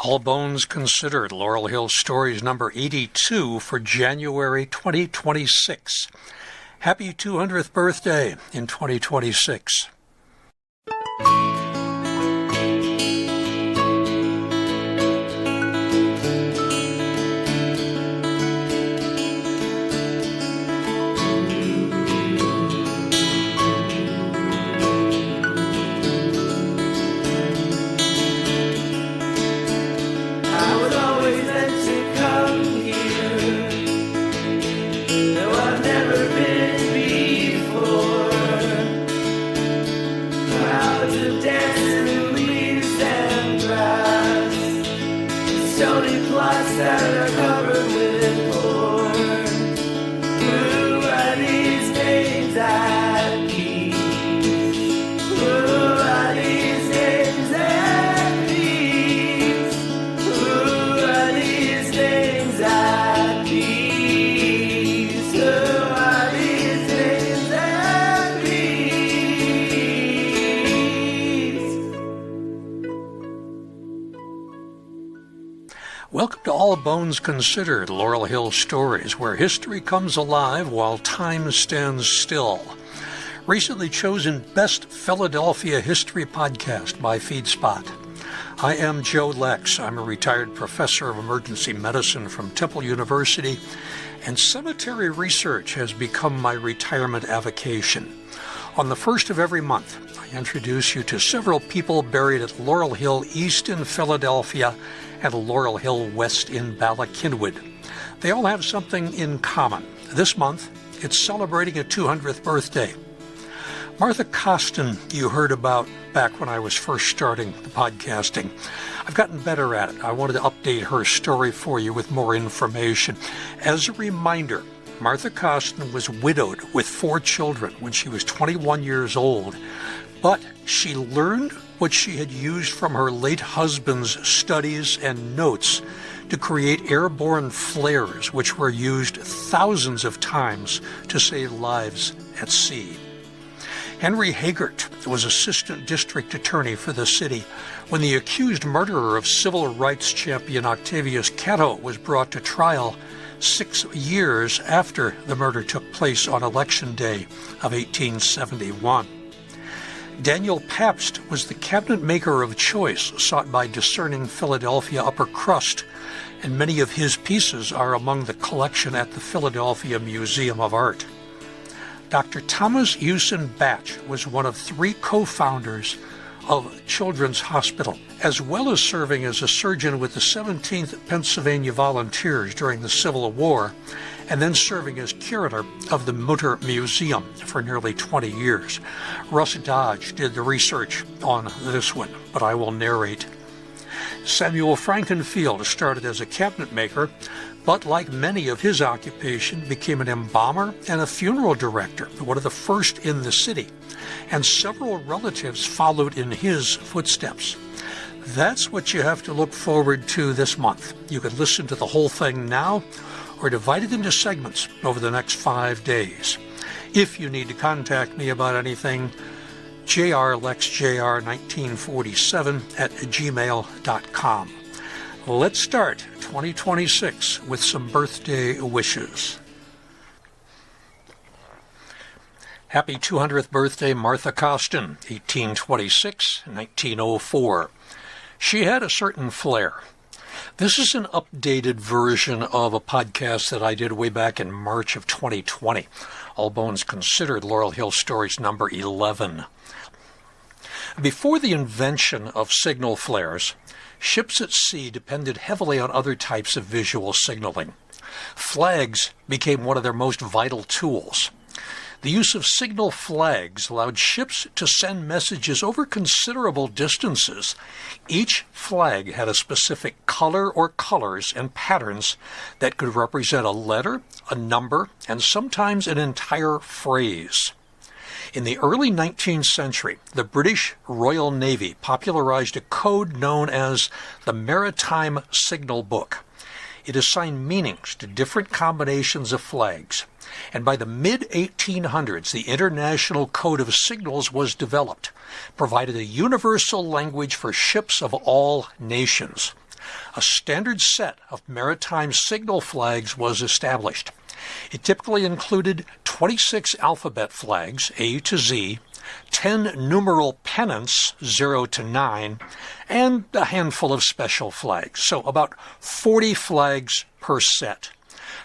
All Bones Considered, Laurel Hill Stories number 82 for January 2026. Happy 200th birthday in 2026. Welcome to All Bones Considered, Laurel Hill Stories, where history comes alive while time stands still. Recently chosen Best Philadelphia History Podcast by FeedSpot. I am Joe Lex. I'm a retired professor of emergency medicine from Temple University, and cemetery research has become my retirement avocation. On the first of every month, I introduce you to several people buried at Laurel Hill East in Philadelphia and Laurel Hill West in Bala Cynwyd. They all have something in common. This month, it's celebrating a 200th birthday. Martha Coston, you heard about back when I was first starting the podcasting. I've gotten better at it. I wanted to update her story for you with more information. As a reminder, Martha Coston was widowed with 4 children when she was 21 years old, but she learned what she had used from her late husband's studies and notes to create airborne flares, which were used thousands of times to save lives at sea. Henry Hagert was assistant district attorney for the city when the accused murderer of civil rights champion Octavius Catto was brought to trial 6 years after the murder took place on Election Day of 1871. Daniel Pabst was the cabinetmaker of choice sought by discerning Philadelphia upper crust, and many of his pieces are among the collection at the Philadelphia Museum of Art. Dr. Thomas Hewson Bache was one of 3 co-founders of Children's Hospital, as well as serving as a surgeon with the 17th Pennsylvania Volunteers during the Civil War, and then serving as curator of the Mutter Museum for nearly 20 years. Russ Dodge did the research on this one, but I will narrate. Samuel Frankenfield started as a cabinet maker, but like many of his occupation, became an embalmer and a funeral director, one of the first in the city, and several relatives followed in his footsteps. That's what you have to look forward to this month. You can listen to the whole thing now or divide it into segments over the next 5 days. If you need to contact me about anything, jrlexjr1947@gmail.com. Let's start 2026 with some birthday wishes. Happy 200th birthday, Martha Coston, 1826-1904. She had a certain flair. This is an updated version of a podcast that I did way back in March of 2020. All Bones Considered, Laurel Hill Stories number 11. Before the invention of signal flares, ships at sea depended heavily on other types of visual signaling. Flags became one of their most vital tools. The use of signal flags allowed ships to send messages over considerable distances. Each flag had a specific color or colors and patterns that could represent a letter, a number, and sometimes an entire phrase. In the early 19th century, the British Royal Navy popularized a code known as the Maritime Signal Book. It assigned meanings to different combinations of flags. And by the mid-1800s, the International Code of Signals was developed, provided a universal language for ships of all nations. a standard set of maritime signal flags was established. It typically included 26 alphabet flags, A to Z, 10 numeral pennants, 0 to 9, and a handful of special flags, so about 40 flags per set.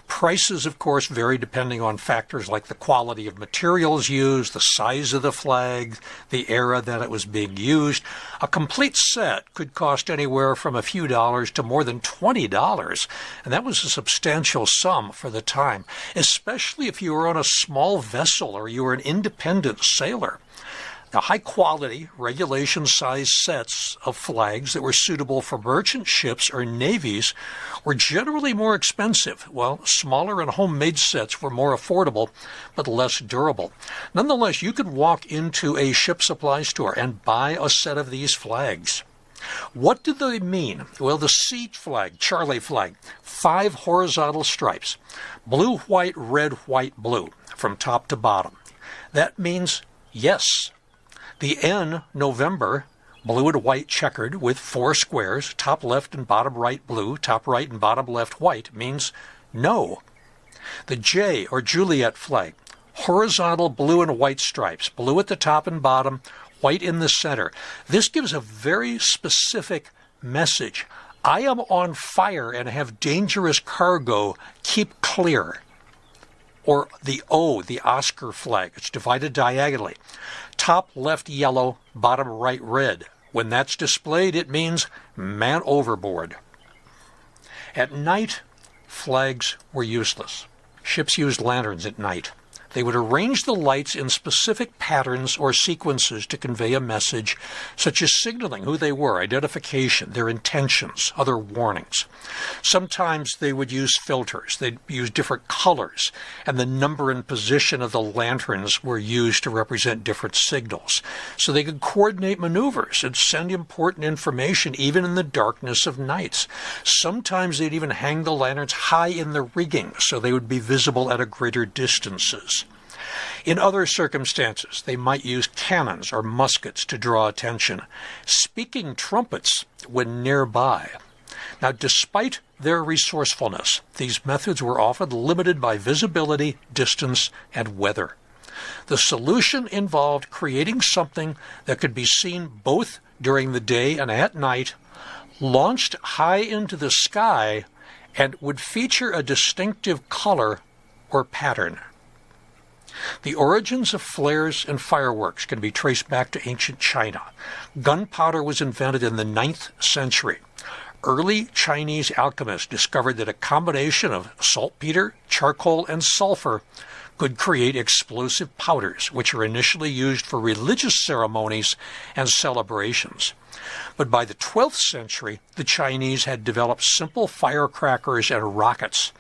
Prices, of course, vary depending on factors like the quality of materials used, the size of the flag, the era that it was being used. A complete set could cost anywhere from a few dollars to more than $20, and that was a substantial sum for the time, especially if you were on a small vessel or you were an independent sailor. Now, high-quality, regulation-sized sets of flags that were suitable for merchant ships or navies were generally more expensive, while smaller and homemade sets were more affordable but less durable. Nonetheless, you could walk into a ship supply store and buy a set of these flags. What did they mean? Well, the C flag, Charlie flag, 5 horizontal stripes, blue, white, red, white, blue, from top to bottom. That means yes. The N, November, blue and white checkered with 4 squares, top left and bottom right blue, top right and bottom left white, means no. The J, or Juliet flag, horizontal blue and white stripes, blue at the top and bottom, white in the center. This gives a very specific message. I am on fire and have dangerous cargo. Keep clear. Or the O, the Oscar flag. It's divided diagonally. Top left yellow, bottom right red. When that's displayed, it means man overboard. At night, flags were useless. Ships used lanterns at night. They would arrange the lights in specific patterns or sequences to convey a message, such as signaling who they were, identification, their intentions, other warnings. Sometimes they would use filters. They'd use different colors, and the number and position of the lanterns were used to represent different signals. So they could coordinate maneuvers and send important information even in the darkness of nights. Sometimes they'd even hang the lanterns high in the rigging so they would be visible at a greater distances. In other circumstances, they might use cannons or muskets to draw attention, speaking trumpets when nearby. Now, despite their resourcefulness, these methods were often limited by visibility, distance, and weather. The solution involved creating something that could be seen both during the day and at night, launched high into the sky, and would feature a distinctive color or pattern. The origins of flares and fireworks can be traced back to ancient China. Gunpowder was invented in the 9th century. Early Chinese alchemists discovered that a combination of saltpeter, charcoal, and sulfur could create explosive powders, which were initially used for religious ceremonies and celebrations. But by the 12th century, the Chinese had developed simple firecrackers and rockets,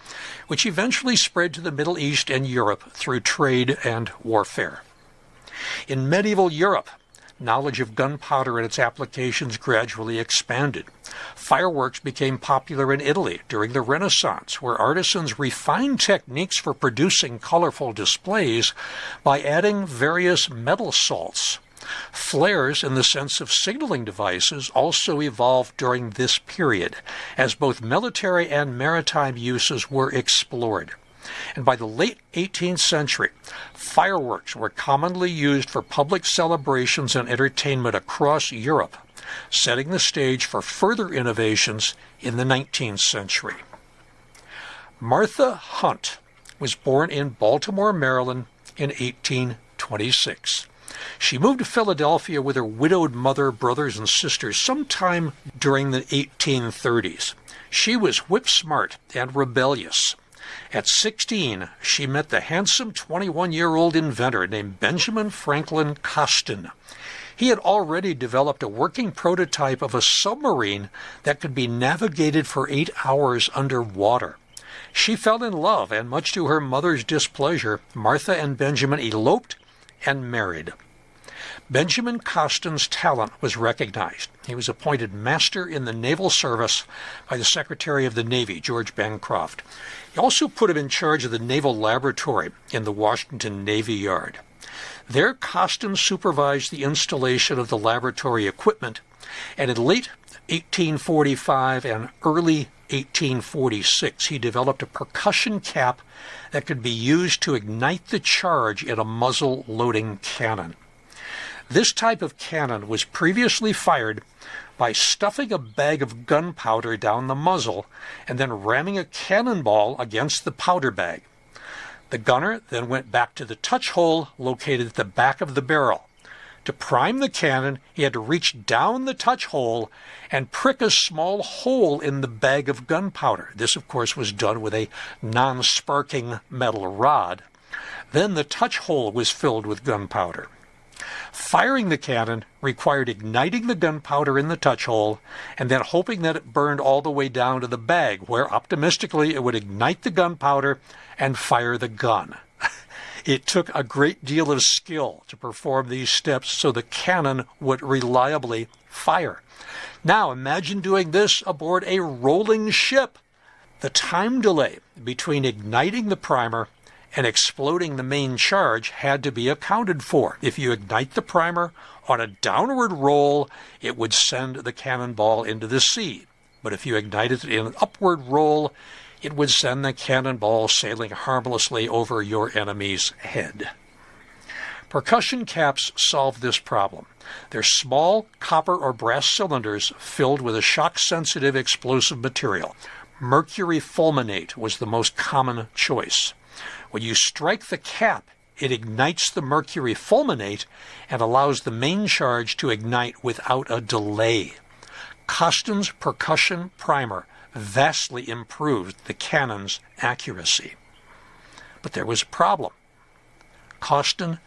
which eventually spread to the Middle East and Europe through trade and warfare. In medieval Europe, knowledge of gunpowder and its applications gradually expanded. Fireworks became popular in Italy during the Renaissance, where artisans refined techniques for producing colorful displays by adding various metal salts. Flares, in the sense of signaling devices, also evolved during this period, as both military and maritime uses were explored. And by the late 18th century, fireworks were commonly used for public celebrations and entertainment across Europe, setting the stage for further innovations in the 19th century. Martha Hunt was born in Baltimore, Maryland in 1826. She moved to Philadelphia with her widowed mother, brothers, and sisters sometime during the 1830s. She was whip-smart and rebellious. At 16, she met the handsome 21-year-old inventor named Benjamin Franklin Coston. He had already developed a working prototype of a submarine that could be navigated for 8 hours underwater. She fell in love, and much to her mother's displeasure, Martha and Benjamin eloped and married. Benjamin Coston's talent was recognized. He was appointed Master in the Naval Service by the Secretary of the Navy, George Bancroft. He also put him in charge of the Naval Laboratory in the Washington Navy Yard. There, Coston supervised the installation of the laboratory equipment And in late 1845 and early 1846, he developed a percussion cap that could be used to ignite the charge in a muzzle-loading cannon. This type of cannon was previously fired by stuffing a bag of gunpowder down the muzzle and then ramming a cannonball against the powder bag. The gunner then went back to the touch hole located at the back of the barrel. To prime the cannon, he had to reach down the touch hole and prick a small hole in the bag of gunpowder. This, of course, was done with a non-sparking metal rod. Then the touch hole was filled with gunpowder. Firing the cannon required igniting the gunpowder in the touch hole and then hoping that it burned all the way down to the bag, where optimistically it would ignite the gunpowder and fire the gun. It took a great deal of skill to perform these steps so the cannon would reliably fire. Now imagine doing this aboard a rolling ship. The time delay between igniting the primer and exploding the main charge had to be accounted for. If you ignite the primer on a downward roll, it would send the cannonball into the sea. But if you ignited it in an upward roll, it would send the cannonball sailing harmlessly over your enemy's head. Percussion caps solved this problem. They're small copper or brass cylinders filled with a shock-sensitive explosive material. Mercury fulminate was the most common choice. When you strike the cap, it ignites the mercury fulminate and allows the main charge to ignite without a delay. Coston's percussion primer vastly improved the cannon's accuracy. But there was a problem. Coston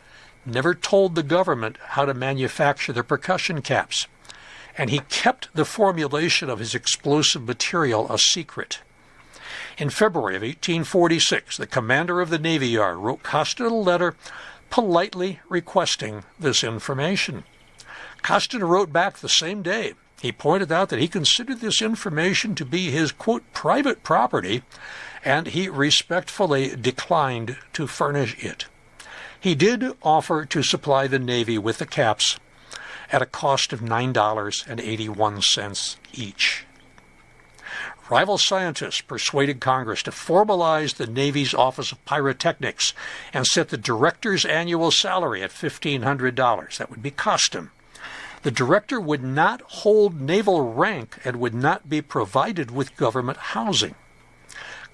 never told the government how to manufacture the percussion caps, and he kept the formulation of his explosive material a secret. In February of 1846, the commander of the Navy Yard wrote Coston a letter politely requesting this information. Coston wrote back the same day. He pointed out that he considered this information to be his, quote, private property, and he respectfully declined to furnish it. He did offer to supply the Navy with the caps at a cost of $9.81 each. Rival scientists persuaded Congress to formalize the Navy's Office of Pyrotechnics and set the director's annual salary at $1,500. That would be Coston. The director would not hold naval rank and would not be provided with government housing.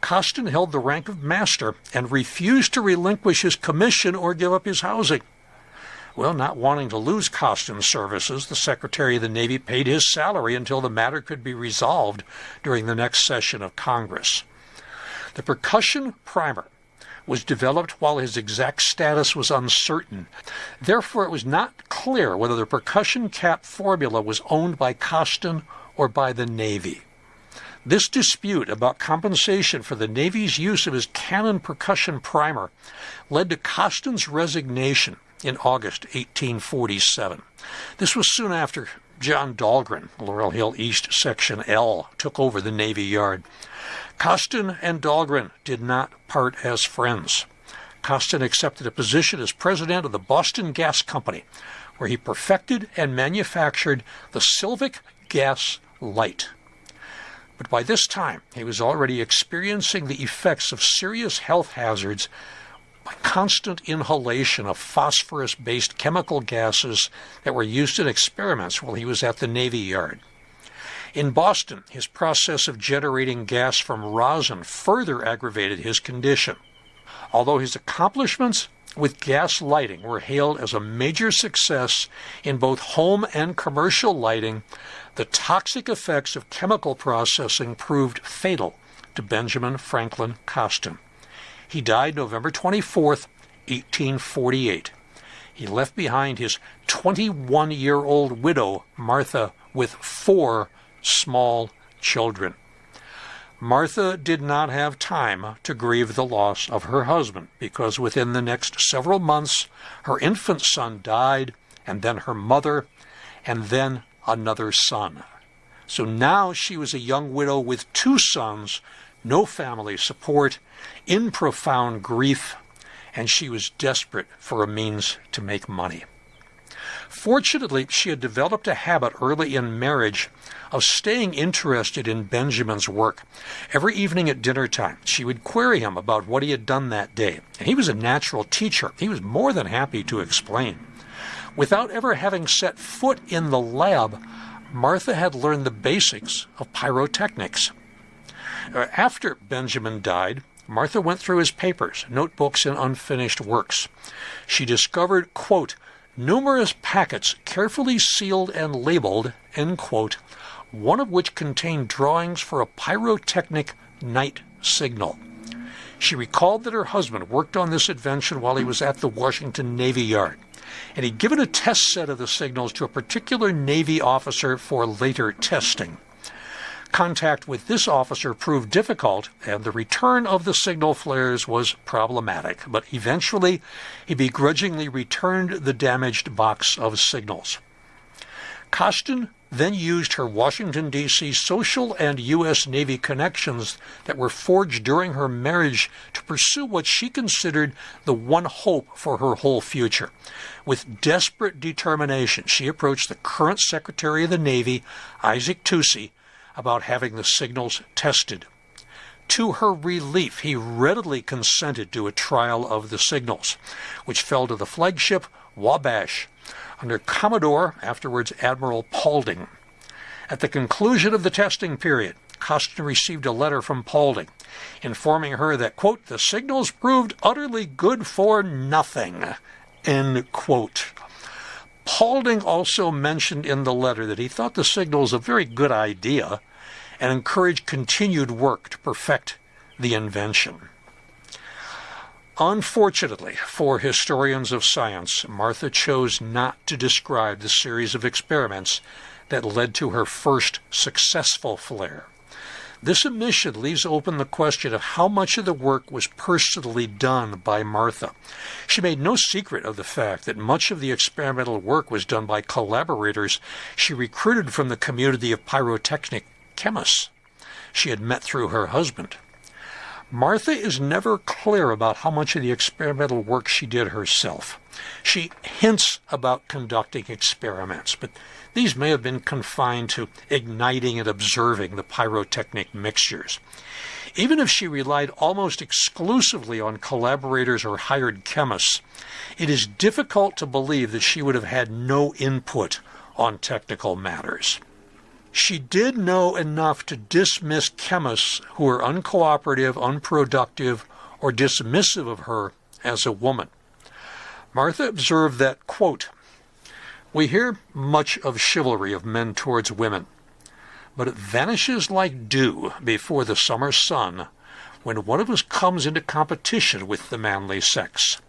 Coston held the rank of master and refused to relinquish his commission or give up his housing. Well, not wanting to lose Coston's services, the Secretary of the Navy paid his salary until the matter could be resolved during the next session of Congress. The percussion primer was developed while his exact status was uncertain. Therefore, it was not clear whether the percussion cap formula was owned by Coston or by the Navy. This dispute about compensation for the Navy's use of his cannon percussion primer led to Coston's resignation in August 1847. This was soon after John Dahlgren, Laurel Hill East Section L, took over the Navy Yard. Coston and Dahlgren did not part as friends. Coston accepted a position as president of the Boston Gas Company, where he perfected and manufactured the Sylvic gas light. But by this time, he was already experiencing the effects of serious health hazards by constant inhalation of phosphorus-based chemical gases that were used in experiments while he was at the Navy Yard. In Boston, his process of generating gas from rosin further aggravated his condition. Although his accomplishments with gas lighting were hailed as a major success in both home and commercial lighting, the toxic effects of chemical processing proved fatal to Benjamin Franklin Coston. He died November 24th, 1848. He left behind his 21-year-old widow, Martha, with 4 small children. Martha did not have time to grieve the loss of her husband because within the next several months her infant son died, and then her mother, and then another son. So now she was a young widow with 2 sons, no family support, in profound grief, and she was desperate for a means to make money. Fortunately, she had developed a habit early in marriage of staying interested in Benjamin's work. Every evening at dinner time, she would query him about what he had done that day. And he was a natural teacher. He was more than happy to explain. Without ever having set foot in the lab, Martha had learned the basics of pyrotechnics. After Benjamin died, Martha went through his papers, notebooks, and unfinished works. She discovered, quote, numerous packets carefully sealed and labeled, end quote, one of which contained drawings for a pyrotechnic night signal. She recalled that her husband worked on this invention while he was at the Washington Navy Yard, and he'd given a test set of the signals to a particular Navy officer for later testing. Contact with this officer proved difficult, and the return of the signal flares was problematic, but eventually he begrudgingly returned the damaged box of signals. Coston then used her Washington, D.C. social and U.S. Navy connections that were forged during her marriage to pursue what she considered the one hope for her whole future. With desperate determination, she approached the current Secretary of the Navy, Isaac Toucey, about having the signals tested. To her relief, he readily consented to a trial of the signals, which fell to the flagship Wabash, under Commodore, afterwards Admiral Paulding. At the conclusion of the testing period, Coston received a letter from Paulding, informing her that, quote, the signals proved utterly good for nothing, end quote. Paulding also mentioned in the letter that he thought the signals a very good idea and encouraged continued work to perfect the invention. Unfortunately for historians of science, Martha chose not to describe the series of experiments that led to her first successful flare. This omission leaves open the question of how much of the work was personally done by Martha. She made no secret of the fact that much of the experimental work was done by collaborators she recruited from the community of pyrotechnic chemists she had met through her husband. Martha is never clear about how much of the experimental work she did herself. She hints about conducting experiments, but these may have been confined to igniting and observing the pyrotechnic mixtures. Even if she relied almost exclusively on collaborators or hired chemists, it is difficult to believe that she would have had no input on technical matters. She did know enough to dismiss chemists who were uncooperative, unproductive, or dismissive of her as a woman. Martha observed that, quote, we hear much of chivalry of men towards women, but it vanishes like dew before the summer sun when one of us comes into competition with the manly sex.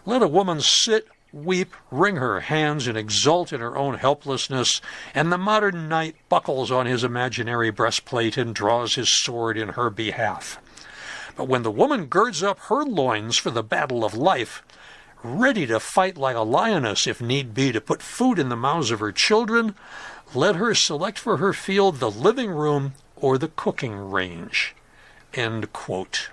Let a woman sit, weep, wring her hands, and exult in her own helplessness, and the modern knight buckles on his imaginary breastplate and draws his sword in her behalf. But when the woman girds up her loins for the battle of life, ready to fight like a lioness if need be to put food in the mouths of her children, let her select for her field the living room or the cooking range. End quote.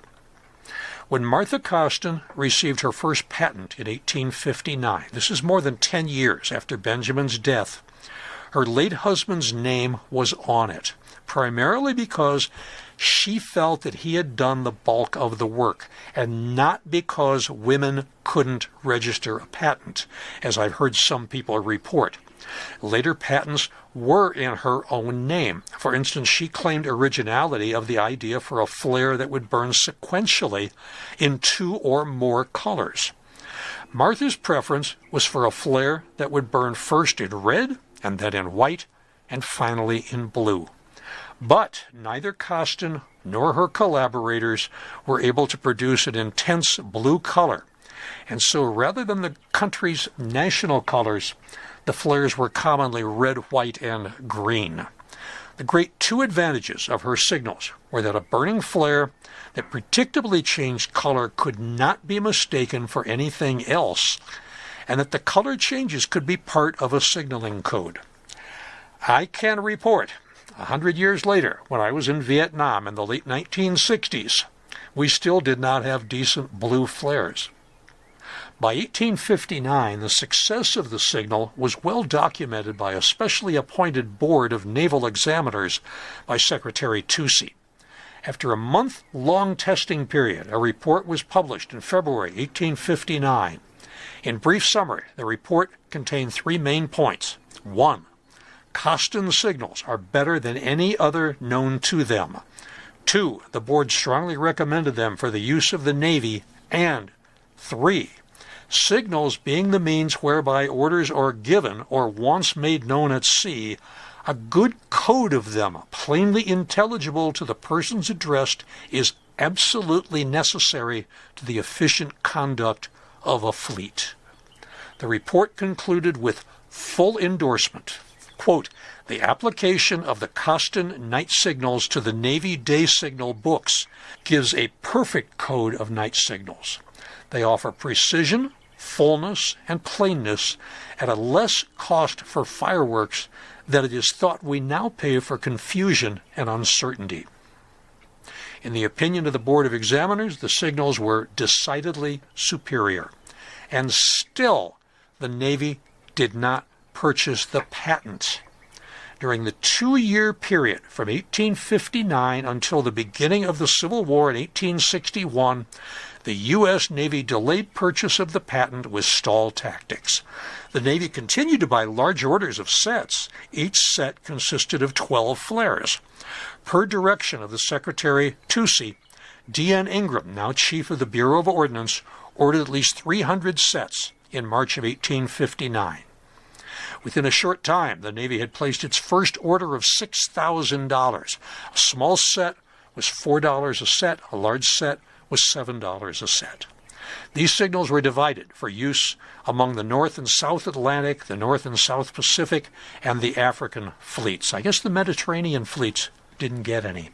When Martha Coston received her first patent in 1859, this is more than 10 years after Benjamin's death, her late husband's name was on it, primarily because she felt that he had done the bulk of the work, and not because women couldn't register a patent, as I've heard some people report. Later patents were in her own name. For instance, she claimed originality of the idea for a flare that would burn sequentially in 2 or more colors. Martha's preference was for a flare that would burn first in red, and then in white, and finally in blue. But neither Coston nor her collaborators were able to produce an intense blue color, and so rather than the country's national colors, the flares were commonly red, white, and green. The great two advantages of her signals were that a burning flare that predictably changed color could not be mistaken for anything else, and that the color changes could be part of a signaling code. I can report, 100 years later, when I was in Vietnam in the late 1960s, we still did not have decent blue flares. By 1859, the success of the signal was well documented by a specially appointed board of naval examiners by Secretary Toucey. After a month-long testing period, a report was published in February 1859. In brief summary, the report contained 3 main points. 1. Coston signals are better than any other known to them. 2. The board strongly recommended them for the use of the Navy. And 3. Signals being the means whereby orders are given or wants made known at sea, a good code of them, plainly intelligible to the persons addressed, is absolutely necessary to the efficient conduct of a fleet. The report concluded with full endorsement. Quote, the application of the Coston night signals to the Navy day signal books gives a perfect code of night signals. They offer precision, fullness, and plainness at a less cost for fireworks than it is thought we now pay for confusion and uncertainty. In the opinion of the Board of Examiners, the signals were decidedly superior. And still, the Navy did not purchase the patent. During the 2-year period from 1859 until the beginning of the Civil War in 1861, the U.S. Navy delayed purchase of the patent with stall tactics. The Navy continued to buy large orders of sets. Each set consisted of 12 flares. Per direction of the Secretary Toucey, D.N. Ingram, now Chief of the Bureau of Ordnance, ordered at least 300 sets in March of 1859. Within a short time, the Navy had placed its first order of $6,000. A small set was $4 a set, a large set was $7 a set. These signals were divided for use among the North and South Atlantic, the North and South Pacific, and the African fleets. I guess the Mediterranean fleets didn't get any.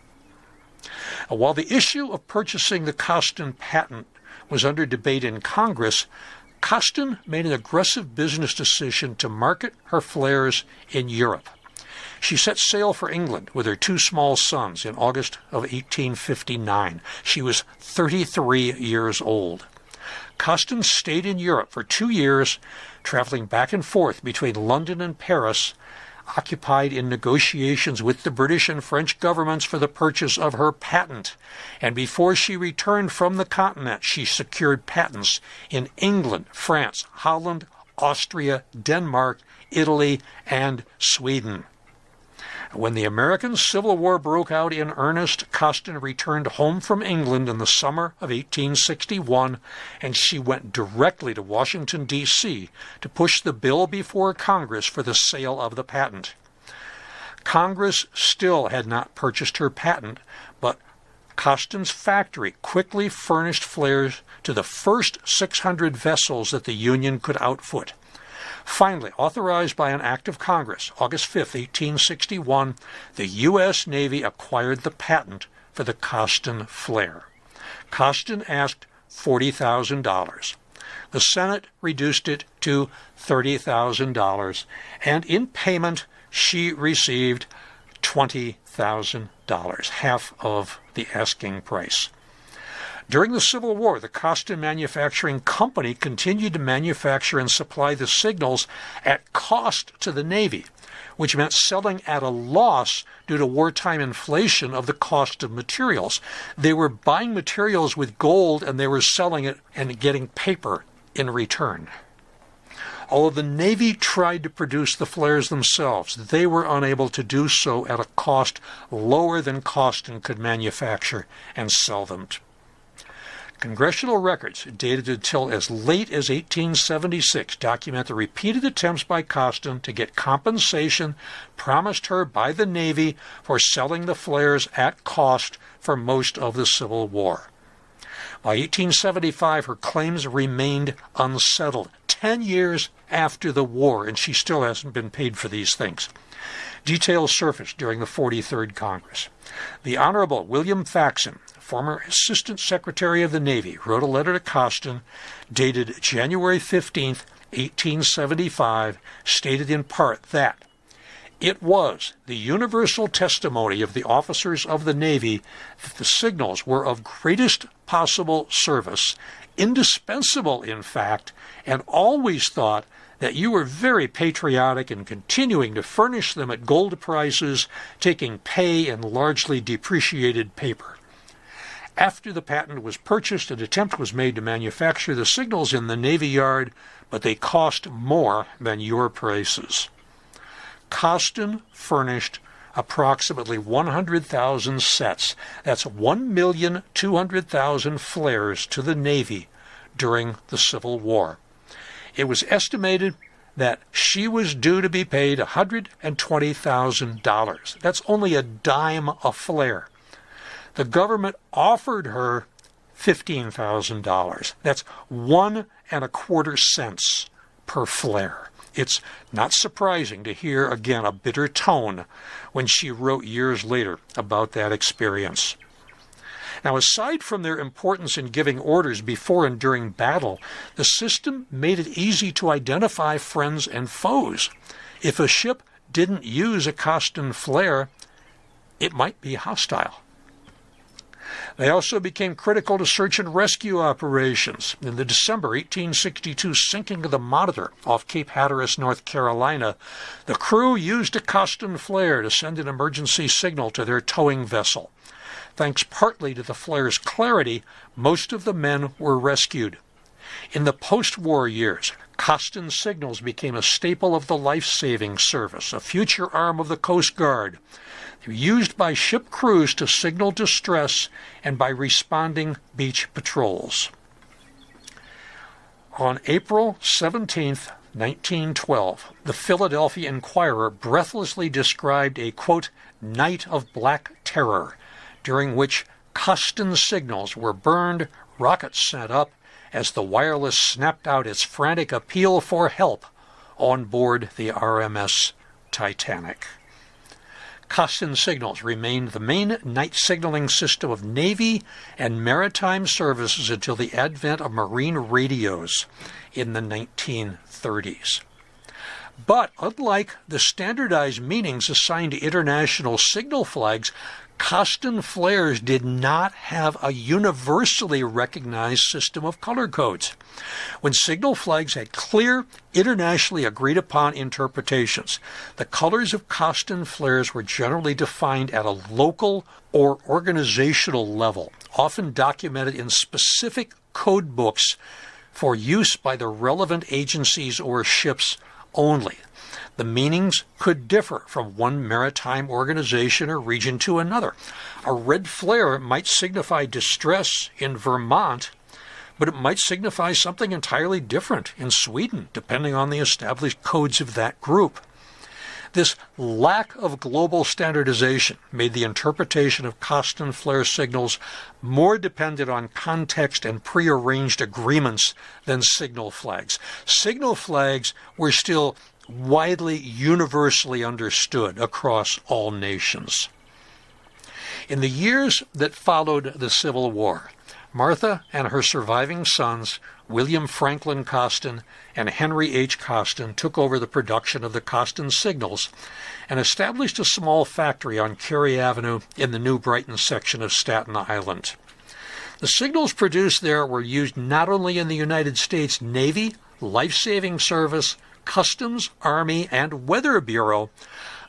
While the issue of purchasing the Coston patent was under debate in Congress, Coston made an aggressive business decision to market her flares in Europe. She set sail for England with her 2 small sons in August of 1859. She was 33 years old. Coston stayed in Europe for 2 years, traveling back and forth between London and Paris, occupied in negotiations with the British and French governments for the purchase of her patent. And before she returned from the continent, she secured patents in England, France, Holland, Austria, Denmark, Italy, and Sweden. When the American Civil War broke out in earnest, Coston returned home from England in the summer of 1861, and she went directly to Washington, D.C. to push the bill before Congress for the sale of the patent. Congress still had not purchased her patent, but Coston's factory quickly furnished flares to the first 600 vessels that the Union could outfit. Finally, authorized by an act of Congress, August 5, 1861, the U.S. Navy acquired the patent for the Coston flare. Coston asked $40,000. The Senate reduced it to $30,000, and in payment she received $20,000, half of the asking price. During the Civil War, the Coston Manufacturing Company continued to manufacture and supply the signals at cost to the Navy, which meant selling at a loss due to wartime inflation of the cost of materials. They were buying materials with gold, and they were selling it and getting paper in return. Although the Navy tried to produce the flares themselves, they were unable to do so at a cost lower than Coston could manufacture and sell them. Congressional records dated until as late as 1876 document the repeated attempts by Coston to get compensation promised her by the Navy for selling the flares at cost for most of the Civil War. By 1875, her claims remained unsettled, 10 years after the war, and she still hasn't been paid for these things. Details surfaced during the 43rd Congress. The Honorable William Faxon, former Assistant Secretary of the Navy, wrote a letter to Coston dated January 15, 1875, stated in part that it was the universal testimony of the officers of the Navy that the signals were of greatest possible service indispensable, in fact, and always thought that you were very patriotic in continuing to furnish them at gold prices, taking pay in largely depreciated paper. After the patent was purchased, an attempt was made to manufacture the signals in the Navy Yard, but they cost more than your prices. Coston furnished approximately 100,000 sets. That's 1,200,000 flares to the Navy during the Civil War. It was estimated that she was due to be paid $120,000. That's only a dime a flare. The government offered her $15,000. That's 1.25 cents per flare. It's not surprising to hear again a bitter tone when she wrote years later about that experience. Now, aside from their importance in giving orders before and during battle, the system made it easy to identify friends and foes. If a ship didn't use a Coston flare, it might be hostile. They also became critical to search and rescue operations. In the December 1862 sinking of the Monitor off Cape Hatteras, North Carolina, the crew used a Coston flare to send an emergency signal to their towing vessel. Thanks partly to the flare's clarity, most of the men were rescued. In the post-war years, Coston signals became a staple of the life-saving service, a future arm of the Coast Guard. They're used by ship crews to signal distress and by responding beach patrols. On April 17, 1912, the Philadelphia Inquirer breathlessly described a, quote, night of black terror, during which Coston signals were burned, rockets sent up, as the wireless snapped out its frantic appeal for help on board the RMS Titanic. Coston signals remained the main night signaling system of Navy and maritime services until the advent of marine radios in the 1930s. But unlike the standardized meanings assigned to international signal flags, Coston flares did not have a universally recognized system of color codes. When signal flags had clear, internationally agreed upon interpretations, the colors of Coston flares were generally defined at a local or organizational level, often documented in specific code books for use by the relevant agencies or ships only. The meanings could differ from one maritime organization or region to another. A red flare might signify distress in Vermont, but it might signify something entirely different in Sweden, depending on the established codes of that group. This lack of global standardization made the interpretation of Coston flare signals more dependent on context and prearranged agreements than signal flags. Signal flags were still widely, universally understood across all nations. In the years that followed the Civil War, Martha and her surviving sons, William Franklin Coston and Henry H. Coston, took over the production of the Coston signals and established a small factory on Cary Avenue in the New Brighton section of Staten Island. The signals produced there were used not only in the United States Navy, Life-Saving Service, Customs, Army, and Weather Bureau,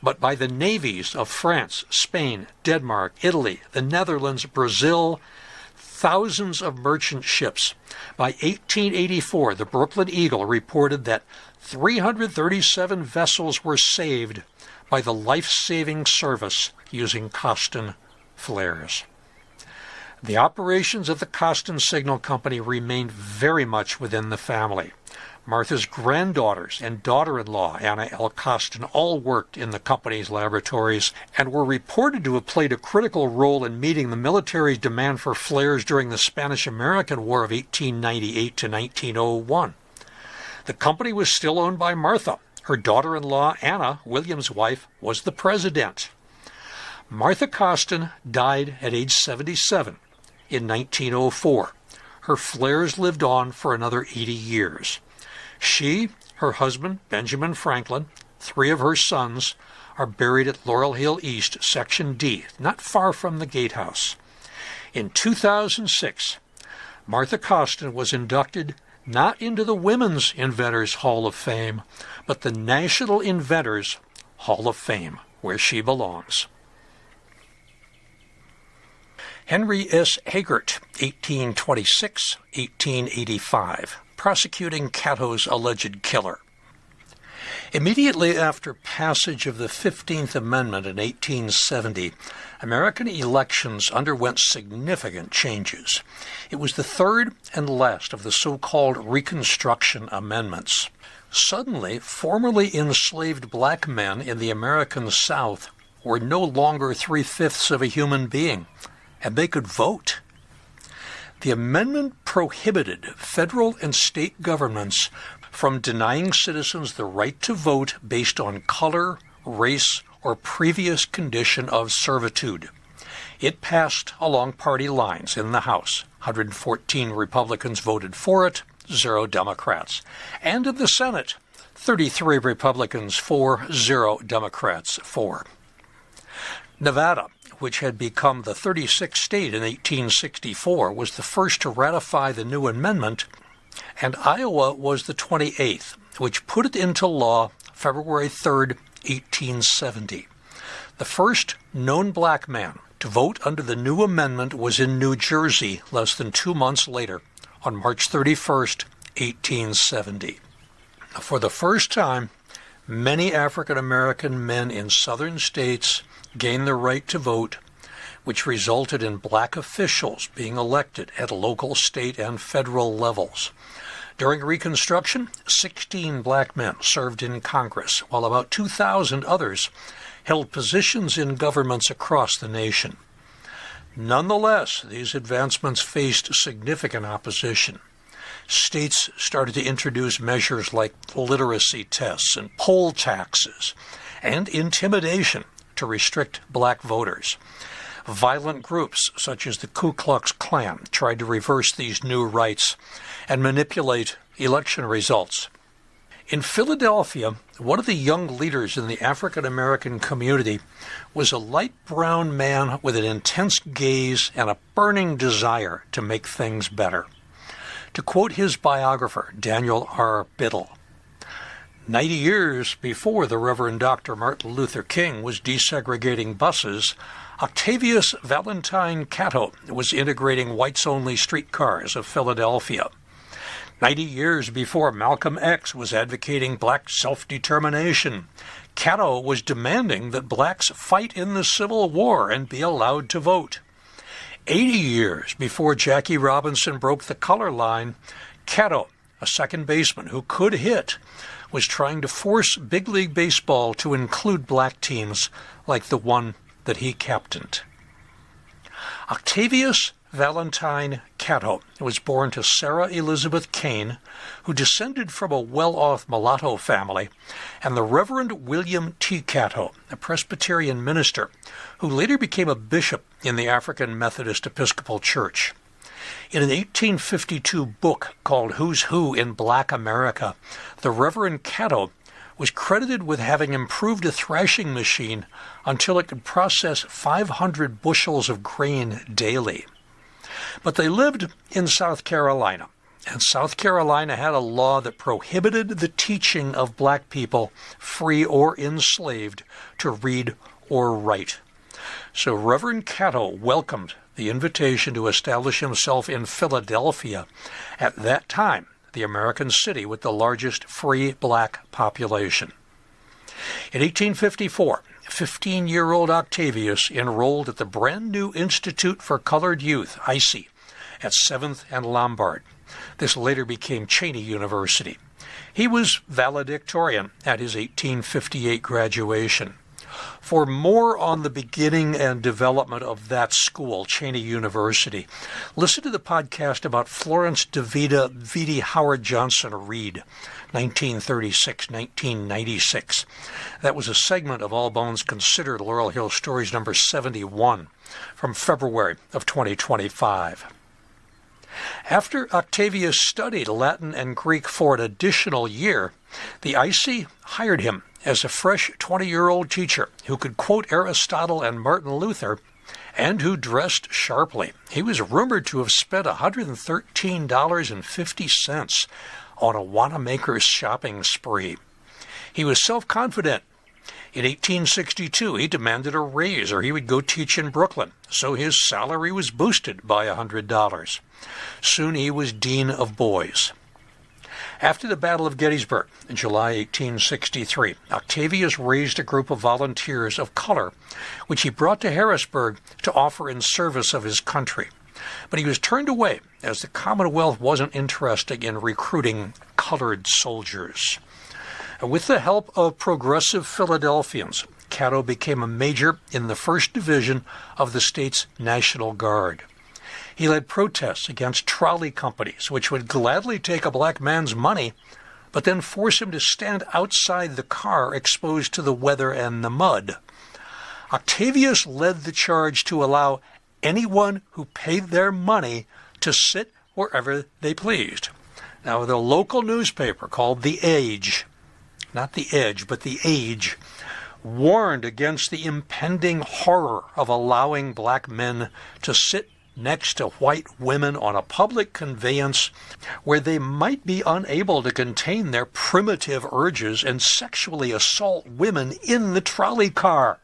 but by the navies of France, Spain, Denmark, Italy, the Netherlands, Brazil, thousands of merchant ships. By 1884, the Brooklyn Eagle reported that 337 vessels were saved by the life-saving service using Coston flares. The operations of the Coston Signal Company remained very much within the family. Martha's granddaughters and daughter-in-law, Anna L. Coston, all worked in the company's laboratories and were reported to have played a critical role in meeting the military's demand for flares during the Spanish-American War of 1898 to 1901. The company was still owned by Martha. Her daughter-in-law, Anna, William's wife, was the president. Martha Coston died at age 77 in 1904. Her flares lived on for another 80 years. She, her husband, Benjamin Franklin, 3 of her sons, are buried at Laurel Hill East, Section D, not far from the gatehouse. In 2006, Martha Coston was inducted not into the Women's Inventors Hall of Fame, but the National Inventors Hall of Fame, where she belongs. Henry S. Hagert, 1826-1885, prosecuting Catto's alleged killer. Immediately after passage of the 15th Amendment in 1870, American elections underwent significant changes. It was the third and last of the so-called Reconstruction Amendments. Suddenly, formerly enslaved black men in the American South were no longer 3/5 of a human being, and they could vote. The amendment prohibited federal and state governments from denying citizens the right to vote based on color, race, or previous condition of servitude. It passed along party lines in the House. 114 Republicans voted for it, 0 Democrats. And in the Senate, 33 Republicans for, 0 Democrats for. Nevada, which had become the 36th state in 1864, was the first to ratify the new amendment, and Iowa was the 28th, which put it into law February 3, 1870. The first known black man to vote under the new amendment was in New Jersey less than 2 months later, on March 31, 1870. For the first time, many African American men in southern states gained the right to vote, which resulted in black officials being elected at local, state, and federal levels. During Reconstruction, 16 black men served in Congress, while about 2,000 others held positions in governments across the nation. Nonetheless, these advancements faced significant opposition. States started to introduce measures like literacy tests and poll taxes and intimidation to restrict black voters. Violent groups such as the Ku Klux Klan tried to reverse these new rights and manipulate election results. In Philadelphia, one of the young leaders in the African American community was a light brown man with an intense gaze and a burning desire to make things better. To quote his biographer, Daniel R. Biddle, 90 years before the Reverend Dr. Martin Luther King was desegregating buses, Octavius Valentine Catto was integrating whites-only streetcars of Philadelphia. 90 years before Malcolm X was advocating black self-determination, Catto was demanding that blacks fight in the Civil War and be allowed to vote. 80 years before Jackie Robinson broke the color line, Catto, a second baseman who could hit, was trying to force big league baseball to include black teams like the one that he captained. Octavius Valentine Catto was born to Sarah Elizabeth Kane, who descended from a well-off mulatto family, and the Reverend William T. Catto, a Presbyterian minister, who later became a bishop in the African Methodist Episcopal Church. In an 1852 book called Who's Who in Black America, the Reverend Catto was credited with having improved a thrashing machine until it could process 500 bushels of grain daily. But they lived in South Carolina, and South Carolina had a law that prohibited the teaching of black people, free or enslaved, to read or write. So Reverend Catto welcomed the invitation to establish himself in Philadelphia, at that time the American city with the largest free black population. In 1854, 15-year-old Octavius enrolled at the brand-new Institute for Colored Youth, ICE, at 7th and Lombard. This later became Cheney University. He was valedictorian at his 1858 graduation. For more on the beginning and development of that school, Cheney University, listen to the podcast about Florence DeVita V.D. Howard Johnson Reed, 1936-1996. That was a segment of All Bones Considered Laurel Hill Stories number 71 from February of 2025. After Octavius studied Latin and Greek for an additional year, the IC hired him as a fresh 20-year-old teacher who could quote Aristotle and Martin Luther and who dressed sharply. He was rumored to have spent $113.50 on a Wanamaker's shopping spree. He was self-confident. In 1862, he demanded a raise or he would go teach in Brooklyn, so his salary was boosted by $100. Soon he was Dean of Boys. After the Battle of Gettysburg in July 1863, Octavius raised a group of volunteers of color, which he brought to Harrisburg to offer in service of his country. But he was turned away as the Commonwealth wasn't interested in recruiting colored soldiers. With the help of progressive Philadelphians, Catto became a major in the 1st Division of the state's National Guard. He led protests against trolley companies, which would gladly take a black man's money, but then force him to stand outside the car exposed to the weather and the mud. Octavius led the charge to allow anyone who paid their money to sit wherever they pleased. Now, the local newspaper called The Age, not The Edge, but The Age, warned against the impending horror of allowing black men to sit next to white women on a public conveyance where they might be unable to contain their primitive urges and sexually assault women in the trolley car.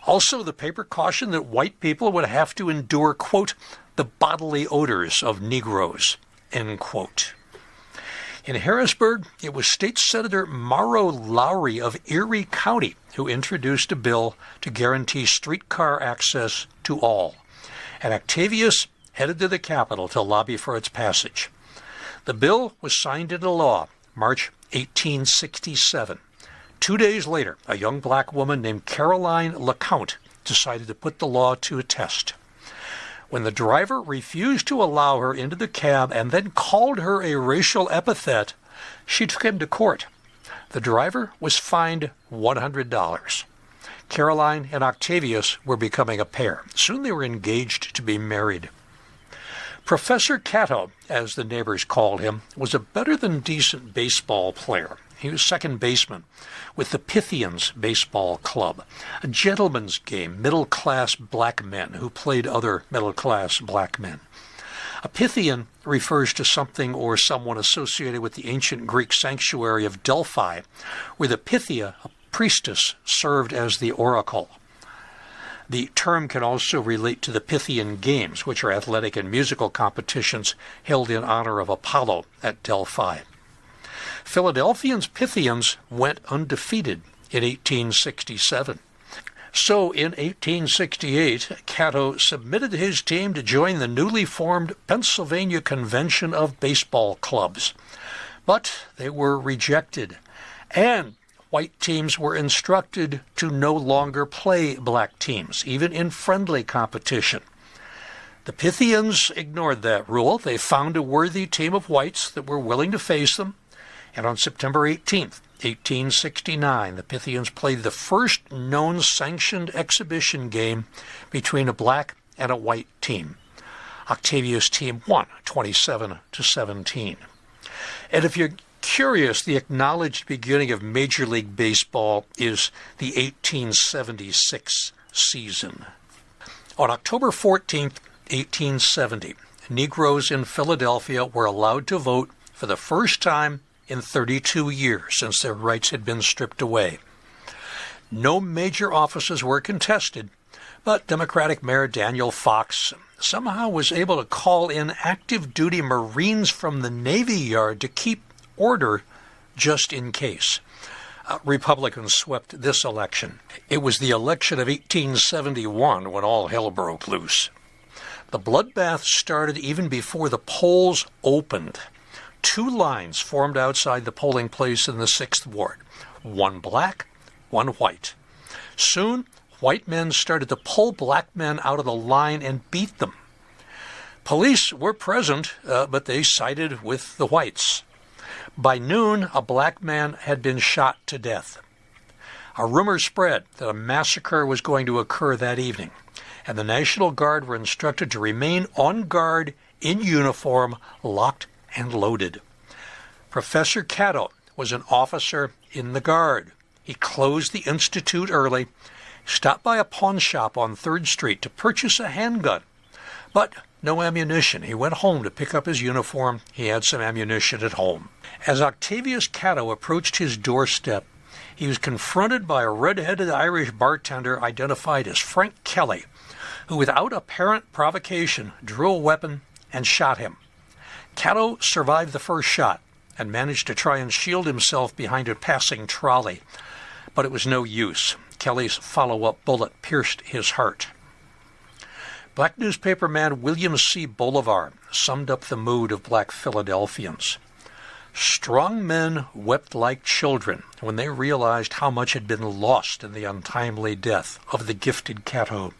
Also, the paper cautioned that white people would have to endure, quote, the bodily odors of Negroes, end quote. In Harrisburg, it was State Senator Morrow Lowry of Erie County who introduced a bill to guarantee streetcar access to all, and Octavius headed to the Capitol to lobby for its passage. The bill was signed into law March 1867. 2 days later, a young black woman named Caroline LeCount decided to put the law to a test. When the driver refused to allow her into the cab and then called her a racial epithet, she took him to court. The driver was fined $100. Caroline and Octavius were becoming a pair. Soon they were engaged to be married. Professor Catto, as the neighbors called him, was a better-than-decent baseball player. He was second baseman with the Pythians Baseball Club, a gentleman's game, middle-class black men who played other middle-class black men. A Pythian refers to something or someone associated with the ancient Greek sanctuary of Delphi, where the Pythia, a priestess, served as the oracle. The term can also relate to the Pythian Games, which are athletic and musical competitions held in honor of Apollo at Delphi. Philadelphians' Pythians went undefeated in 1867. So in 1868, Catto submitted his team to join the newly formed Pennsylvania Convention of Baseball Clubs. But they were rejected, and white teams were instructed to no longer play black teams, even in friendly competition. The Pythians ignored that rule. They found a worthy team of whites that were willing to face them, and on September 18th, 1869, the Pythians played the first known sanctioned exhibition game between a black and a white team. Octavius' team won 27-17. And if you're curious, the acknowledged beginning of Major League Baseball is the 1876 season. On October 14th, 1870, Negroes in Philadelphia were allowed to vote for the first time in 32 years since their rights had been stripped away. No major offices were contested, but Democratic Mayor Daniel Fox somehow was able to call in active duty Marines from the Navy Yard to keep order just in case. Republicans swept this election. It was the election of 1871 when all hell broke loose. The bloodbath started even before the polls opened. 2 lines formed outside the polling place in the 6th Ward, one black, one white. Soon, white men started to pull black men out of the line and beat them. Police were present, but they sided with the whites. By noon, a black man had been shot to death. A rumor spread that a massacre was going to occur that evening, and the National Guard were instructed to remain on guard in uniform, locked and loaded. Professor Catto was an officer in the Guard. He closed the Institute early He stopped by a pawn shop on 3rd Street to purchase a handgun, but no ammunition. He went home to pick up his uniform. He had some ammunition at home. As Octavius Catto approached his doorstep, he was confronted by a red-headed Irish bartender identified as Frank Kelly, who without apparent provocation drew a weapon and shot him. Catto survived the first shot and managed to try and shield himself behind a passing trolley, but it was no use. Kelly's follow-up bullet pierced his heart. Black newspaperman William C. Bolivar summed up the mood of black Philadelphians. Strong men wept like children when they realized how much had been lost in the untimely death of the gifted Catto.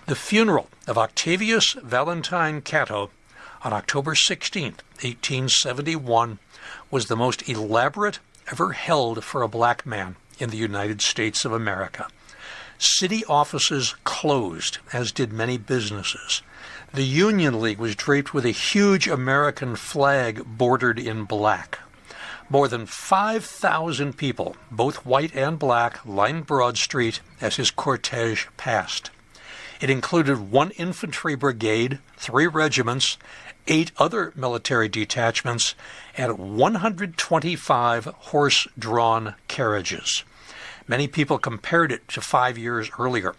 The funeral of Octavius Valentine Catto on October 16, 1871, was the most elaborate ever held for a black man in the United States of America. City offices closed, as did many businesses. The Union League was draped with a huge American flag bordered in black. More than 5,000 people, both white and black, lined Broad Street as his cortege passed. It included 1 infantry brigade, 3 regiments, 8 other military detachments, and 125 horse-drawn carriages. Many people compared it to 5 years earlier,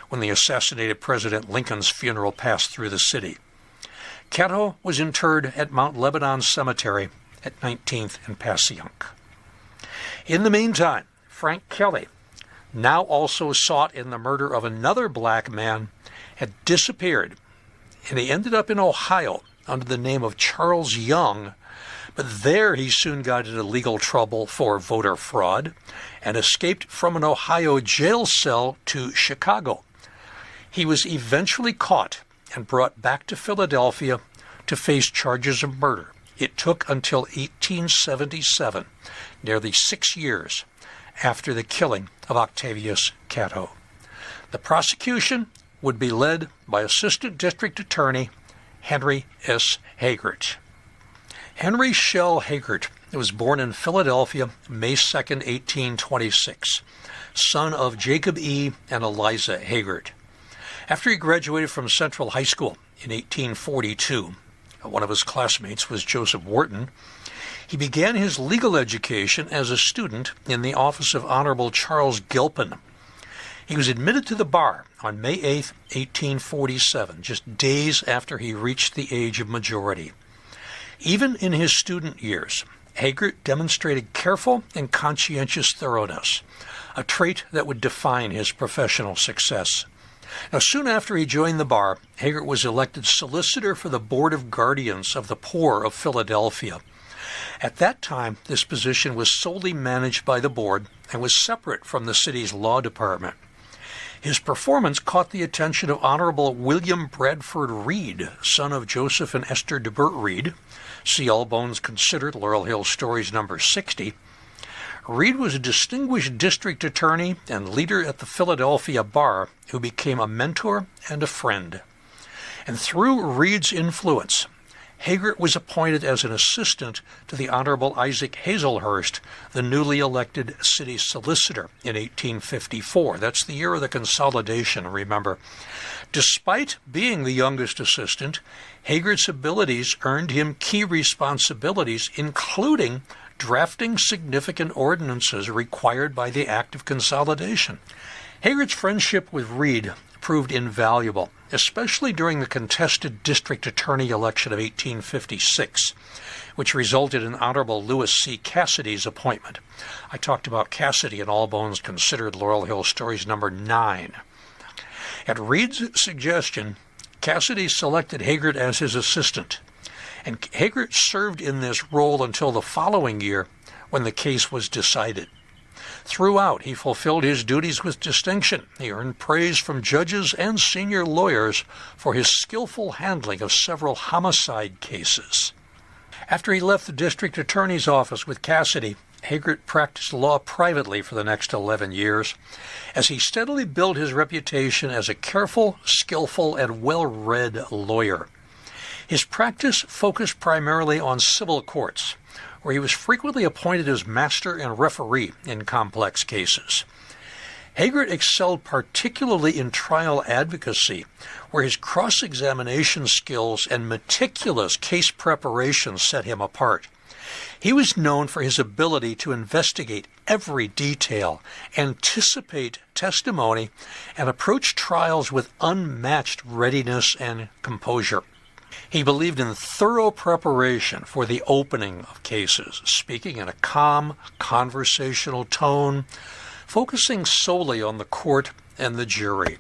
when the assassinated President Lincoln's funeral passed through the city. Catto was interred at Mount Lebanon Cemetery at 19th and Passyunk. In the meantime, Frank Kelly, now also sought in the murder of another black man, had disappeared, and he ended up in Ohio under the name of Charles Young, but there he soon got into legal trouble for voter fraud and escaped from an Ohio jail cell to Chicago. He was eventually caught and brought back to Philadelphia to face charges of murder. It took until 1877, nearly 6 years after the killing of Octavius Catto. The prosecution would be led by Assistant District Attorney Henry S. Hagert. Henry Shell Hagert was born in Philadelphia May 2, 1826, son of Jacob E. and Eliza Hagert. After he graduated from Central High School in 1842, one of his classmates was Joseph Wharton, he began his legal education as a student in the office of Honorable Charles Gilpin. He was admitted to the bar on May 8, 1847, just days after he reached the age of majority. Even in his student years, Hagert demonstrated careful and conscientious thoroughness, a trait that would define his professional success. Now, soon after he joined the bar, Hagert was elected solicitor for the Board of Guardians of the Poor of Philadelphia. At that time, this position was solely managed by the board and was separate from the city's law department. His performance caught the attention of Honorable William Bradford Reed, son of Joseph and Esther DeBert Reed. See All Bones Considered, Laurel Hill Stories number 60. Reed was a distinguished district attorney and leader at the Philadelphia bar who became a mentor and a friend. And through Reed's influence, Hagert was appointed as an assistant to the Honorable Isaac Hazelhurst, the newly elected city solicitor in 1854. That's the year of the consolidation, remember. Despite being the youngest assistant, Hagert's abilities earned him key responsibilities, including drafting significant ordinances required by the Act of Consolidation. Hagert's friendship with Reed proved invaluable, especially during the contested district attorney election of 1856, which resulted in Honorable Louis C. Cassidy's appointment. I talked about Cassidy in All Bones Considered, Laurel Hill Stories number 9. At Reed's suggestion, Cassidy selected Hagert as his assistant, and Hagert served in this role until the following year when the case was decided. Throughout, he fulfilled his duties with distinction. He earned praise from judges and senior lawyers for his skillful handling of several homicide cases. After he left the district attorney's office with Cassidy, Hagert practiced law privately for the next 11 years, as he steadily built his reputation as a careful, skillful, and well-read lawyer. His practice focused primarily on civil courts, where he was frequently appointed as master and referee in complex cases. Hagert excelled particularly in trial advocacy, where his cross-examination skills and meticulous case preparation set him apart. He was known for his ability to investigate every detail, anticipate testimony, and approach trials with unmatched readiness and composure. He believed in thorough preparation for the opening of cases, speaking in a calm, conversational tone, focusing solely on the court and the jury.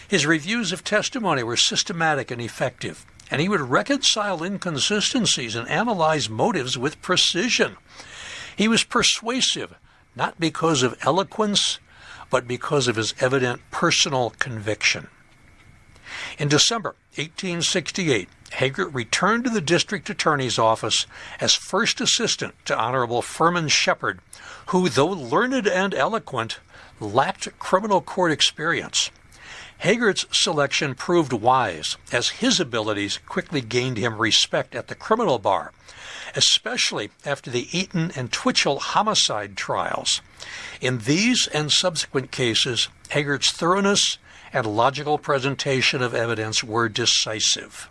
His reviews of testimony were systematic and effective, and he would reconcile inconsistencies and analyze motives with precision. He was persuasive, not because of eloquence, but because of his evident personal conviction. In December 1868, Hagert returned to the district attorney's office as first assistant to Honorable Furman Shepherd, who, though learned and eloquent, lacked criminal court experience. Hagert's selection proved wise, as his abilities quickly gained him respect at the criminal bar, especially after the Eaton and Twitchell homicide trials. In these and subsequent cases, Hagert's thoroughness and logical presentation of evidence were decisive.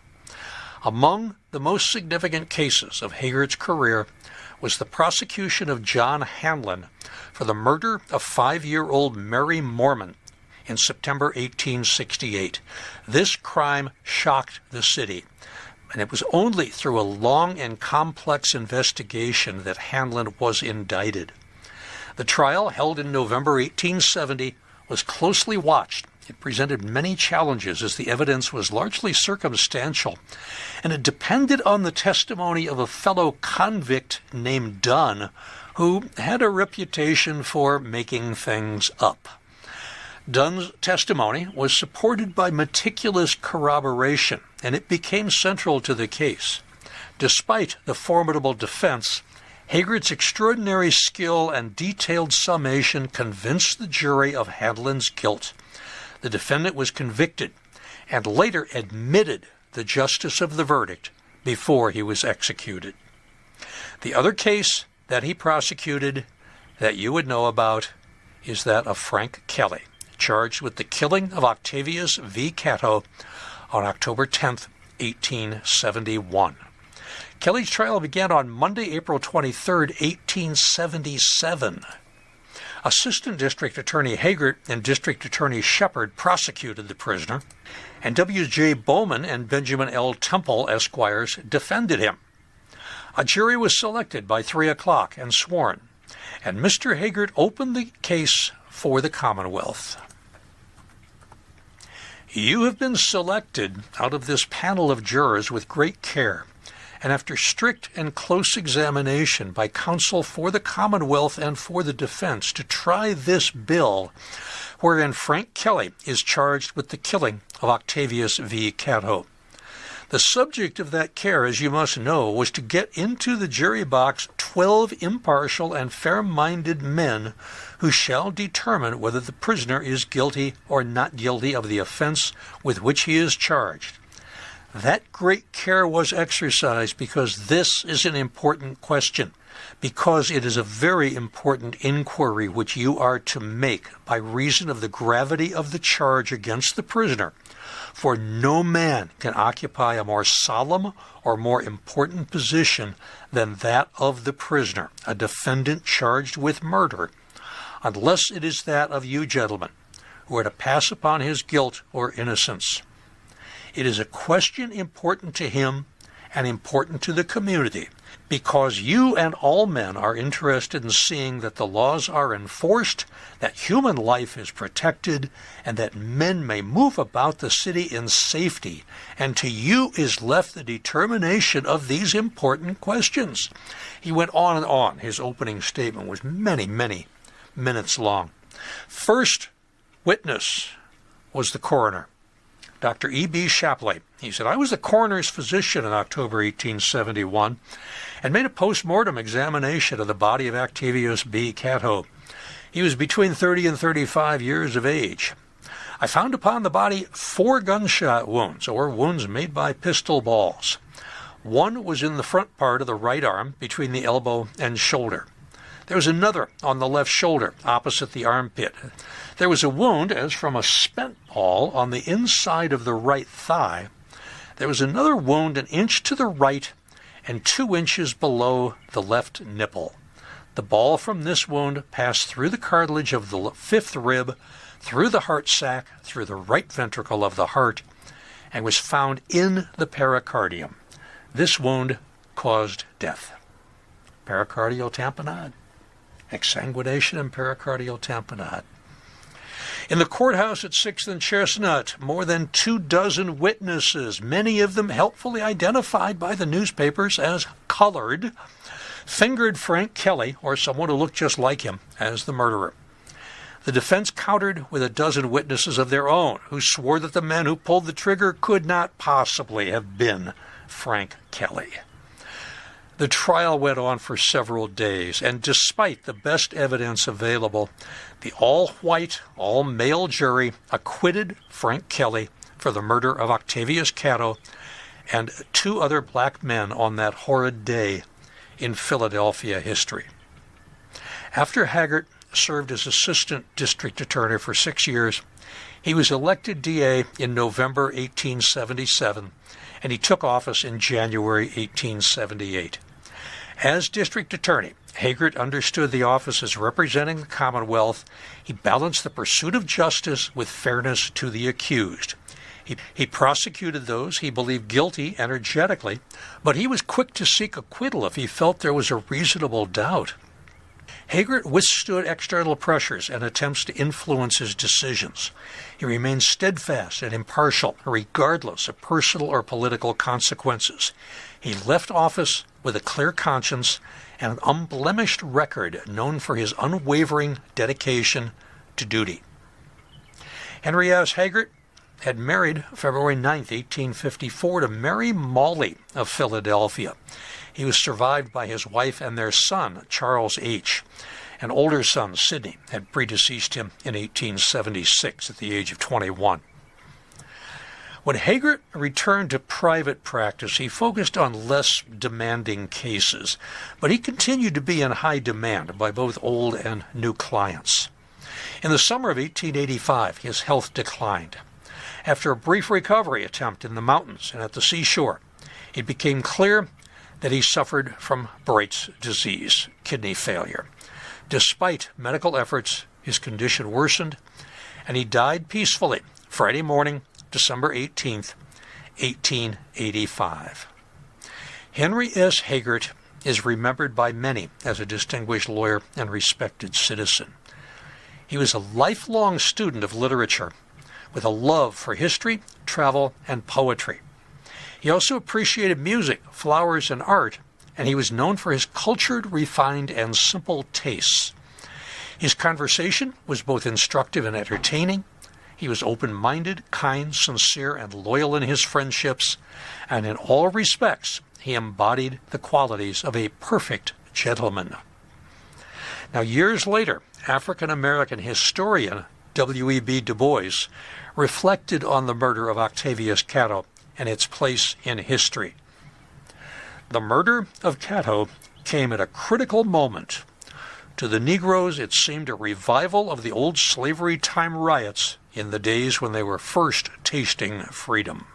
Among the most significant cases of Hagert's career was the prosecution of John Hanlon for the murder of 5-year-old Mary Mormon in September 1868. This crime shocked the city, and it was only through a long and complex investigation that Hanlon was indicted. The trial, held in November 1870, was closely watched. It presented many challenges as the evidence was largely circumstantial, and it depended on the testimony of a fellow convict named Dunn, who had a reputation for making things up. Dunn's testimony was supported by meticulous corroboration, and it became central to the case. Despite the formidable defense, Hagert's extraordinary skill and detailed summation convinced the jury of Hanlon's guilt. The defendant was convicted and later admitted the justice of the verdict before he was executed. The other case that he prosecuted that you would know about is that of Frank Kelly, charged with the killing of Octavius v. Catto on October 10, 1871. Kelly's trial began on Monday, April 23, 1877. Assistant District Attorney Hagert and District Attorney Shepherd prosecuted the prisoner, and W.J. Bowman and Benjamin L. Temple, Esquires, defended him. A jury was selected by 3 o'clock and sworn, and Mr. Hagert opened the case for the Commonwealth. You have been selected out of this panel of jurors with great care, and after strict and close examination by counsel for the Commonwealth and for the defense, to try this bill wherein Frank Kelly is charged with the killing of Octavius v. Catto. The subject of that care, as you must know, was to get into the jury box 12 impartial and fair-minded men who shall determine whether the prisoner is guilty or not guilty of the offense with which he is charged. That great care was exercised because this is an important question, because it is a very important inquiry which you are to make by reason of the gravity of the charge against the prisoner. For no man can occupy a more solemn or more important position than that of the prisoner, a defendant charged with murder, unless it is that of you gentlemen, who are to pass upon his guilt or innocence. It is a question important to him and important to the community, because you and all men are interested in seeing that the laws are enforced, that human life is protected, and that men may move about the city in safety, and to you is left the determination of these important questions. He went on and on. His opening statement was many, many minutes long. First witness was the coroner, Dr. E.B. Shapley. He said, I was the coroner's physician in October 1871 and made a post-mortem examination of the body of Octavius B. Catto. He was between 30 and 35 years of age. I found upon the body 4 gunshot wounds, or wounds made by pistol balls. One was in the front part of the right arm between the elbow and shoulder. There was another on the left shoulder, opposite the armpit. There was a wound, as from a spent ball, on the inside of the right thigh. There was another wound an inch to the right and 2 inches below the left nipple. The ball from this wound passed through the cartilage of the 5th rib, through the heart sac, through the right ventricle of the heart, and was found in the pericardium. This wound caused death. Pericardial tamponade. Exsanguination and pericardial tamponade. In the courthouse at 6th and Chestnut, more than 24 witnesses, many of them helpfully identified by the newspapers as colored, fingered Frank Kelly, or someone who looked just like him, as the murderer. The defense countered with 12 witnesses of their own, who swore that the men who pulled the trigger could not possibly have been Frank Kelly. The trial went on for several days, and despite the best evidence available, the all-white, all-male jury acquitted Frank Kelly for the murder of Octavius Catto and 2 other black men on that horrid day in Philadelphia history. After Hagert served as assistant district attorney for 6 years, he was elected DA in November 1877, and he took office in January 1878. As district attorney, Hagert understood the office as representing the Commonwealth. He balanced the pursuit of justice with fairness to the accused. He prosecuted those he believed guilty energetically, but he was quick to seek acquittal if he felt there was a reasonable doubt. Hagert withstood external pressures and attempts to influence his decisions. He remained steadfast and impartial, regardless of personal or political consequences. He left office with a clear conscience and an unblemished record known for his unwavering dedication to duty. Henry S. Hagert had married February 9, 1854, to Mary Mawley of Philadelphia. He was survived by his wife and their son, Charles H. An older son, Sidney, had predeceased him in 1876 at the age of 21. When Hagert returned to private practice, he focused on less demanding cases, but he continued to be in high demand by both old and new clients. In the summer of 1885, his health declined. After a brief recovery attempt in the mountains and at the seashore, it became clear that he suffered from Bright's disease, kidney failure. Despite medical efforts, his condition worsened, and he died peacefully Friday morning, December 18, 1885. Henry S. Hagert is remembered by many as a distinguished lawyer and respected citizen. He was a lifelong student of literature with a love for history, travel, and poetry. He also appreciated music, flowers, and art, and he was known for his cultured, refined, and simple tastes. His conversation was both instructive and entertaining. He was open-minded, kind, sincere, and loyal in his friendships, and in all respects, he embodied the qualities of a perfect gentleman. Now, years later, African-American historian W.E.B. Du Bois reflected on the murder of Octavius Catto and its place in history. The murder of Catto came at a critical moment. To the Negroes, it seemed a revival of the old slavery time riots in the days when they were first tasting freedom.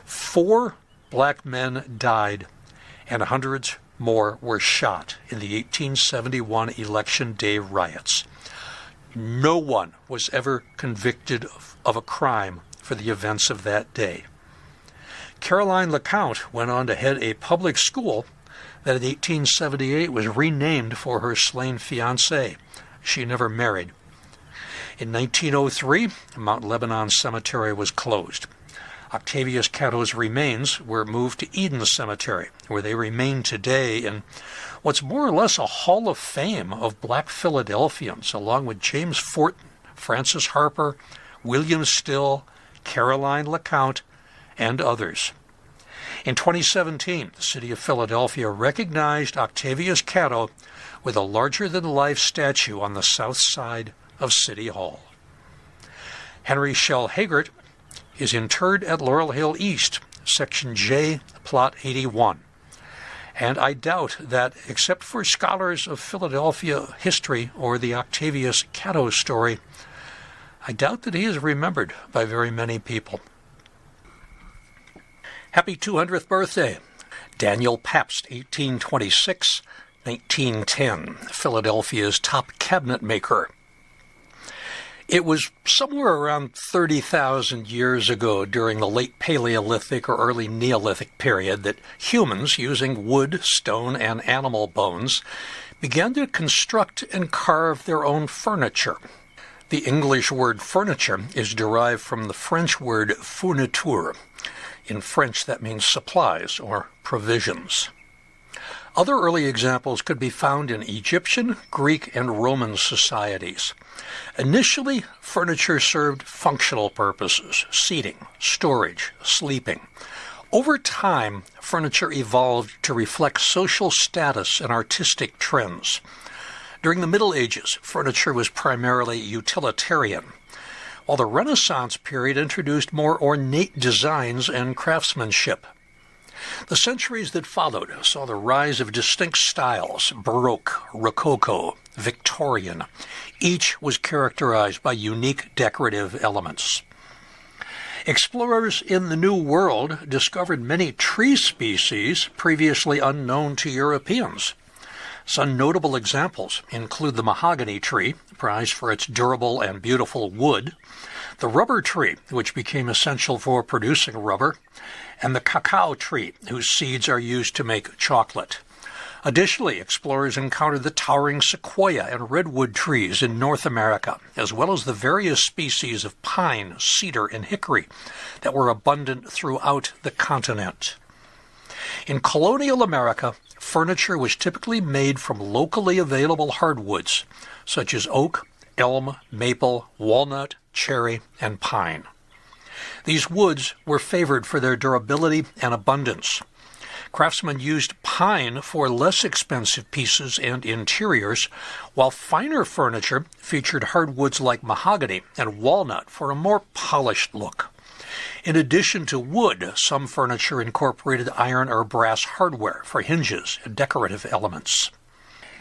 4 black men died, and hundreds more were shot in the 1871 Election Day riots. No one was ever convicted of a crime for the events of that day. Caroline LeCount went on to head a public school that in 1878 was renamed for her slain fiancé. She never married. In 1903, Mount Lebanon Cemetery was closed. Octavius Catto's remains were moved to Eden Cemetery, where they remain today in what's more or less a hall of fame of black Philadelphians, along with James Fortin, Francis Harper, William Still, Caroline LeCount, and others. In 2017, the city of Philadelphia recognized Octavius Catto with a larger-than-life statue on the south side of City Hall. Henry Shell Hagert is interred at Laurel Hill East, Section J, Plot 81. And I doubt that, except for scholars of Philadelphia history or the Octavius Catto story, I doubt that he is remembered by very many people. Happy 200th birthday, Daniel Pabst, 1826-1910, Philadelphia's top cabinet maker. It was somewhere around 30,000 years ago during the late Paleolithic or early Neolithic period that humans, using wood, stone, and animal bones, began to construct and carve their own furniture. The English word furniture is derived from the French word fourniture. In French, that means supplies or provisions. Other early examples could be found in Egyptian, Greek, and Roman societies. Initially, furniture served functional purposes: seating, storage, sleeping. Over time, furniture evolved to reflect social status and artistic trends. During the Middle Ages, furniture was primarily utilitarian, while the Renaissance period introduced more ornate designs and craftsmanship. The centuries that followed saw the rise of distinct styles: Baroque, Rococo, Victorian. Each was characterized by unique decorative elements. Explorers in the New World discovered many tree species previously unknown to Europeans. Some notable examples include the mahogany tree, prized for its durable and beautiful wood, the rubber tree, which became essential for producing rubber, and the cacao tree, whose seeds are used to make chocolate. Additionally, explorers encountered the towering sequoia and redwood trees in North America, as well as the various species of pine, cedar, and hickory that were abundant throughout the continent. In colonial America, furniture was typically made from locally available hardwoods, such as oak, elm, maple, walnut, cherry, and pine. These woods were favored for their durability and abundance. Craftsmen used pine for less expensive pieces and interiors, while finer furniture featured hardwoods like mahogany and walnut for a more polished look. In addition to wood, some furniture incorporated iron or brass hardware for hinges and decorative elements.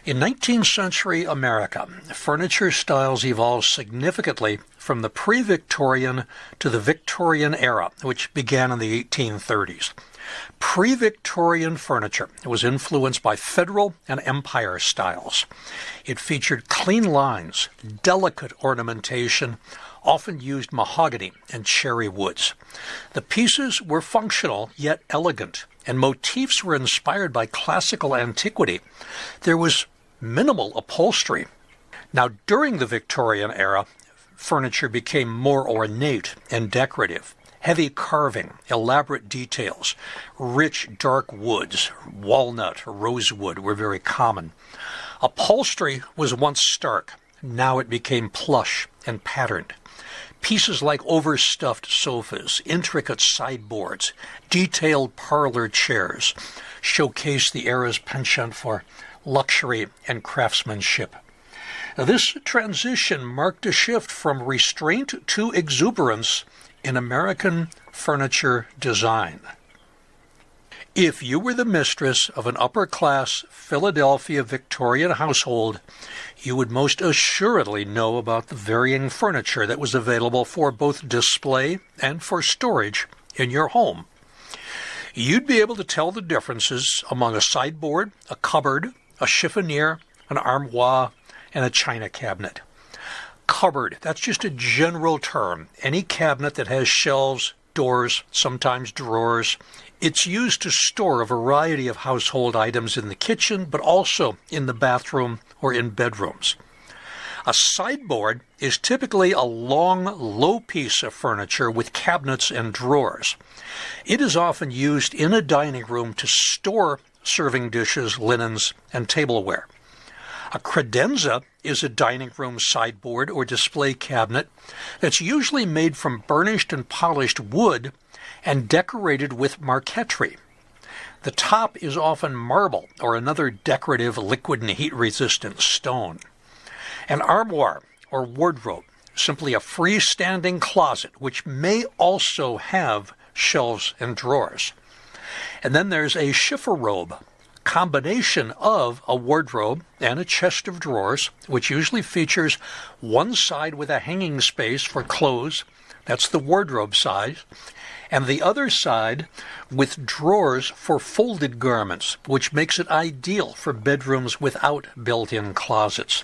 In 19th century America, furniture styles evolved significantly from the pre-Victorian to the Victorian era, which began in the 1830s. Pre-Victorian furniture was influenced by Federal and Empire styles. It featured clean lines, delicate ornamentation, often used mahogany and cherry woods. The pieces were functional yet elegant, and motifs were inspired by classical antiquity. There was minimal upholstery. Now, during the Victorian era, furniture became more ornate and decorative. Heavy carving, elaborate details, rich dark woods, walnut, rosewood were very common. Upholstery was once stark. Now it became plush and patterned. Pieces like overstuffed sofas, intricate sideboards, detailed parlor chairs showcase the era's penchant for luxury and craftsmanship. Now, this transition marked a shift from restraint to exuberance in American furniture design. If you were the mistress of an upper-class Philadelphia Victorian household, you would most assuredly know about the varying furniture that was available for both display and for storage in your home. You'd be able to tell the differences among a sideboard, a cupboard, a chiffonier, an armoire, and a china cabinet. Cupboard, that's just a general term. Any cabinet that has shelves, doors, sometimes drawers. It's used to store a variety of household items in the kitchen, but also in the bathroom or in bedrooms. A sideboard is typically a long, low piece of furniture with cabinets and drawers. It is often used in a dining room to store serving dishes, linens, and tableware. A credenza is a dining room sideboard or display cabinet that's usually made from burnished and polished wood and decorated with marquetry. The top is often marble or another decorative liquid and heat-resistant stone. An armoire or wardrobe, simply a freestanding closet which may also have shelves and drawers. And then there's a chifforobe, combination of a wardrobe and a chest of drawers, which usually features one side with a hanging space for clothes, that's the wardrobe side, and the other side with drawers for folded garments, which makes it ideal for bedrooms without built-in closets.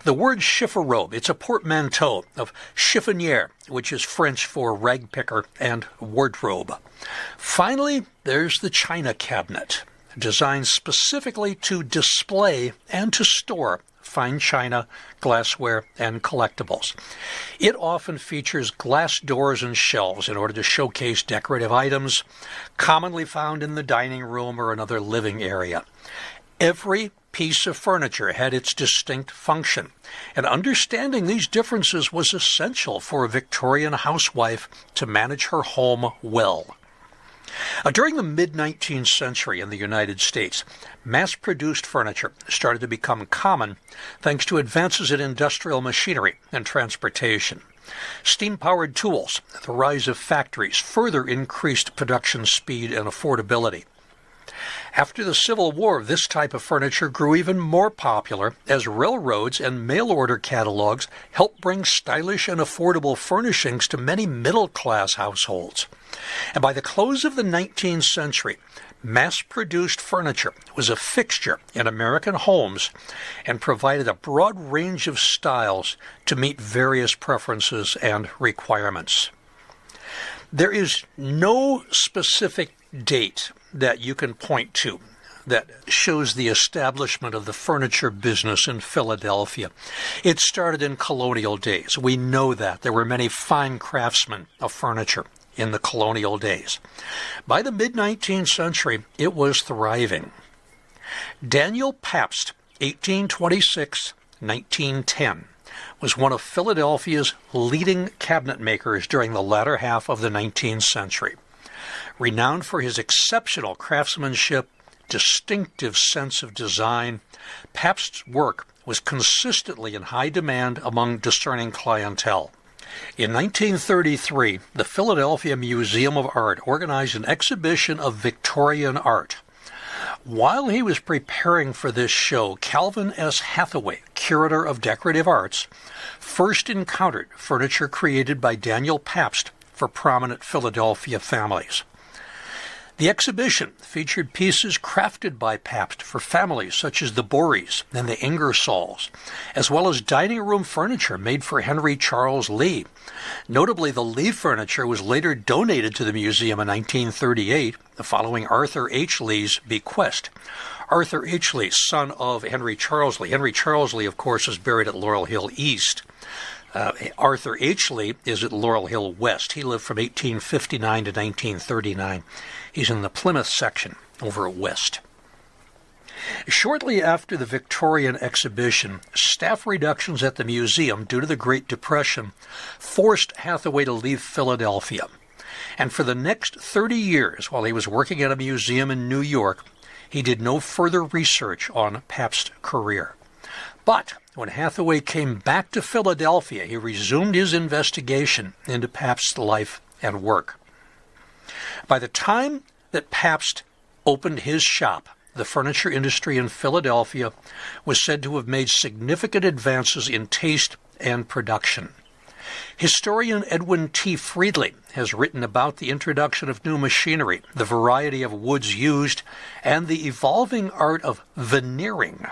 The word chifforobe, it's a portmanteau of chiffonnier, which is French for rag picker, and wardrobe. Finally, there's the china cabinet, designed specifically to display and to store fine china, glassware, and collectibles. It often features glass doors and shelves in order to showcase decorative items commonly found in the dining room or another living area. Every piece of furniture had its distinct function, and understanding these differences was essential for a Victorian housewife to manage her home well. During the mid-19th century in the United States, mass-produced furniture started to become common thanks to advances in industrial machinery and transportation. Steam-powered tools, the rise of factories, further increased production speed and affordability. After the Civil War, this type of furniture grew even more popular as railroads and mail-order catalogs helped bring stylish and affordable furnishings to many middle-class households. And by the close of the 19th century, mass-produced furniture was a fixture in American homes and provided a broad range of styles to meet various preferences and requirements. There is no specific date that you can point to that shows the establishment of the furniture business in Philadelphia. It started in colonial days. We know that. There were many fine craftsmen of furniture in the colonial days. By the mid-19th century, it was thriving. Daniel Pabst, 1826-1910, was one of Philadelphia's leading cabinet makers during the latter half of the 19th century. Renowned for his exceptional craftsmanship, distinctive sense of design, Pabst's work was consistently in high demand among discerning clientele. In 1933, the Philadelphia Museum of Art organized an exhibition of Victorian art. While he was preparing for this show, Calvin S. Hathaway, curator of decorative arts, first encountered furniture created by Daniel Pabst for prominent Philadelphia families. The exhibition featured pieces crafted by Pabst for families such as the Borys and the Ingersolls, as well as dining room furniture made for Henry Charles Lee. Notably, the Lee furniture was later donated to the museum in 1938, following Arthur H. Lee's bequest. Arthur H. Lee, son of Henry Charles Lee. Henry Charles Lee, of course, is buried at Laurel Hill East. Arthur H. Lee is at Laurel Hill West. He lived from 1859 to 1939. He's in the Plymouth section over at West. Shortly after the Victorian exhibition, staff reductions at the museum due to the Great Depression forced Hathaway to leave Philadelphia. And for the next 30 years, while he was working at a museum in New York, he did no further research on Pabst's career. But when Hathaway came back to Philadelphia, he resumed his investigation into Pabst's life and work. By the time that Pabst opened his shop, the furniture industry in Philadelphia was said to have made significant advances in taste and production. Historian Edwin T. Friedley has written about the introduction of new machinery, the variety of woods used, and the evolving art of veneering.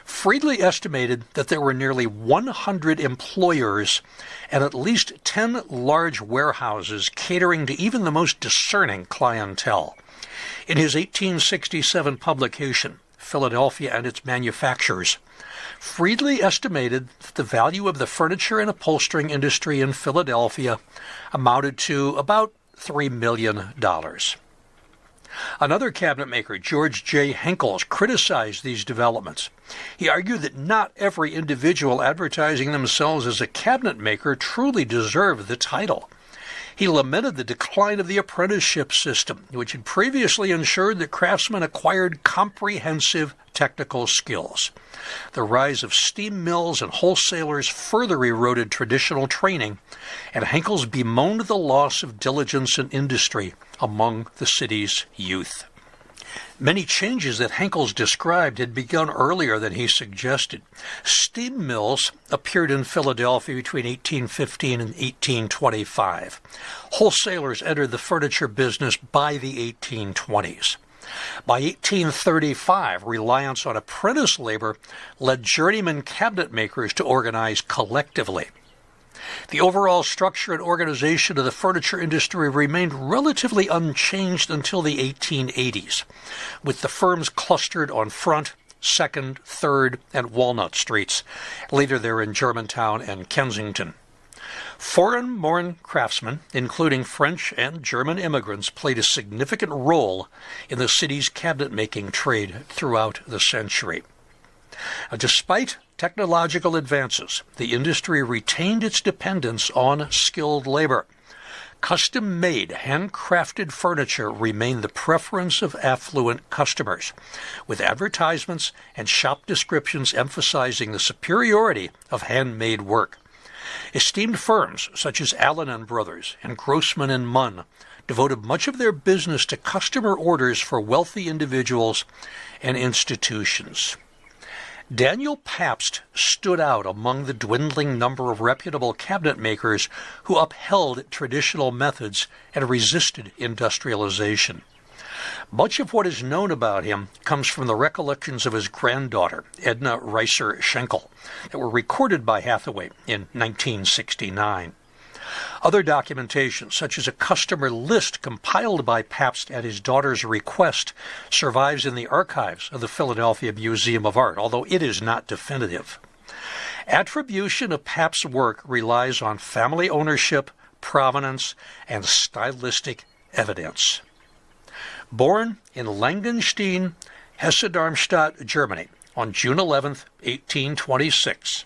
Friedley estimated that there were nearly 100 employers and at least 10 large warehouses catering to even the most discerning clientele. In his 1867 publication, Philadelphia and Its Manufacturers, Friedley estimated that the value of the furniture and upholstering industry in Philadelphia amounted to about $3 million. Another cabinet maker, George J. Henkels, criticized these developments. He argued that not every individual advertising themselves as a cabinet maker truly deserved the title. He lamented the decline of the apprenticeship system, which had previously ensured that craftsmen acquired comprehensive technical skills. The rise of steam mills and wholesalers further eroded traditional training, and Henkels bemoaned the loss of diligence and industry among the city's youth. Many changes that Henkel's described had begun earlier than he suggested. Steam mills appeared in Philadelphia between 1815 and 1825. Wholesalers entered the furniture business by the 1820s. By 1835, reliance on apprentice labor led journeyman cabinet makers to organize collectively. The overall structure and organization of the furniture industry remained relatively unchanged until the 1880s, with the firms clustered on Front, 2nd, 3rd, and Walnut Streets. Later they're in Germantown and Kensington. Foreign-born craftsmen, including French and German immigrants, played a significant role in the city's cabinet-making trade throughout the century. Despite technological advances, the industry retained its dependence on skilled labor. Custom-made, handcrafted furniture remained the preference of affluent customers, with advertisements and shop descriptions emphasizing the superiority of handmade work. Esteemed firms such as Allen & Brothers and Grossman & Munn devoted much of their business to customer orders for wealthy individuals and institutions. Daniel Pabst stood out among the dwindling number of reputable cabinet makers who upheld traditional methods and resisted industrialization. Much of what is known about him comes from the recollections of his granddaughter, Edna Reiser Schenkel, that were recorded by Hathaway in 1969. Other documentation, such as a customer list compiled by Pabst at his daughter's request, survives in the archives of the Philadelphia Museum of Art, although it is not definitive. Attribution of Pabst's work relies on family ownership, provenance, and stylistic evidence. Born in Langenstein, Hesse-Darmstadt, Germany, on June 11, 1826,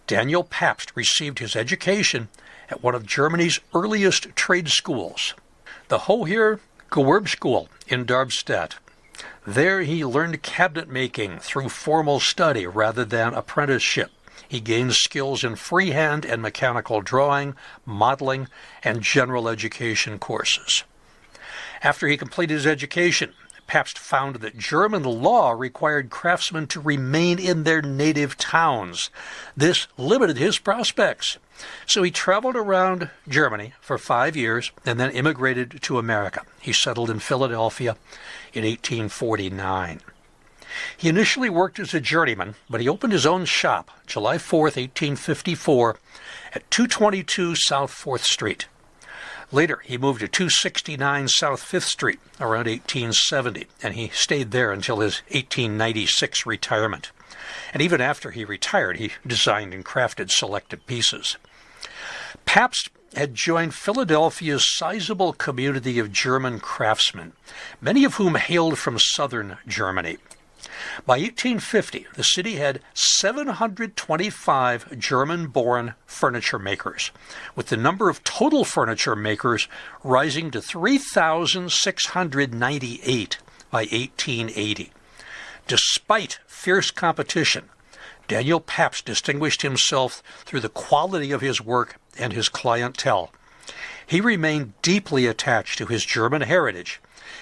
Daniel Pabst received his education at one of Germany's earliest trade schools, the Hoher Gewerbschule in Darmstadt. There he learned cabinet making through formal study rather than apprenticeship. He gained skills in freehand and mechanical drawing, modeling, and general education courses. After he completed his education, Pabst found that German law required craftsmen to remain in their native towns. This limited his prospects. So he traveled around Germany for 5 years and then immigrated to America. He settled in Philadelphia in 1849. He initially worked as a journeyman, but he opened his own shop July 4, 1854, at 222 South 4th Street. Later, he moved to 269 South 5th Street around 1870, and he stayed there until his 1896 retirement. And even after he retired, he designed and crafted selected pieces. Pabst had joined Philadelphia's sizable community of German craftsmen, many of whom hailed from southern Germany. By 1850, the city had 725 German-born furniture makers, with the number of total furniture makers rising to 3,698 by 1880. Despite fierce competition, Daniel Pabst distinguished himself through the quality of his work and his clientele. He remained deeply attached to his German heritage.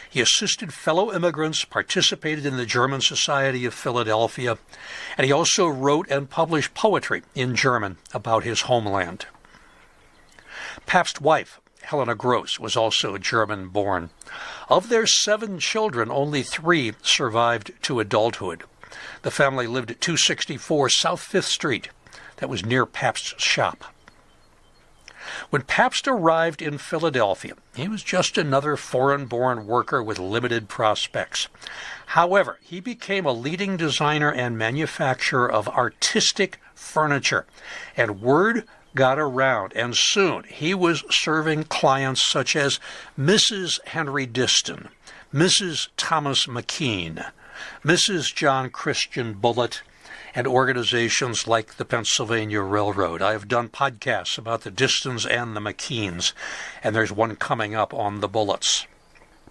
He assisted fellow immigrants, participated in the German Society of Philadelphia, and he also wrote and published poetry in German about his homeland. Pabst's wife, Helena Gross, was also German-born. Of their 7 children, only 3 survived to adulthood. The family lived at 264 South 5th Street. That was near Pabst's shop. When Pabst arrived in Philadelphia, he was just another foreign-born worker with limited prospects. However, he became a leading designer and manufacturer of artistic furniture, and word got around, and soon he was serving clients such as Mrs. Henry Diston, Mrs. Thomas McKean, Mrs. John Christian Bullitt, and organizations like the Pennsylvania Railroad. I have done podcasts about the Distons and the McKeans, and there's one coming up on the Bullets.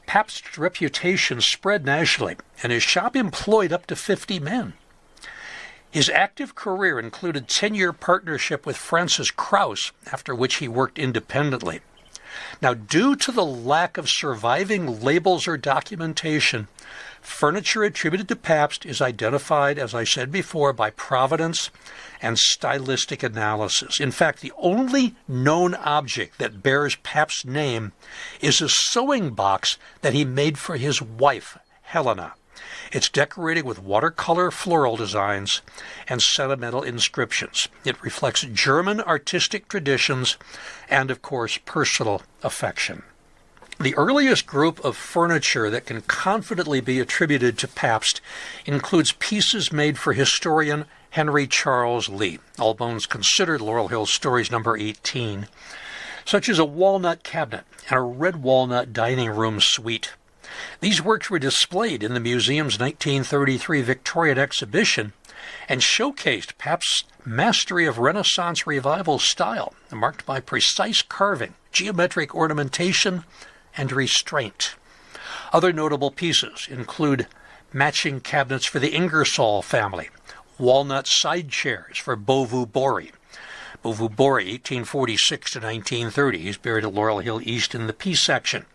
Pabst's reputation spread nationally, and his shop employed up to 50 men. His active career included 10-year partnership with Francis Krauss, after which he worked independently. Now, due to the lack of surviving labels or documentation, furniture attributed to Pabst is identified, as I said before, by provenance and stylistic analysis. In fact, the only known object that bears Pabst's name is a sewing box that he made for his wife, Helena. It's decorated with watercolor floral designs and sentimental inscriptions. It reflects German artistic traditions and, of course, personal affection. The earliest group of furniture that can confidently be attributed to Pabst includes pieces made for historian Henry Charles Lee, All Bones Considered, Laurel Hill Stories number 18, such as a walnut cabinet and a red walnut dining room suite. These works were displayed in the museum's 1933 Victorian exhibition and showcased Pabst's mastery of Renaissance Revival style, marked by precise carving, geometric ornamentation, and restraint. Other notable pieces include matching cabinets for the Ingersoll family, walnut side chairs for Beauvais Bory. Beauvais Bory, 1846 to 1930. He's buried at Laurel Hill East in the P section.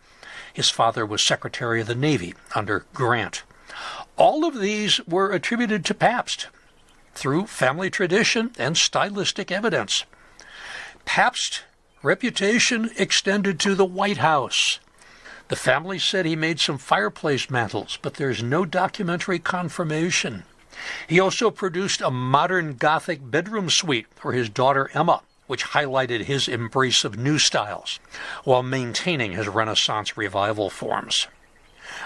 His father was Secretary of the Navy under Grant. All of these were attributed to Pabst through family tradition and stylistic evidence. Pabst's reputation extended to the White House. The family said he made some fireplace mantels, but there's no documentary confirmation. He also produced a modern Gothic bedroom suite for his daughter Emma, which highlighted his embrace of new styles, while maintaining his Renaissance Revival forms.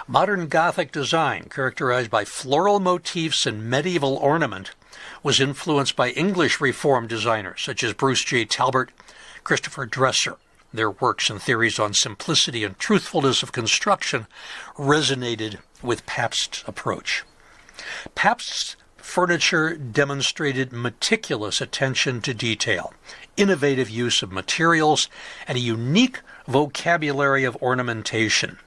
Modern Gothic design, characterized by floral motifs and medieval ornament, was influenced by English Reform designers such as Bruce J. Talbot, Christopher Dresser. Their works and theories on simplicity and truthfulness of construction resonated with Pabst's approach. Pabst's furniture demonstrated meticulous attention to detail, innovative use of materials, and a unique vocabulary of ornamentation.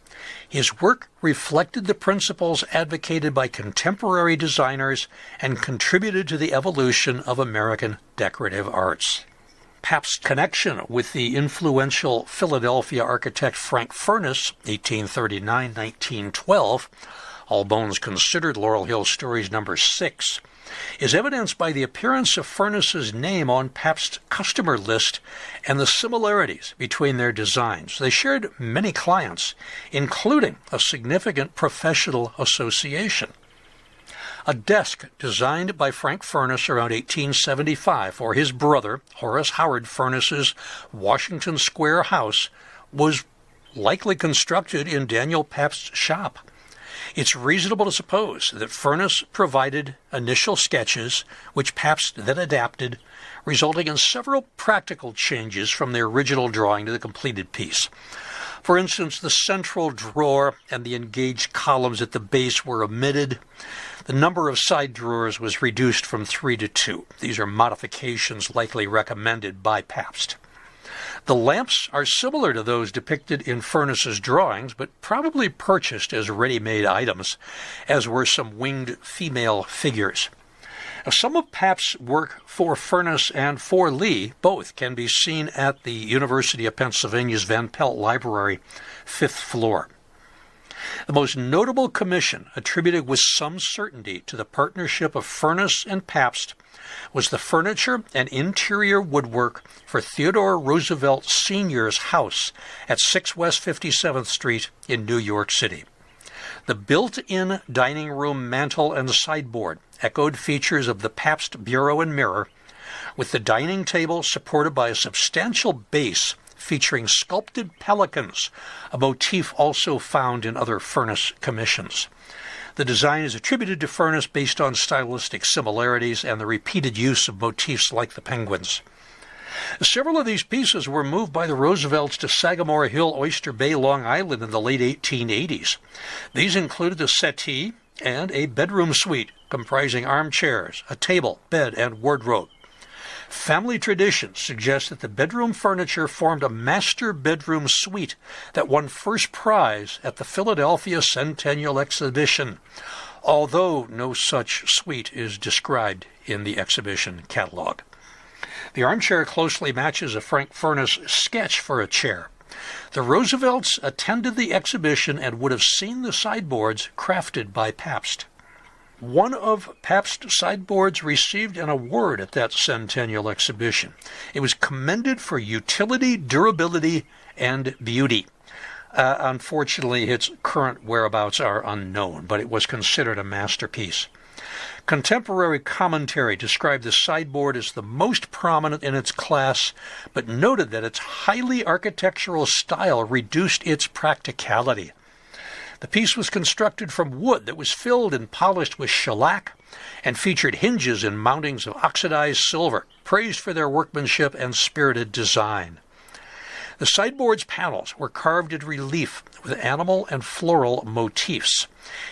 His work reflected the principles advocated by contemporary designers and contributed to the evolution of American decorative arts. Pabst's connection with the influential Philadelphia architect Frank Furness, 1839-1912, All Bones Considered, Laurel Hill Stories number 6, is evidenced by the appearance of Furness's name on Pabst's customer list and the similarities between their designs. They shared many clients, including a significant professional association. A desk designed by Frank Furness around 1875 for his brother, Horace Howard Furness's Washington Square house, was likely constructed in Daniel Pabst's shop. It's reasonable to suppose that Furness provided initial sketches, which Pabst then adapted, resulting in several practical changes from the original drawing to the completed piece. For instance, the central drawer and the engaged columns at the base were omitted. The number of side drawers was reduced from 3 to 2. These are modifications likely recommended by Pabst. The lamps are similar to those depicted in Furness's drawings, but probably purchased as ready-made items, as were some winged female figures. Some of Pabst's work for Furness and for Lee, both, can be seen at the University of Pennsylvania's Van Pelt Library, 5th floor. The most notable commission attributed with some certainty to the partnership of Furness and Pabst was the furniture and interior woodwork for Theodore Roosevelt Sr.'s house at 6 West 57th Street in New York City. The built-in dining room mantel and sideboard echoed features of the Pabst bureau and mirror, with the dining table supported by a substantial base featuring sculpted pelicans, a motif also found in other Furness commissions. The design is attributed to Furness based on stylistic similarities and the repeated use of motifs like the penguins. Several of these pieces were moved by the Roosevelts to Sagamore Hill, Oyster Bay, Long Island in the late 1880s. These included a settee and a bedroom suite comprising armchairs, a table, bed, and wardrobe. Family traditions suggest that the bedroom furniture formed a master bedroom suite that won first prize at the Philadelphia Centennial Exhibition, although no such suite is described in the exhibition catalog. The armchair closely matches a Frank Furness sketch for a chair, The Roosevelts attended the exhibition and would have seen the sideboards crafted by Pabst. One of Pabst's sideboards received an award at that centennial exhibition. It was commended for utility, durability, and beauty. Unfortunately, its current whereabouts are unknown, but it was considered a masterpiece. Contemporary commentary described the sideboard as the most prominent in its class, but noted that its highly architectural style reduced its practicality. The piece was constructed from wood that was filled and polished with shellac and featured hinges and mountings of oxidized silver, praised for their workmanship and spirited design. The sideboard's panels were carved in relief with animal and floral motifs.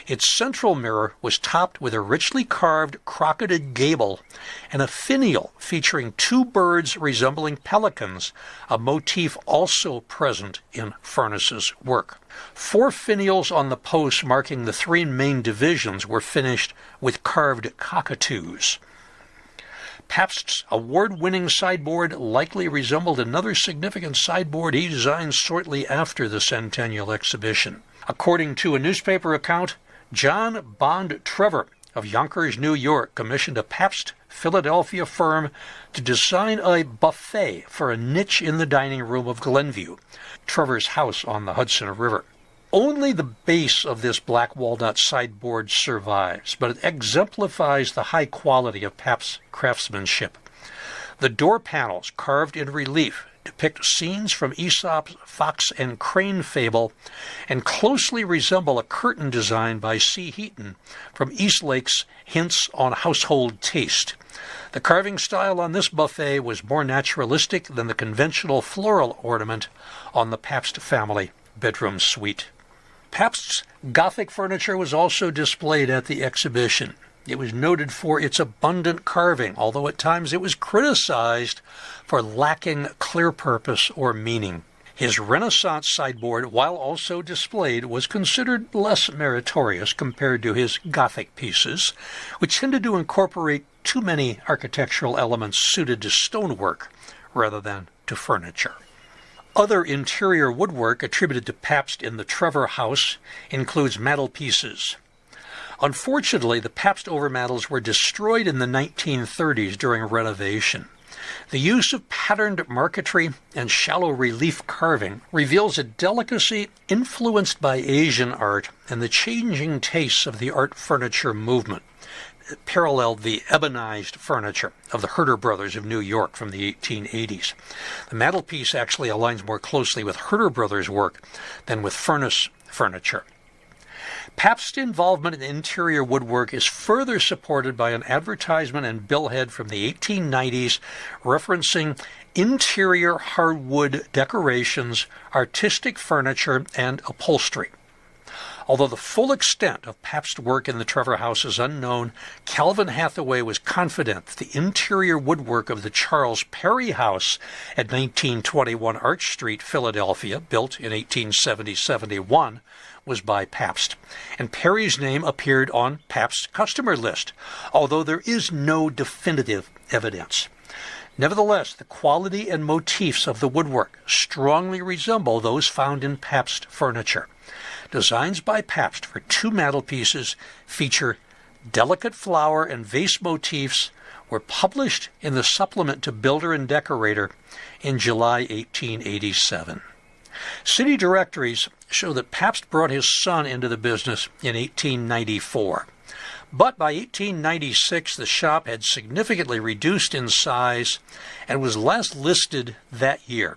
Its central mirror was topped with a richly carved crocketed gable and a finial featuring two birds resembling pelicans, a motif also present in Furness's work. 4 finials on the posts marking the 3 main divisions were finished with carved cockatoos. Pabst's award-winning sideboard likely resembled another significant sideboard he designed shortly after the Centennial Exhibition. According to a newspaper account, John Bond Trevor of Yonkers, New York, commissioned a Pabst Philadelphia firm to design a buffet for a niche in the dining room of Glenview, Trevor's house on the Hudson River. Only the base of this black walnut sideboard survives, but it exemplifies the high quality of Pabst's craftsmanship. The door panels, carved in relief, depict scenes from Aesop's fox and crane fable and closely resemble a curtain design by C. Heaton from Eastlake's Hints on Household Taste. The carving style on this buffet was more naturalistic than the conventional floral ornament on the Pabst family bedroom suite. Pabst's Gothic furniture was also displayed at the exhibition. It was noted for its abundant carving, although at times it was criticized for lacking clear purpose or meaning. His Renaissance sideboard, while also displayed, was considered less meritorious compared to his Gothic pieces, which tended to incorporate too many architectural elements suited to stonework rather than to furniture. Other interior woodwork attributed to Pabst in the Trevor House includes mantelpieces. Unfortunately, the Pabst overmantels were destroyed in the 1930s during renovation. The use of patterned marquetry and shallow relief carving reveals a delicacy influenced by Asian art and the changing tastes of the art furniture movement. It paralleled the ebonized furniture of the Herder brothers of New York from the 1880s. The mantelpiece actually aligns more closely with Herder brothers' work than with furnace furniture. Pabst's involvement in interior woodwork is further supported by an advertisement and billhead from the 1890s referencing interior hardwood decorations, artistic furniture, and upholstery. Although the full extent of Pabst's work in the Trevor House is unknown, Calvin Hathaway was confident that the interior woodwork of the Charles Perry House at 1921 Arch Street, Philadelphia, built in 1870-71, was by Pabst, and Perry's name appeared on Pabst's customer list, although there is no definitive evidence. Nevertheless, the quality and motifs of the woodwork strongly resemble those found in Pabst furniture. Designs by Pabst for 2 mantelpieces feature delicate flower and vase motifs were published in the supplement to Builder and Decorator in July 1887. City directories show that Pabst brought his son into the business in 1894. But by 1896, the shop had significantly reduced in size and was last listed that year.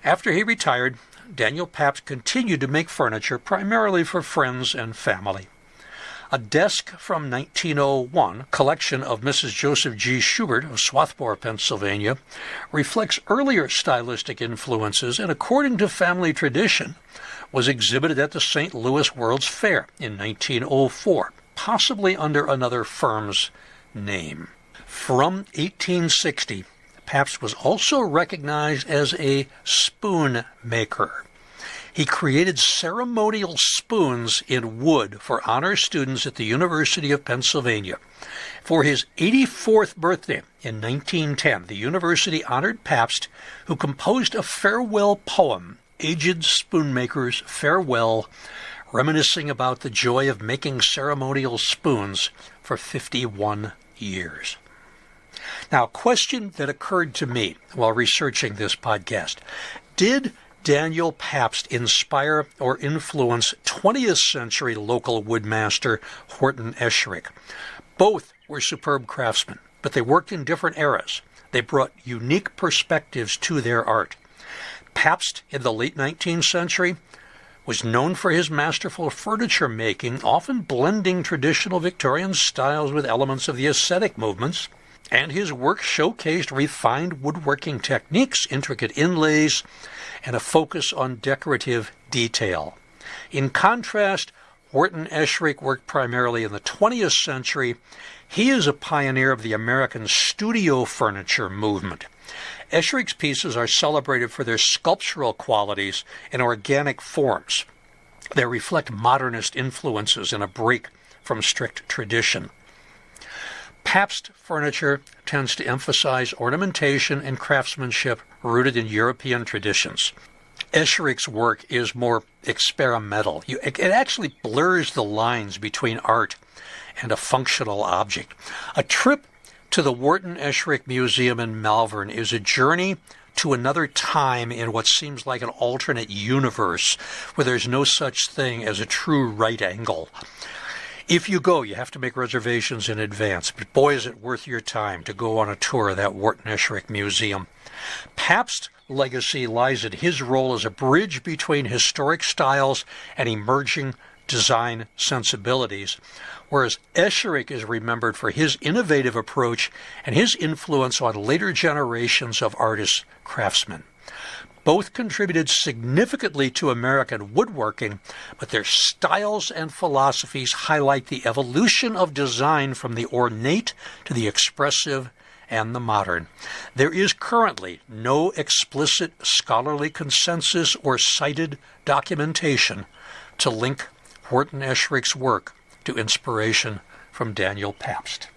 After he retired, Daniel Pabst continued to make furniture primarily for friends and family. A desk from 1901, collection of Mrs. Joseph G. Schubert of Swarthmore, Pennsylvania, reflects earlier stylistic influences and, according to family tradition, was exhibited at the St. Louis World's Fair in 1904, possibly under another firm's name. From 1860, Pabst was also recognized as a spoon maker. He created ceremonial spoons in wood for honor students at the University of Pennsylvania. For his 84th birthday in 1910, the university honored Pabst, who composed a farewell poem aged spoonmakers farewell, reminiscing about the joy of making ceremonial spoons for 51 years. Now, a question that occurred to me while researching this podcast: did Daniel Pabst inspire or influence 20th century local woodmaster Horton Esherick? Both were superb craftsmen, but they worked in different eras. They brought unique perspectives to their art. Pabst, in the late 19th century, was known for his masterful furniture making, often blending traditional Victorian styles with elements of the aesthetic movements, and his work showcased refined woodworking techniques, intricate inlays, and a focus on decorative detail. In contrast, Horton Esherick worked primarily in the 20th century. He is a pioneer of the American studio furniture movement. Esherick's pieces are celebrated for their sculptural qualities and organic forms. They reflect modernist influences and a break from strict tradition. Pabst furniture tends to emphasize ornamentation and craftsmanship rooted in European traditions. Esherick's work is more experimental. It actually blurs the lines between art and a functional object. A trip to the Horton Esherick Museum in Malvern is a journey to another time in what seems like an alternate universe where there's no such thing as a true right angle. If you go, you have to make reservations in advance, but boy, is it worth your time to go on a tour of that Horton Esherick Museum. Pabst's legacy lies in his role as a bridge between historic styles and emerging design sensibilities, whereas Esherick is remembered for his innovative approach and his influence on later generations of artist craftsmen. Both contributed significantly to American woodworking, but their styles and philosophies highlight the evolution of design from the ornate to the expressive and the modern. There is currently no explicit scholarly consensus or cited documentation to link Horton Esherick's work to inspiration from Daniel Pabst.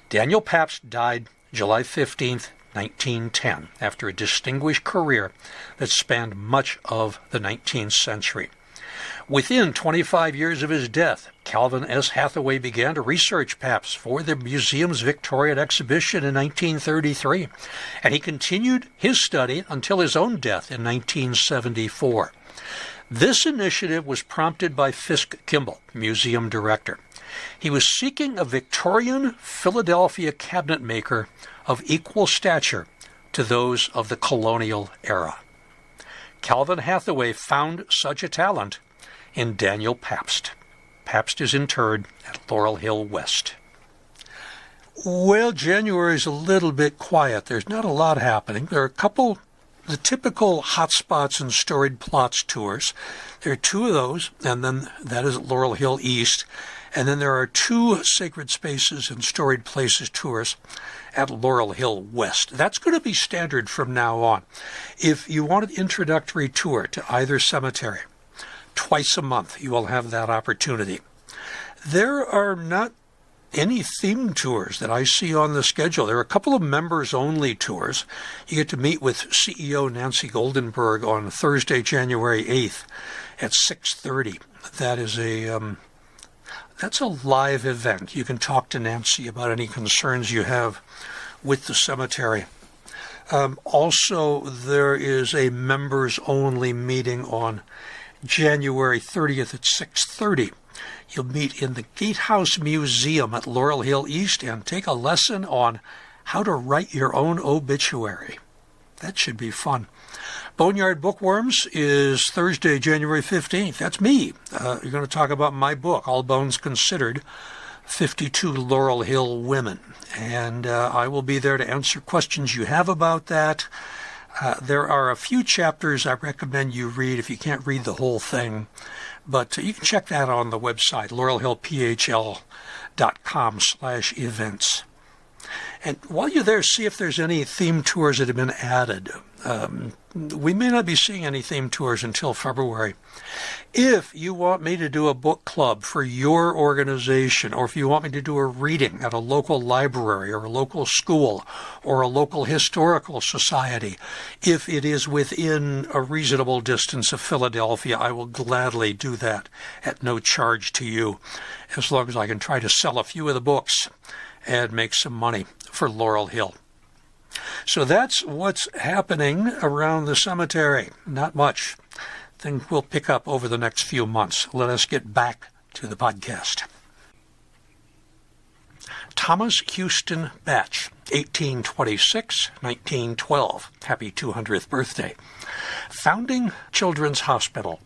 Daniel Pabst died July 15th, 1910, after a distinguished career that spanned much of the 19th century. Within 25 years of his death, Calvin S. Hathaway began to research Pabst for the museum's Victorian exhibition in 1933, and he continued his study until his own death in 1974. This initiative was prompted by Fisk Kimball, museum director. He was seeking a Victorian Philadelphia cabinetmaker of equal stature to those of the colonial era. Calvin Hathaway found such a talent in Daniel Pabst. Pabst is interred at Laurel Hill West. Well, January is a little bit quiet. There's not a lot happening. There are a couple, the typical hotspots and storied plots tours. There are two of those, and then that is at Laurel Hill East. And then there are two Sacred Spaces and Storied Places tours at Laurel Hill West. That's going to be standard from now on. If you want an introductory tour to either cemetery, twice a month you will have that opportunity. There are not any themed tours that I see on the schedule. There are a couple of members-only tours. You get to meet with CEO Nancy Goldenberg on Thursday, January 8th at 6:30. That is that's a live event. You can talk to Nancy about any concerns you have with the cemetery. Also, there is a members-only meeting on January 30th at 6:30. You'll meet in the Gatehouse Museum at Laurel Hill East and take a lesson on how to write your own obituary. That should be fun. Boneyard Bookworms is Thursday, January 15th. That's me. You're going to talk about my book, All Bones Considered, 52 Laurel Hill Women. And I will be there to answer questions you have about that. There are a few chapters I recommend you read if you can't read the whole thing. But you can check that on the website, laurelhillphl.com/events. And while you're there, see if there's any theme tours that have been added. We may not be seeing any theme tours until February. If you want me to do a book club for your organization, or if you want me to do a reading at a local library or a local school or a local historical society, if it is within a reasonable distance of Philadelphia, I will gladly do that at no charge to you, as long as I can try to sell a few of the books and make some money for Laurel Hill. So that's what's happening around the cemetery. Not much. Things will pick up over the next few months. Let us get back to the podcast. Thomas Hewson Bache, 1826-1912. Happy 200th birthday. Founding Children's Hospital.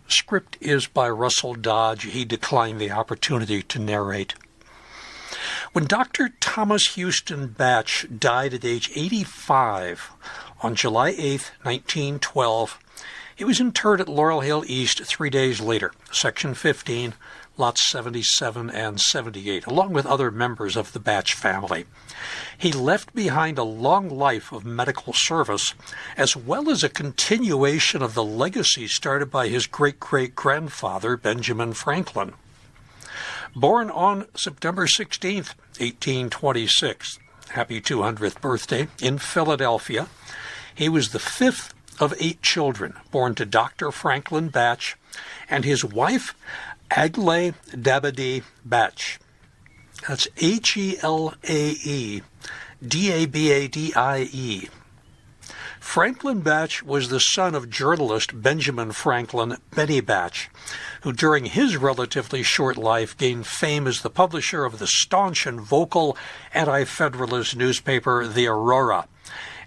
Script is by Russ Dodge. He declined the opportunity to narrate. When Dr. Thomas Hewson Bache died at age 85 on July 8, 1912, he was interred at Laurel Hill East 3 days later, Section 15, Lots 77 and 78, along with other members of the Bache family. He left behind a long life of medical service, as well as a continuation of the legacy started by his great-great-grandfather, Benjamin Franklin. Born on September 16, 1826, happy 200th birthday, in Philadelphia, he was the fifth of 8 children born to Dr. Franklin Bache and his wife, Aglaé Dabadie Bache. That's Helae Dabadie. Franklin Bache was the son of journalist Benjamin Franklin Benny Bache, who during his relatively short life gained fame as the publisher of the staunch and vocal anti-Federalist newspaper The Aurora,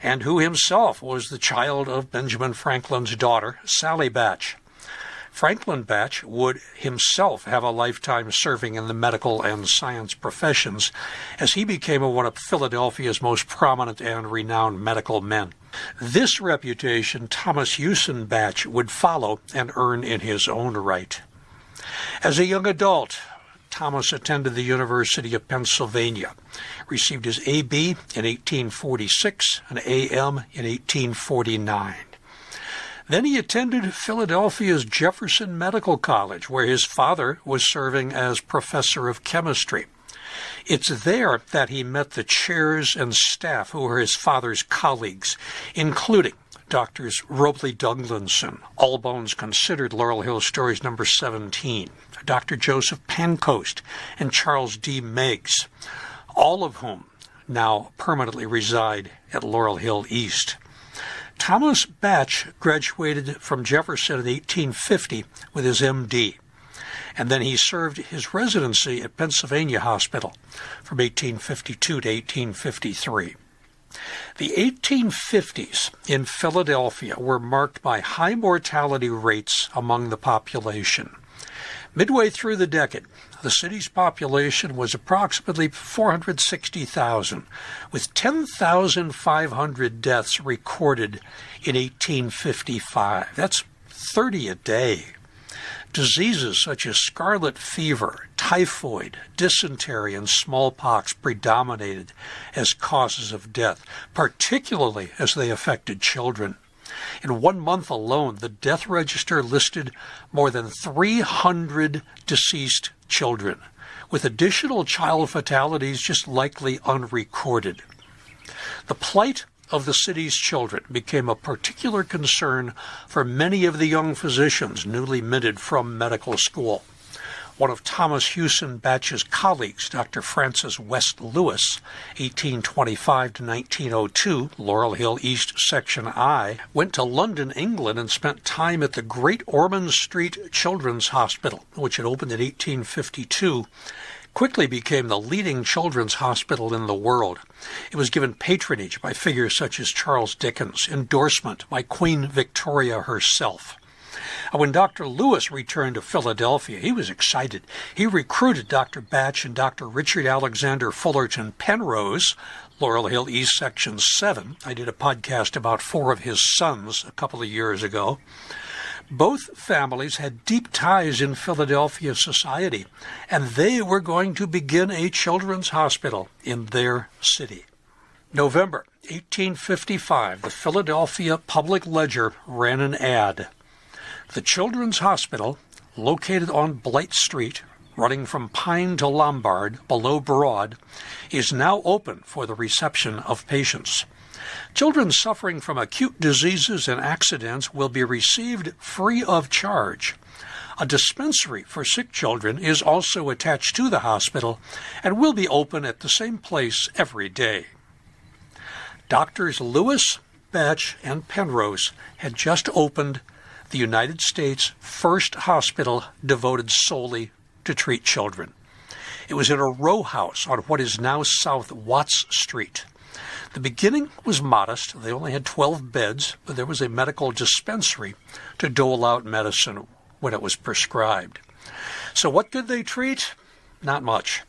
and who himself was the child of Benjamin Franklin's daughter, Sally Bache. Franklin Bache would himself have a lifetime serving in the medical and science professions, as he became one of Philadelphia's most prominent and renowned medical men. This reputation Thomas Hewson Bache would follow and earn in his own right. As a young adult, Thomas attended the University of Pennsylvania, received his A.B. in 1846 and A.M. in 1849. Then he attended Philadelphia's Jefferson Medical College, where his father was serving as professor of chemistry. It's there that he met the chairs and staff who were his father's colleagues, including Doctors Robley Douglinson, All Bones Considered, Laurel Hill Stories number 17, Dr. Joseph Pancoast, and Charles D. Meigs, all of whom now permanently reside at Laurel Hill East. Thomas Bache graduated from Jefferson in 1850 with his M.D., and then he served his residency at Pennsylvania Hospital from 1852 to 1853. The 1850s in Philadelphia were marked by high mortality rates among the population. Midway through the decade, the city's population was approximately 460,000, with 10,500 deaths recorded in 1855. That's 30 a day. Diseases such as scarlet fever, typhoid, dysentery, and smallpox predominated as causes of death, particularly as they affected children. In 1 month alone, the death register listed more than 300 deceased children, with additional child fatalities just likely unrecorded. The plight of the city's children became a particular concern for many of the young physicians newly minted from medical school. One of Thomas Hewson Bache's colleagues, Dr. Francis West Lewis, 1825 to 1902, Laurel Hill East Section I, went to London, England, and spent time at the Great Ormond Street Children's Hospital, which had opened in 1852, quickly became the leading children's hospital in the world. It was given patronage by figures such as Charles Dickens, endorsement by Queen Victoria herself. When Dr. Lewis returned to Philadelphia, he was excited. He recruited Dr. Bache and Dr. Richard Alexander Fullerton Penrose, Laurel Hill East Section 7. I did a podcast about 4 of his sons a couple of years ago. Both families had deep ties in Philadelphia society, and they were going to begin a children's hospital in their city. November 1855, the Philadelphia Public Ledger ran an ad. The Children's Hospital, located on Blight Street, running from Pine to Lombard, below Broad, is now open for the reception of patients. Children suffering from acute diseases and accidents will be received free of charge. A dispensary for sick children is also attached to the hospital and will be open at the same place every day. Doctors Lewis, Bache, and Penrose had just opened the United States' first hospital devoted solely to treat children. It was in a row house on what is now South Watts Street. The beginning was modest. They only had 12 beds, but there was a medical dispensary to dole out medicine when it was prescribed. So what could they treat? Not much.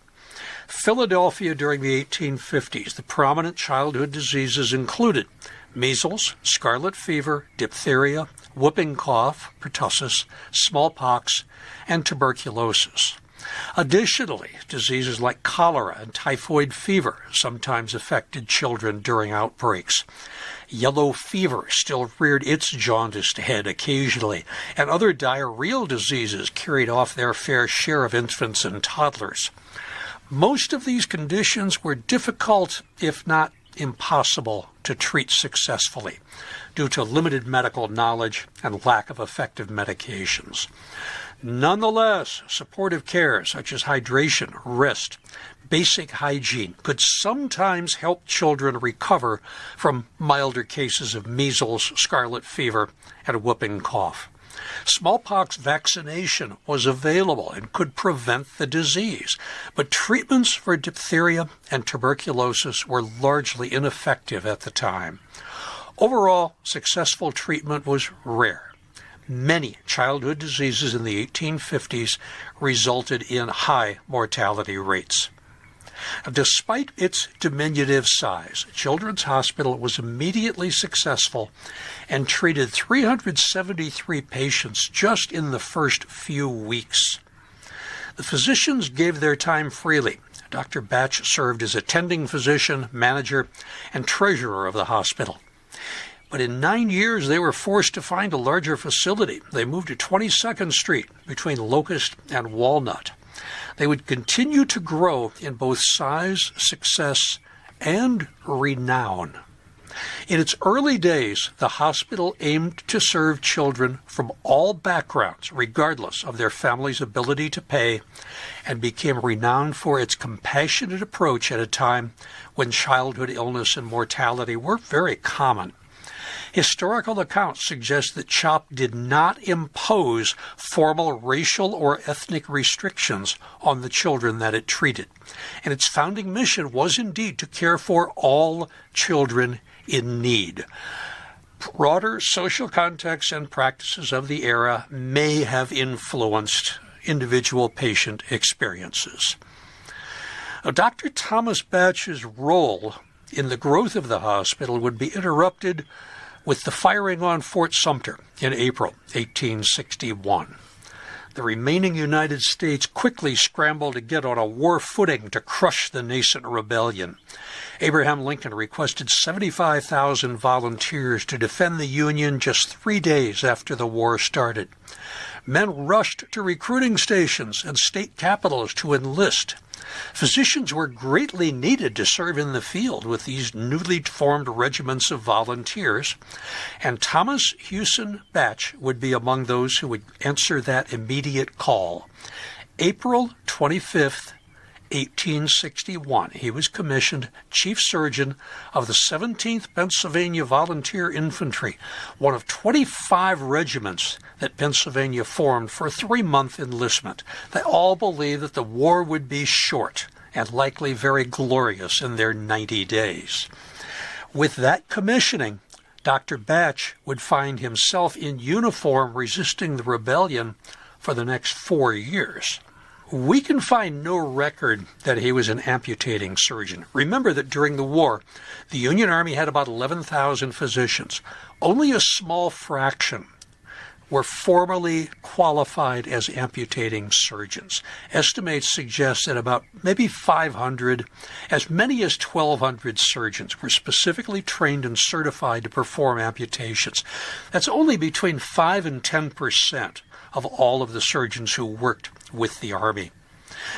Philadelphia during the 1850s, the prominent childhood diseases included measles, scarlet fever, diphtheria, whooping cough, pertussis, smallpox, and tuberculosis. Additionally, diseases like cholera and typhoid fever sometimes affected children during outbreaks. Yellow fever still reared its jaundiced head occasionally, and other diarrheal diseases carried off their fair share of infants and toddlers. Most of these conditions were difficult, if not impossible, to treat successfully due to limited medical knowledge and lack of effective medications. Nonetheless, supportive care such as hydration, rest, basic hygiene could sometimes help children recover from milder cases of measles, scarlet fever, and whooping cough. Smallpox vaccination was available and could prevent the disease, but treatments for diphtheria and tuberculosis were largely ineffective at the time. Overall, successful treatment was rare. Many childhood diseases in the 1850s resulted in high mortality rates. Despite its diminutive size, Children's Hospital was immediately successful and treated 373 patients just in the first few weeks. The physicians gave their time freely. Dr. Bache served as attending physician, manager, and treasurer of the hospital. But in 9 years, they were forced to find a larger facility. They moved to 22nd Street between Locust and Walnut. They would continue to grow in both size, success, and renown. In its early days, the hospital aimed to serve children from all backgrounds, regardless of their family's ability to pay, and became renowned for its compassionate approach at a time when childhood illness and mortality were very common. Historical accounts suggest that CHOP did not impose formal racial or ethnic restrictions on the children that it treated, and its founding mission was indeed to care for all children in need. Broader social contexts and practices of the era may have influenced individual patient experiences. Dr. Thomas Bache's role in the growth of the hospital would be interrupted with the firing on Fort Sumter in April 1861. The remaining United States quickly scrambled to get on a war footing to crush the nascent rebellion. Abraham Lincoln requested 75,000 volunteers to defend the Union just 3 days after the war started. Men rushed to recruiting stations and state capitals to enlist. Physicians were greatly needed to serve in the field with these newly formed regiments of volunteers, and Thomas Hewson Bache would be among those who would answer that immediate call. April 25th, 1861, he was commissioned chief surgeon of the 17th Pennsylvania Volunteer Infantry, one of 25 regiments that Pennsylvania formed for a 3-month enlistment. They all believed that the war would be short and likely very glorious in their 90 days. With that commissioning, Dr. Bache would find himself in uniform resisting the rebellion for the next 4 years. We can find no record that he was an amputating surgeon. Remember that during the war, the Union Army had about 11,000 physicians. Only a small fraction were formally qualified as amputating surgeons. Estimates suggest that about maybe 500, as many as 1,200 surgeons were specifically trained and certified to perform amputations. That's only between 5 and 10% of all of the surgeons who worked with the Army.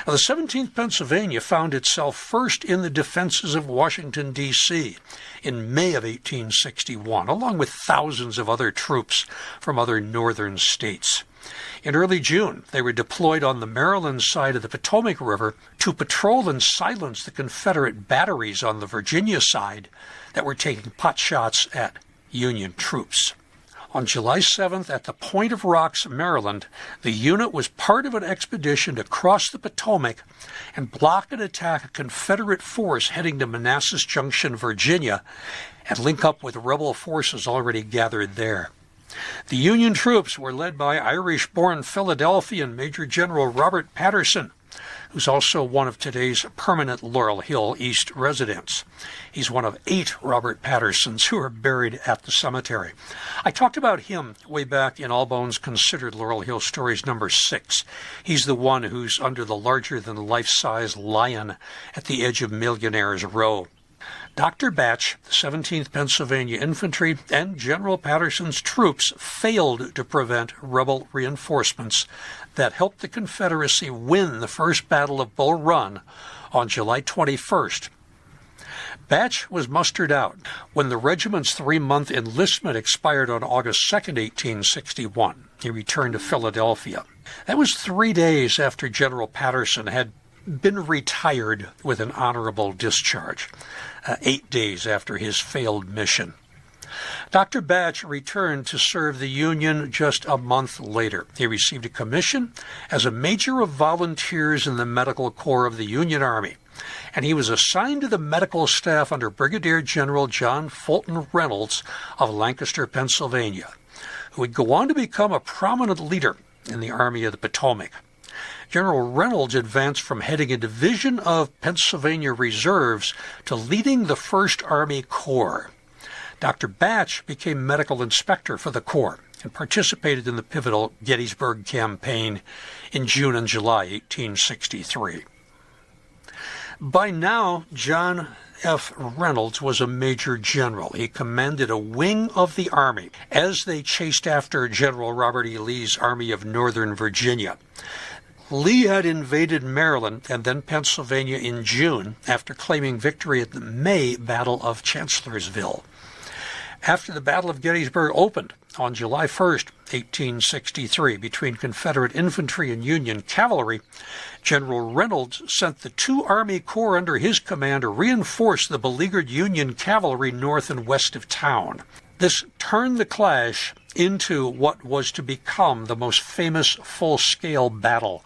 Now, the 17th Pennsylvania found itself first in the defenses of Washington, D.C. in May of 1861, along with thousands of other troops from other northern states. In early June, they were deployed on the Maryland side of the Potomac River to patrol and silence the Confederate batteries on the Virginia side that were taking pot shots at Union troops. On July 7th, at the Point of Rocks, Maryland, the unit was part of an expedition to cross the Potomac and block and attack a Confederate force heading to Manassas Junction, Virginia, and link up with rebel forces already gathered there. The Union troops were led by Irish-born Philadelphian Major General Robert Patterson, who's also one of today's permanent Laurel Hill East residents. He's one of 8 Robert Pattersons who are buried at the cemetery. I talked about him way back in All Bones Considered Laurel Hill Stories number 6. He's the one who's under the larger-than-life-size lion at the edge of Millionaire's Row. Dr. Bache, the 17th Pennsylvania Infantry, and General Patterson's troops failed to prevent rebel reinforcements that helped the Confederacy win the First Battle of Bull Run on July 21st. Bache was mustered out when the regiment's 3-month enlistment expired on August 2, 1861. He returned to Philadelphia. That was 3 days after General Patterson had been retired with an honorable discharge, 8 days after his failed mission. Dr. Bache returned to serve the Union just a month later. He received a commission as a major of volunteers in the Medical Corps of the Union Army, and he was assigned to the medical staff under Brigadier General John Fulton Reynolds of Lancaster, Pennsylvania, who would go on to become a prominent leader in the Army of the Potomac. General Reynolds advanced from heading a division of Pennsylvania Reserves to leading the 1st Army Corps. Dr. Bache became medical inspector for the Corps and participated in the pivotal Gettysburg campaign in June and July 1863. By now, John F. Reynolds was a major general. He commanded a wing of the Army as they chased after General Robert E. Lee's Army of Northern Virginia. Lee had invaded Maryland and then Pennsylvania in June after claiming victory at the May Battle of Chancellorsville. After the Battle of Gettysburg opened on July 1st, 1863, between Confederate infantry and Union cavalry, General Reynolds sent the 2 Army Corps under his command to reinforce the beleaguered Union cavalry north and west of town. This turned the clash into what was to become the most famous full-scale battle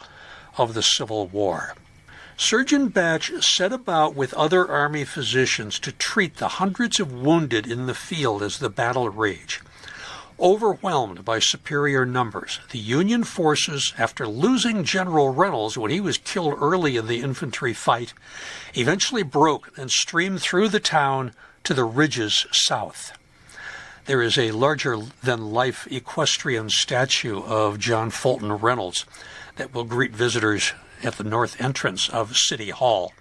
of the Civil War. Surgeon Bache set about with other Army physicians to treat the hundreds of wounded in the field as the battle raged. Overwhelmed by superior numbers, the Union forces, after losing General Reynolds when he was killed early in the infantry fight, eventually broke and streamed through the town to the ridges south. There is a larger-than-life equestrian statue of John Fulton Reynolds that will greet visitors at the north entrance of City Hall.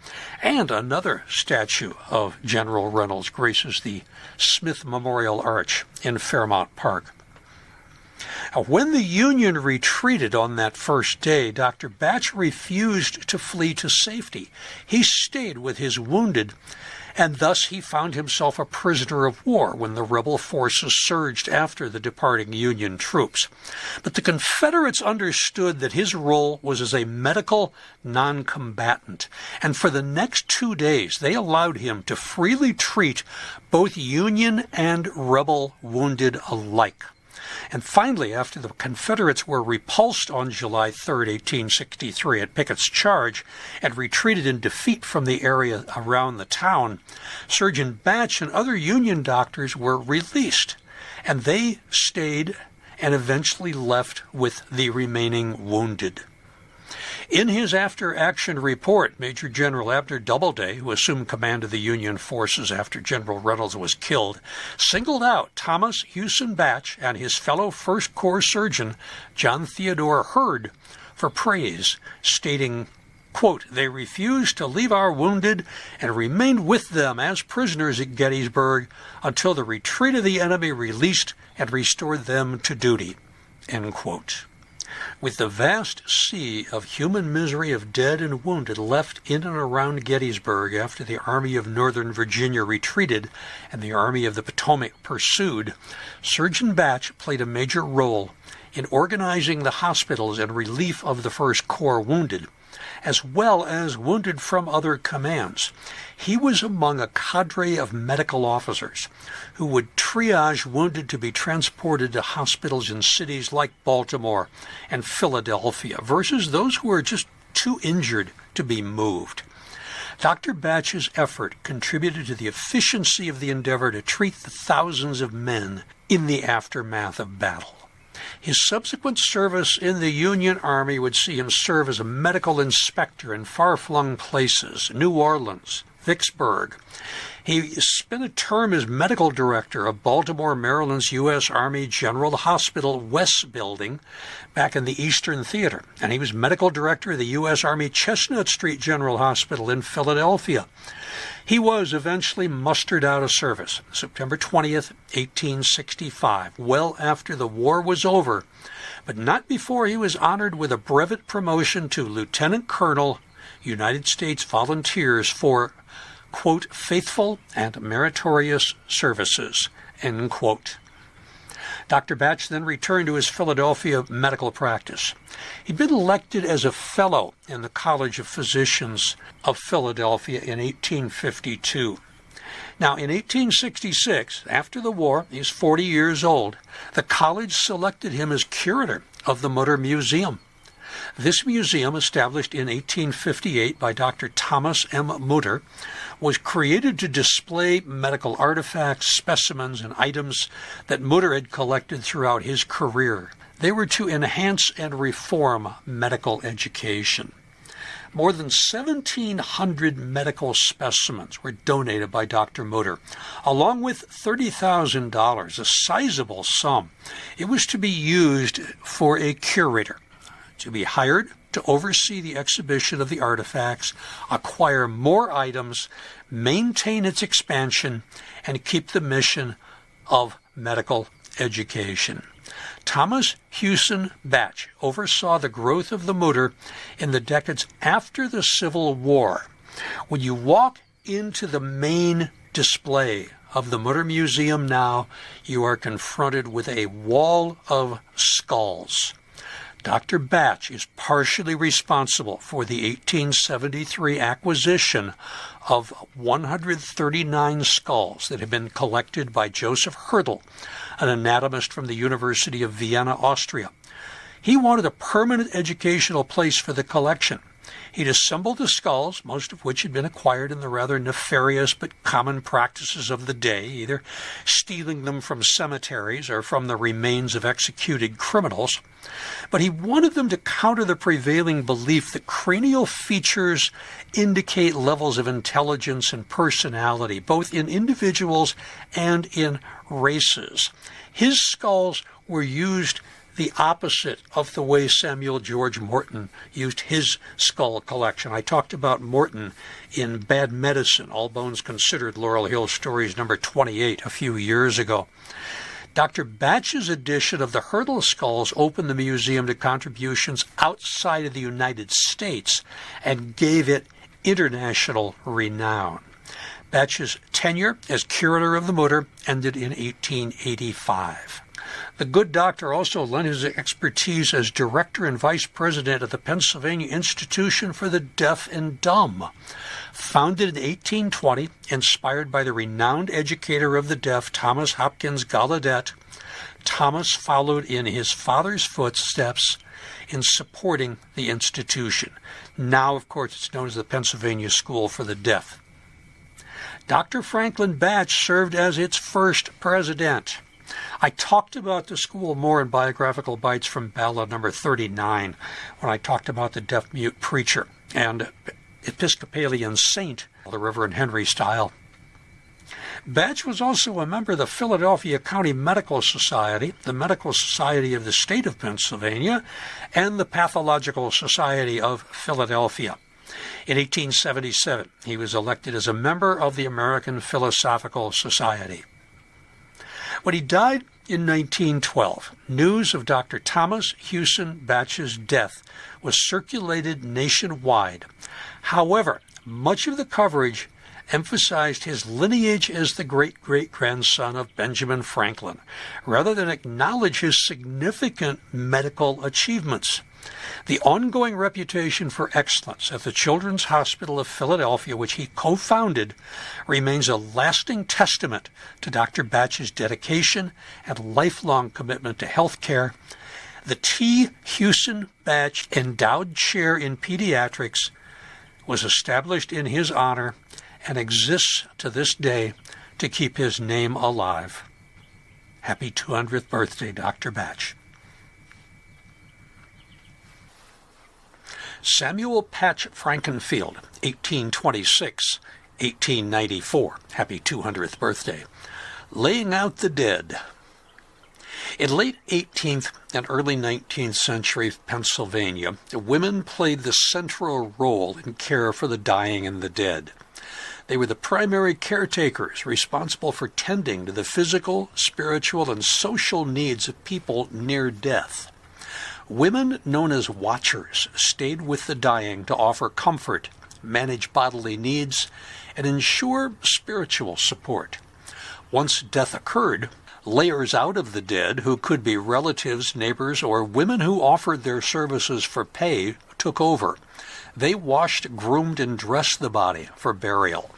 And another statue of General Reynolds graces the Smith Memorial Arch in Fairmount Park. Now, when the Union retreated on that first day, Dr. Bache refused to flee to safety. He stayed with his wounded, and thus he found himself a prisoner of war when the rebel forces surged after the departing Union troops. But the Confederates understood that his role was as a medical non-combatant, and for the next 2 days they allowed him to freely treat both Union and rebel wounded alike. And finally, after the Confederates were repulsed on July 3, 1863, at Pickett's charge and retreated in defeat from the area around the town, Surgeon Bache and other Union doctors were released, and they stayed and eventually left with the remaining wounded. In his after-action report, Major General Abner Doubleday, who assumed command of the Union forces after General Reynolds was killed, singled out Thomas Hewson Bache and his fellow First Corps surgeon, John Theodore Hurd, for praise, stating, quote, "They refused to leave our wounded and remained with them as prisoners at Gettysburg until the retreat of the enemy released and restored them to duty," end quote. With the vast sea of human misery of dead and wounded left in and around Gettysburg after the Army of Northern Virginia retreated and the Army of the Potomac pursued, Surgeon Bache played a major role in organizing the hospitals and relief of the First Corps wounded, as well as wounded from other commands. He was among a cadre of medical officers who would triage wounded to be transported to hospitals in cities like Baltimore and Philadelphia versus those who were just too injured to be moved. Dr. Bache's effort contributed to the efficiency of the endeavor to treat the thousands of men in the aftermath of battle. His subsequent service in the Union Army would see him serve as a medical inspector in far-flung places, New Orleans, Vicksburg. He spent a term as medical director of Baltimore, Maryland's U.S. Army General Hospital West Building back in the Eastern Theater, and he was medical director of the U.S. Army Chestnut Street General Hospital in Philadelphia. He was eventually mustered out of service, September 20th, 1865, well after the war was over, but not before he was honored with a brevet promotion to Lieutenant Colonel, United States Volunteers for, quote, "faithful and meritorious services," end quote. Dr. Bache then returned to his Philadelphia medical practice. He'd been elected as a fellow in the College of Physicians of Philadelphia in 1852. Now, in 1866, after the war, he's 40 years old, the college selected him as curator of the Mutter Museum. This museum, established in 1858 by Dr. Thomas M. Mutter, was created to display medical artifacts, specimens, and items that Mutter had collected throughout his career. They were to enhance and reform medical education. More than 1,700 medical specimens were donated by Dr. Mutter, along with $30,000, a sizable sum. It was to be used for a curator, to be hired to oversee the exhibition of the artifacts, acquire more items, maintain its expansion, and keep the mission of medical education. Thomas Hewson Bache oversaw the growth of the Mutter in the decades after the Civil War. When you walk into the main display of the Mutter Museum now, you are confronted with a wall of skulls. Dr. Bache is partially responsible for the 1873 acquisition of 139 skulls that had been collected by Joseph Hertel, an anatomist from the University of Vienna, Austria. He wanted a permanent educational place for the collection. He'd assembled the skulls, most of which had been acquired in the rather nefarious but common practices of the day, either stealing them from cemeteries or from the remains of executed criminals. But he wanted them to counter the prevailing belief that cranial features indicate levels of intelligence and personality, both in individuals and in races. His skulls were used the opposite of the way Samuel George Morton used his skull collection. I talked about Morton in Bad Medicine, All Bones Considered, Laurel Hill Stories number 28 a few years ago. Dr. Bache's edition of the Hertel skulls opened the museum to contributions outside of the United States and gave it international renown. Bache's tenure as curator of the Mutter ended in 1885. The good doctor also lent his expertise as director and vice president of the Pennsylvania Institution for the Deaf and Dumb. Founded in 1820, inspired by the renowned educator of the deaf, Thomas Hopkins Gallaudet, Thomas followed in his father's footsteps in supporting the institution. Now, of course, it's known as the Pennsylvania School for the Deaf. Dr. Franklin Bache served as its first president. I talked about the school more in Biographical Bites from Ballad number 39 when I talked about the deaf-mute preacher and Episcopalian saint, the Reverend Henry Style. Bache was also a member of the Philadelphia County Medical Society, the Medical Society of the State of Pennsylvania, and the Pathological Society of Philadelphia. In 1877, he was elected as a member of the American Philosophical Society. When he died in 1912, news of Dr. Thomas Hewson Bache's death was circulated nationwide. However, much of the coverage emphasized his lineage as the great-great-grandson of Benjamin Franklin, rather than acknowledge his significant medical achievements. The ongoing reputation for excellence at the Children's Hospital of Philadelphia, which he co-founded, remains a lasting testament to Dr. Bache's dedication and lifelong commitment to health care. The T. Hewson Bache Endowed Chair in Pediatrics was established in his honor and exists to this day to keep his name alive. Happy 200th birthday, Dr. Bache. Samuel Patch Frankenfield, 1826-1894. Happy 200th birthday. Laying out the dead. In late 18th and early 19th century Pennsylvania, women played the central role in care for the dying and the dead. They were the primary caretakers responsible for tending to the physical, spiritual, and social needs of people near death. Women known as watchers stayed with the dying to offer comfort, manage bodily needs, and ensure spiritual support. Once death occurred, layers out of the dead, who could be relatives, neighbors, or women who offered their services for pay, took over. They washed, groomed, and dressed the body for burial.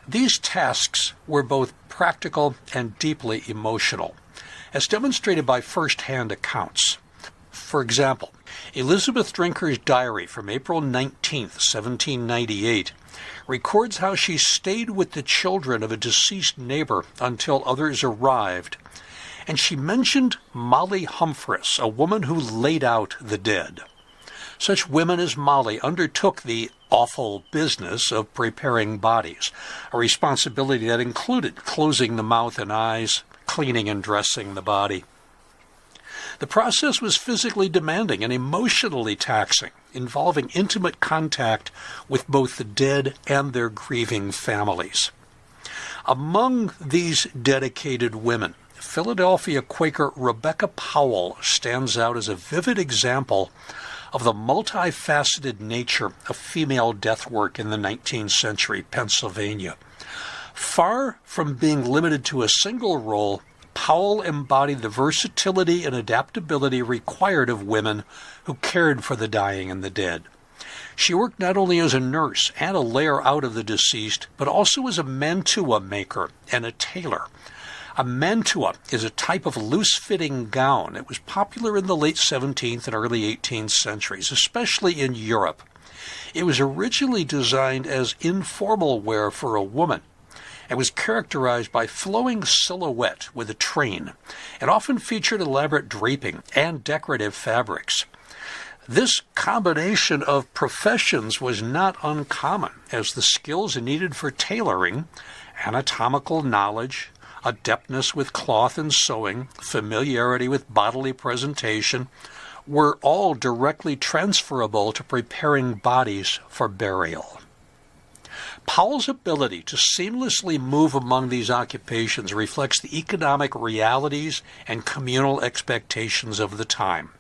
These tasks were both practical and deeply emotional, as demonstrated by first-hand accounts. For example, Elizabeth Drinker's diary from April 19, 1798, records how she stayed with the children of a deceased neighbor until others arrived, and she mentioned Molly Humphreys, a woman who laid out the dead. Such women as Molly undertook the awful business of preparing bodies, a responsibility that included closing the mouth and eyes, cleaning and dressing the body. The process was physically demanding and emotionally taxing, involving intimate contact with both the dead and their grieving families. Among these dedicated women, Philadelphia Quaker Rebecca Powell stands out as a vivid example of the multifaceted nature of female death work in the 19th century Pennsylvania. Far from being limited to a single role, Powell embodied the versatility and adaptability required of women who cared for the dying and the dead. She worked not only as a nurse and a layer out of the deceased, but also as a mantua maker and a tailor. A mantua is a type of loose-fitting gown. It was popular in the late 17th and early 18th centuries, especially in Europe. It was originally designed as informal wear for a woman, and was characterized by flowing silhouette with a train, and often featured elaborate draping and decorative fabrics. This combination of professions was not uncommon, as the skills needed for tailoring, anatomical knowledge, adeptness with cloth and sewing, familiarity with bodily presentation, were all directly transferable to preparing bodies for burial. Powell's ability to seamlessly move among these occupations reflects the economic realities and communal expectations of the time.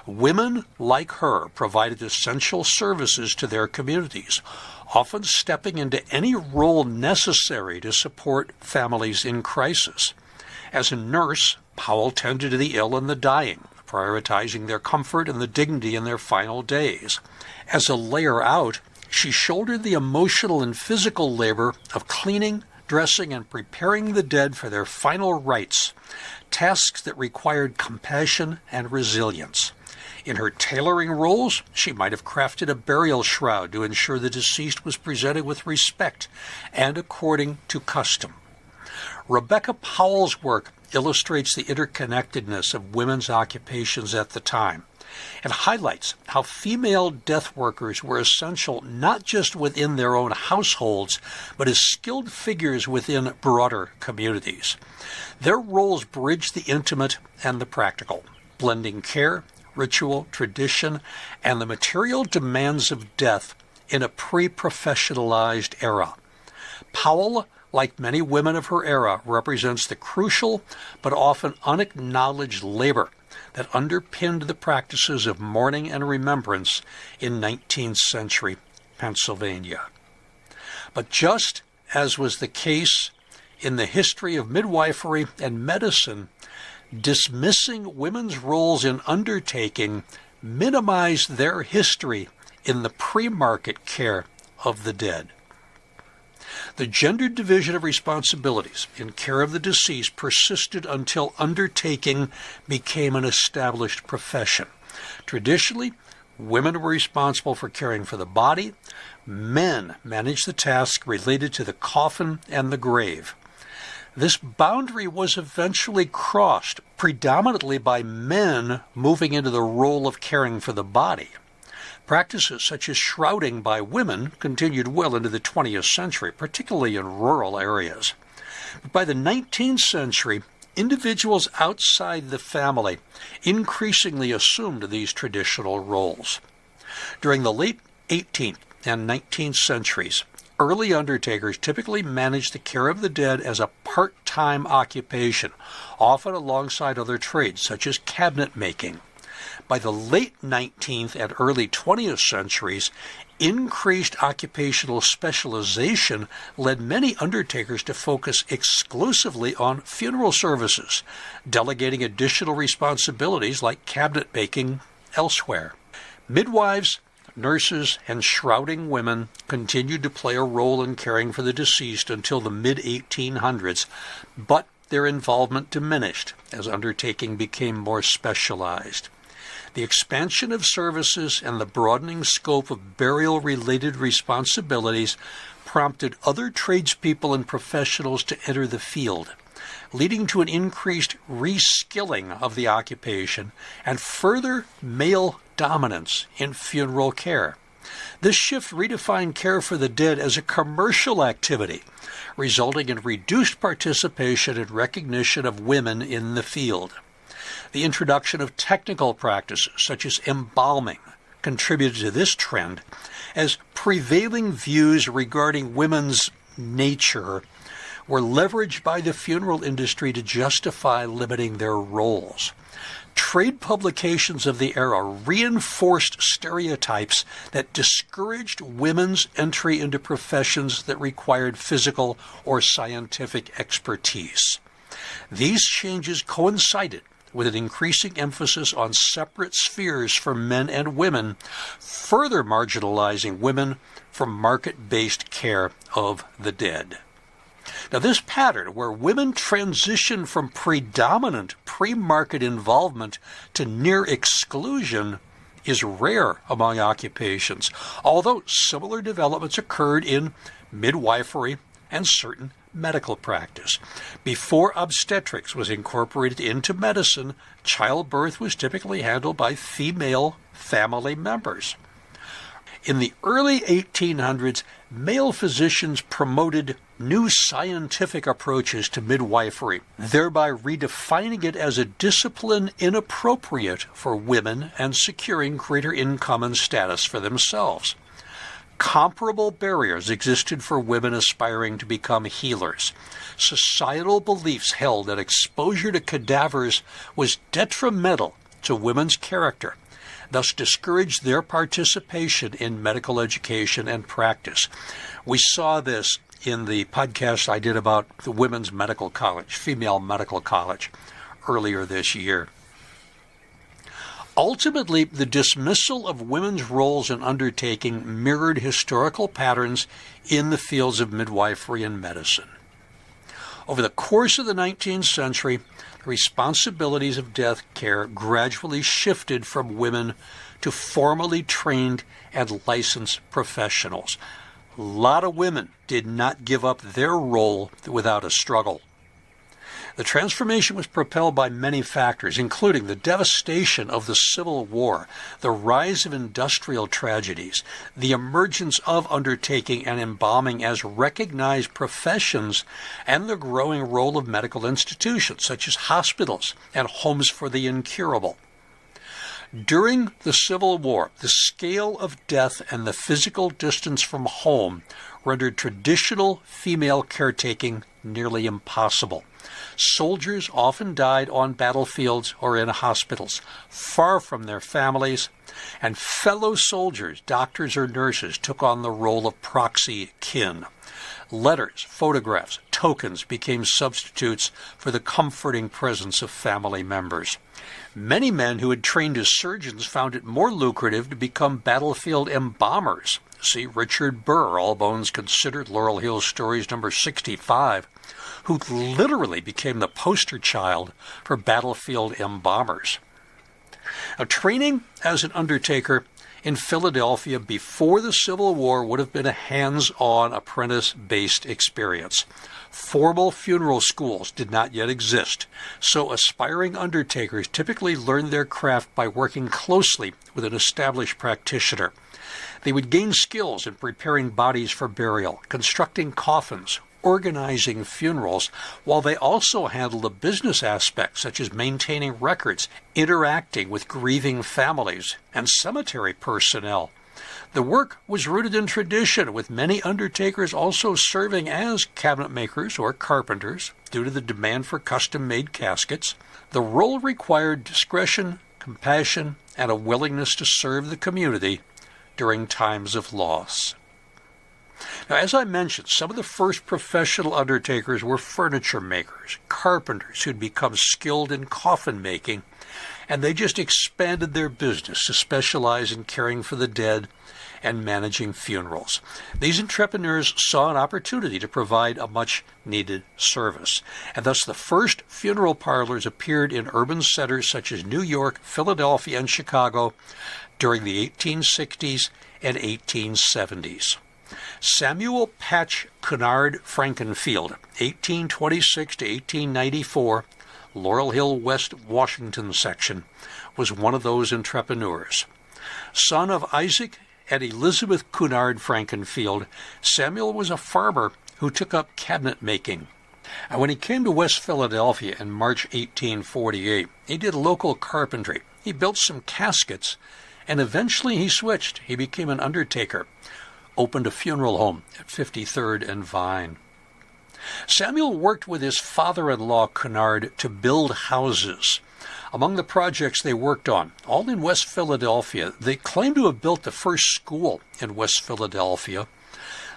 Women like her provided essential services to their communities, often stepping into any role necessary to support families in crisis. As a nurse, Powell tended to the ill and the dying, prioritizing their comfort and the dignity in their final days. As a layer out, she shouldered the emotional and physical labor of cleaning, dressing, and preparing the dead for their final rites, tasks that required compassion and resilience. In her tailoring roles, she might have crafted a burial shroud to ensure the deceased was presented with respect and according to custom. Rebecca Powell's work illustrates the interconnectedness of women's occupations at the time and highlights how female death workers were essential not just within their own households, but as skilled figures within broader communities. Their roles bridged the intimate and the practical, blending care, ritual, tradition, and the material demands of death in a pre-professionalized era. Powell, like many women of her era, represents the crucial but often unacknowledged labor that underpinned the practices of mourning and remembrance in 19th century Pennsylvania. But just as was the case in the history of midwifery and medicine, dismissing women's roles in undertaking minimized their history in the pre-market care of the dead. The gendered division of responsibilities in care of the deceased persisted until undertaking became an established profession. Traditionally, women were responsible for caring for the body. Men managed the tasks related to the coffin and the grave. This boundary was eventually crossed, predominantly by men moving into the role of caring for the body. Practices such as shrouding by women continued well into the 20th century, particularly in rural areas. But by the 19th century, individuals outside the family increasingly assumed these traditional roles. During the late 18th and 19th centuries, early undertakers typically managed the care of the dead as a part-time occupation, often alongside other trades such as cabinet making. By the late 19th and early 20th centuries, increased occupational specialization led many undertakers to focus exclusively on funeral services, delegating additional responsibilities like cabinet making elsewhere. Midwives, nurses, and shrouding women continued to play a role in caring for the deceased until the mid-1800s, but their involvement diminished as undertaking became more specialized. The expansion of services and the broadening scope of burial-related responsibilities prompted other tradespeople and professionals to enter the field, leading to an increased reskilling of the occupation and further male dominance in funeral care. This shift redefined care for the dead as a commercial activity, resulting in reduced participation and recognition of women in the field. The introduction of technical practices such as embalming contributed to this trend, as prevailing views regarding women's nature were leveraged by the funeral industry to justify limiting their roles. Trade publications of the era reinforced stereotypes that discouraged women's entry into professions that required physical or scientific expertise. These changes coincided with an increasing emphasis on separate spheres for men and women, further marginalizing women from market-based care of the dead. Now, this pattern, where women transition from predominant pre-market involvement to near exclusion, is rare among occupations, although similar developments occurred in midwifery and certain medical practice. Before obstetrics was incorporated into medicine, childbirth was typically handled by female family members. In the early 1800s, male physicians promoted new scientific approaches to midwifery, thereby redefining it as a discipline inappropriate for women and securing greater income and status for themselves. Comparable barriers existed for women aspiring to become healers. Societal beliefs held that exposure to cadavers was detrimental to women's character, thus discouraged their participation in medical education and practice. We saw this in the podcast I did about the Women's Medical College, Female Medical College, earlier this year. Ultimately, the dismissal of women's roles in undertaking mirrored historical patterns in the fields of midwifery and medicine. Over the course of the 19th century, the responsibilities of death care gradually shifted from women to formally trained and licensed professionals. A lot of women did not give up their role without a struggle. The transformation was propelled by many factors, including the devastation of the Civil War, the rise of industrial tragedies, the emergence of undertaking and embalming as recognized professions, and the growing role of medical institutions such as hospitals and homes for the incurable. During the Civil War, the scale of death and the physical distance from home rendered traditional female caretaking nearly impossible. Soldiers often died on battlefields or in hospitals, far from their families, and fellow soldiers, doctors or nurses, took on the role of proxy kin. Letters, photographs, tokens became substitutes for the comforting presence of family members. Many men who had trained as surgeons found it more lucrative to become battlefield embalmers. See Richard Burr, All Bones Considered, Laurel Hill Stories, number 65, who literally became the poster child for battlefield embalmers. Now, training as an undertaker in Philadelphia before the Civil War would have been a hands-on, apprentice-based experience. Formal funeral schools did not yet exist, so aspiring undertakers typically learned their craft by working closely with an established practitioner. They would gain skills in preparing bodies for burial, constructing coffins, organizing funerals, while they also handled the business aspects such as maintaining records, interacting with grieving families, and cemetery personnel. The work was rooted in tradition, with many undertakers also serving as cabinet makers or carpenters due to the demand for custom-made caskets. The role required discretion, compassion, and a willingness to serve the community during times of loss. Now, as I mentioned, some of the first professional undertakers were furniture makers, carpenters who'd become skilled in coffin making, and they just expanded their business to specialize in caring for the dead and managing funerals. These entrepreneurs saw an opportunity to provide a much-needed service, and thus the first funeral parlors appeared in urban centers such as New York, Philadelphia, and Chicago during the 1860s and 1870s. Samuel Patch Cunard Frankenfield, 1826 to 1894, Laurel Hill, West Washington section, was one of those entrepreneurs. Son of Isaac and Elizabeth Cunard Frankenfield, Samuel was a farmer who took up cabinet making. And when he came to West Philadelphia in March 1848, he did local carpentry. He built some caskets, and eventually he switched. He became an undertaker, opened a funeral home at 53rd and Vine. Samuel worked with his father-in-law Cunard to build houses. Among the projects they worked on, all in West Philadelphia, they claim to have built the first school in West Philadelphia,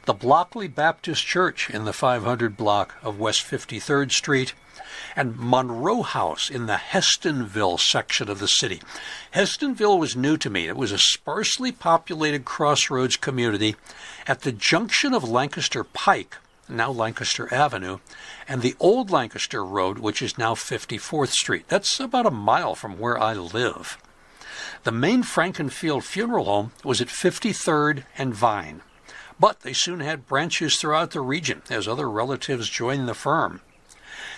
the Blockley Baptist Church in the 500 block of West 53rd Street, and Monroe House in the Hestonville section of the city. Hestonville was new to me. It was a sparsely populated crossroads community at the junction of Lancaster Pike, now Lancaster Avenue, and the old Lancaster Road, which is now 54th Street. That's about a mile from where I live. The main Frankenfield funeral home was at 53rd and Vine, but they soon had branches throughout the region as other relatives joined the firm.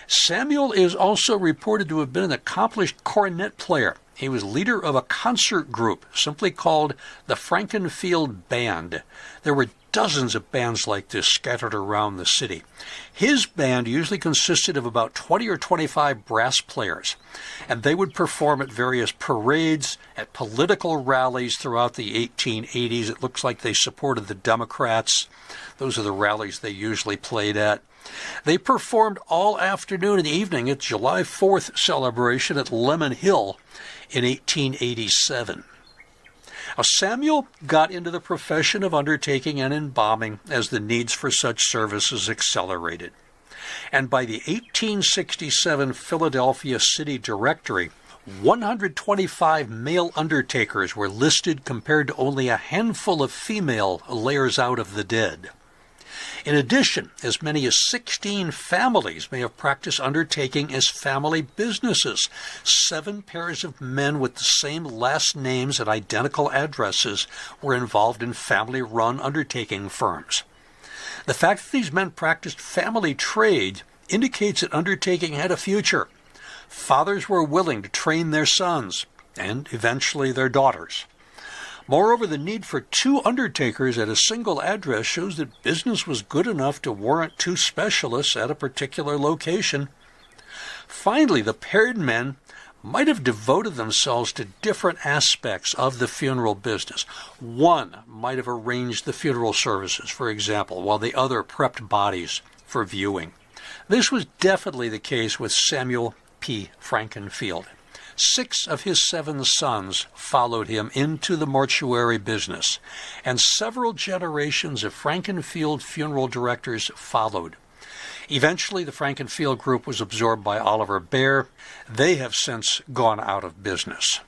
Samuel is also reported to have been an accomplished cornet player. He was leader of a concert group simply called the Frankenfield Band. There were dozens of bands like this scattered around the city. His band usually consisted of about 20 or 25 brass players, and they would perform at various parades, at political rallies throughout the 1880s. It looks like they supported the Democrats. Those are the rallies they usually played at. They performed all afternoon and evening at July 4th celebration at Lemon Hill in 1887. Now, Samuel got into the profession of undertaking and embalming as the needs for such services accelerated. And by the 1867 Philadelphia City Directory, 125 male undertakers were listed compared to only a handful of female layers out of the dead. In addition, as many as 16 families may have practiced undertaking as family businesses. 7 pairs of men with the same last names and identical addresses were involved in family-run undertaking firms. The fact that these men practiced family trade indicates that undertaking had a future. Fathers were willing to train their sons, and eventually their daughters. Moreover, the need for 2 undertakers at a single address shows that business was good enough to warrant 2 specialists at a particular location. Finally, the paired men might have devoted themselves to different aspects of the funeral business. One might have arranged the funeral services, for example, while the other prepped bodies for viewing. This was definitely the case with Samuel P. Frankenfield. 6 of his 7 sons followed him into the mortuary business, and several generations of Frankenfield funeral directors followed. Eventually, the Frankenfield group was absorbed by Oliver Baer. They have since gone out of business.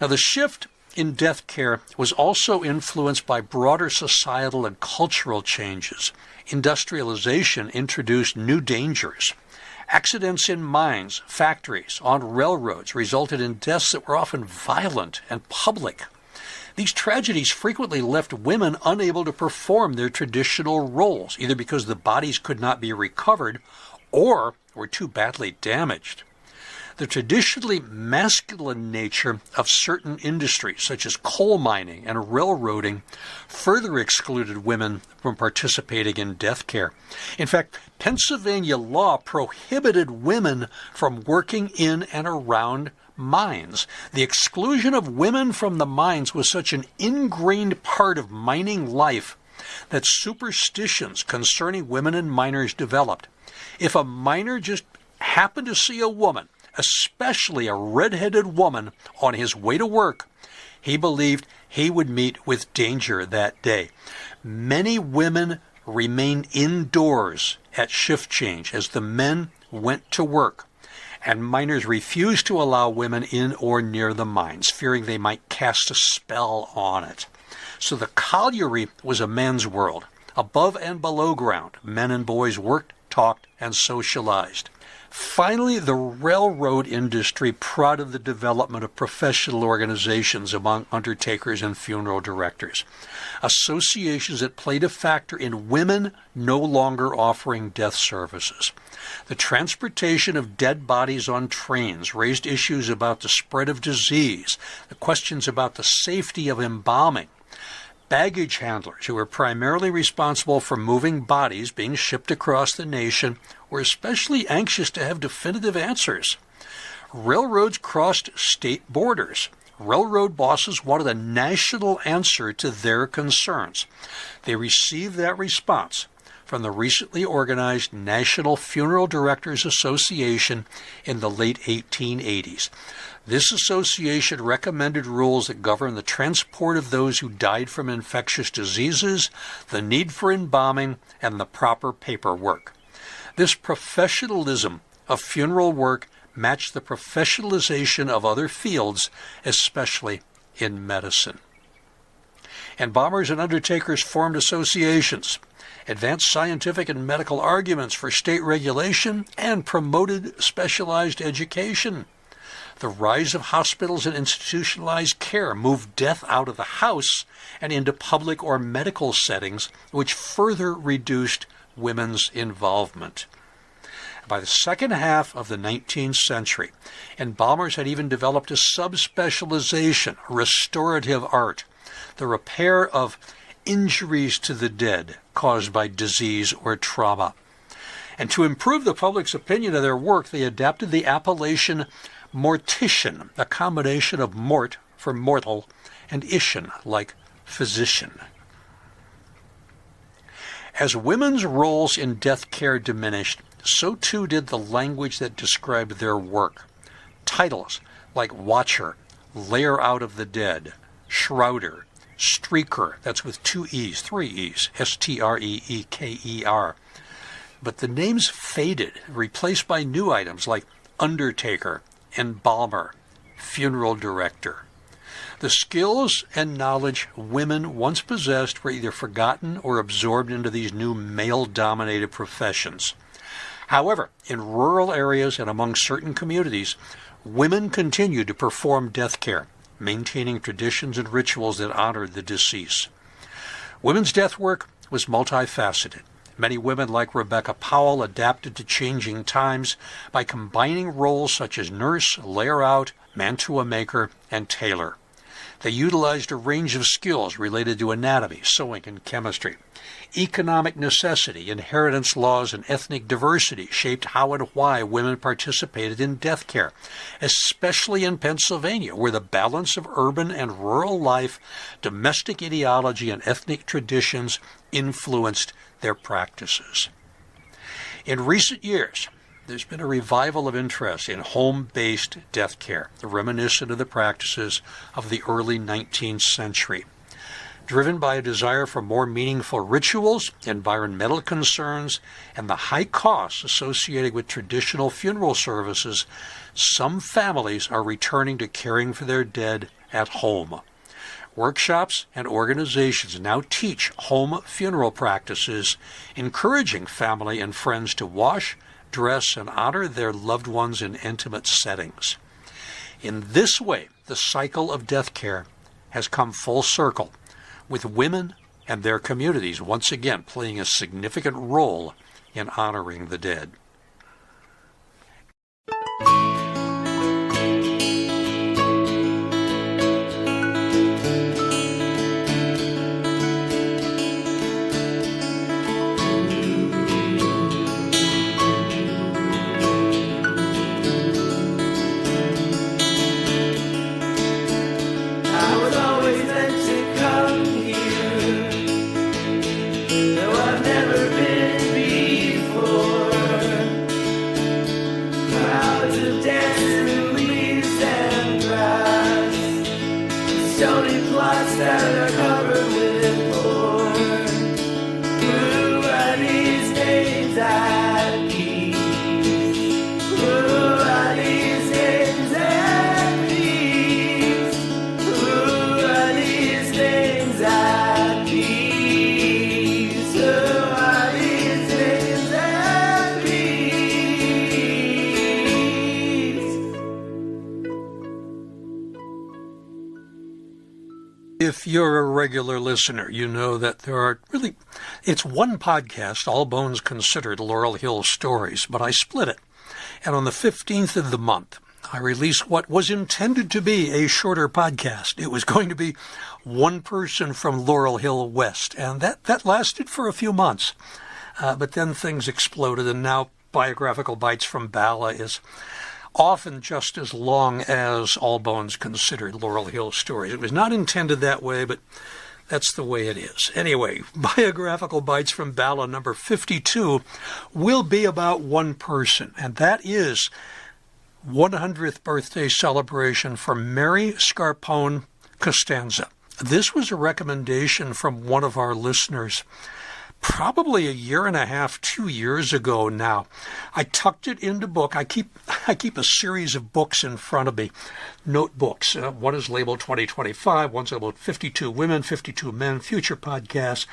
Now, the shift in death care was also influenced by broader societal and cultural changes. Industrialization introduced new dangers. Accidents in mines, factories, on railroads resulted in deaths that were often violent and public. These tragedies frequently left women unable to perform their traditional roles, either because the bodies could not be recovered or were too badly damaged. The traditionally masculine nature of certain industries, such as coal mining and railroading, further excluded women from participating in death care. In fact, Pennsylvania law prohibited women from working in and around mines. The exclusion of women from the mines was such an ingrained part of mining life that superstitions concerning women and miners developed. If a miner just happened to see a woman, especially a red-headed woman, on his way to work, he believed he would meet with danger that day. Many women remained indoors at shift change as the men went to work, and miners refused to allow women in or near the mines, fearing they might cast a spell on it. So the colliery was a man's world. Above and below ground, men and boys worked, talked, and socialized. Finally, the railroad industry prodded the development of professional organizations among undertakers and funeral directors, associations that played a factor in women no longer offering death services. The transportation of dead bodies on trains raised issues about the spread of disease, the questions about the safety of embalming. Baggage handlers, who were primarily responsible for moving bodies being shipped across the nation, were especially anxious to have definitive answers. Railroads crossed state borders. Railroad bosses wanted a national answer to their concerns. They received that response from the recently organized National Funeral Directors Association in the late 1880s. This association recommended rules that govern the transport of those who died from infectious diseases, the need for embalming, and the proper paperwork. This professionalism of funeral work matched the professionalization of other fields, especially in medicine. Embalmers and undertakers formed associations, advanced scientific and medical arguments for state regulation, and promoted specialized education. The rise of hospitals and institutionalized care moved death out of the house and into public or medical settings, which further reduced women's involvement. By the second half of the 19th century, embalmers had even developed a subspecialization, restorative art, the repair of injuries to the dead caused by disease or trauma. And to improve the public's opinion of their work, they adapted the appellation mortician, a combination of mort for mortal and ician, like physician. As women's roles in death care diminished, so too did the language that described their work. Titles like watcher, layer out of the dead, shrouder, streaker, that's with 2 E's, 3 E's, S-T-R-E-E-K-E-R. But the names faded, replaced by new items like undertaker, embalmer, funeral director. The skills and knowledge women once possessed were either forgotten or absorbed into these new male-dominated professions. However, in rural areas and among certain communities, women continued to perform death care, maintaining traditions and rituals that honored the deceased. Women's death work was multifaceted. Many women like Rebecca Powell adapted to changing times by combining roles such as nurse, layer-out, mantua maker, and tailor. They utilized a range of skills related to anatomy, sewing, and chemistry. Economic necessity, inheritance laws, and ethnic diversity shaped how and why women participated in death care, especially in Pennsylvania, where the balance of urban and rural life, domestic ideology, and ethnic traditions influenced their practices. In recent years, there's been a revival of interest in home-based death care, reminiscent of the practices of the early 19th century. Driven by a desire for more meaningful rituals, environmental concerns, and the high costs associated with traditional funeral services, some families are returning to caring for their dead at home. Workshops and organizations now teach home funeral practices, encouraging family and friends to wash, dress, and honor their loved ones in intimate settings. In this way, the cycle of death care has come full circle, with women and their communities once again playing a significant role in honoring the dead. If you're a regular listener, you know that it's one podcast, All Bones Considered, Laurel Hill Stories, but I split it. And on the 15th of the month, I released what was intended to be a shorter podcast. It was going to be one person from Laurel Hill West, and that lasted for a few months. But then things exploded, and now Biographical Bites from Bala is often just as long as All Bones Considered, Laurel Hill Stories. It was not intended that way, but that's the way it is. Anyway, Biographical Bites from Bala number 52 will be about one person, and that is 100th birthday celebration for Mary Scarpone Costanza. This was a recommendation from one of our listeners probably a year and a half, 2 years ago now. I tucked it into book. I keep a series of books in front of me, notebooks. One is labeled 2025, one's labeled 52 Women, 52 Men, Future Podcasts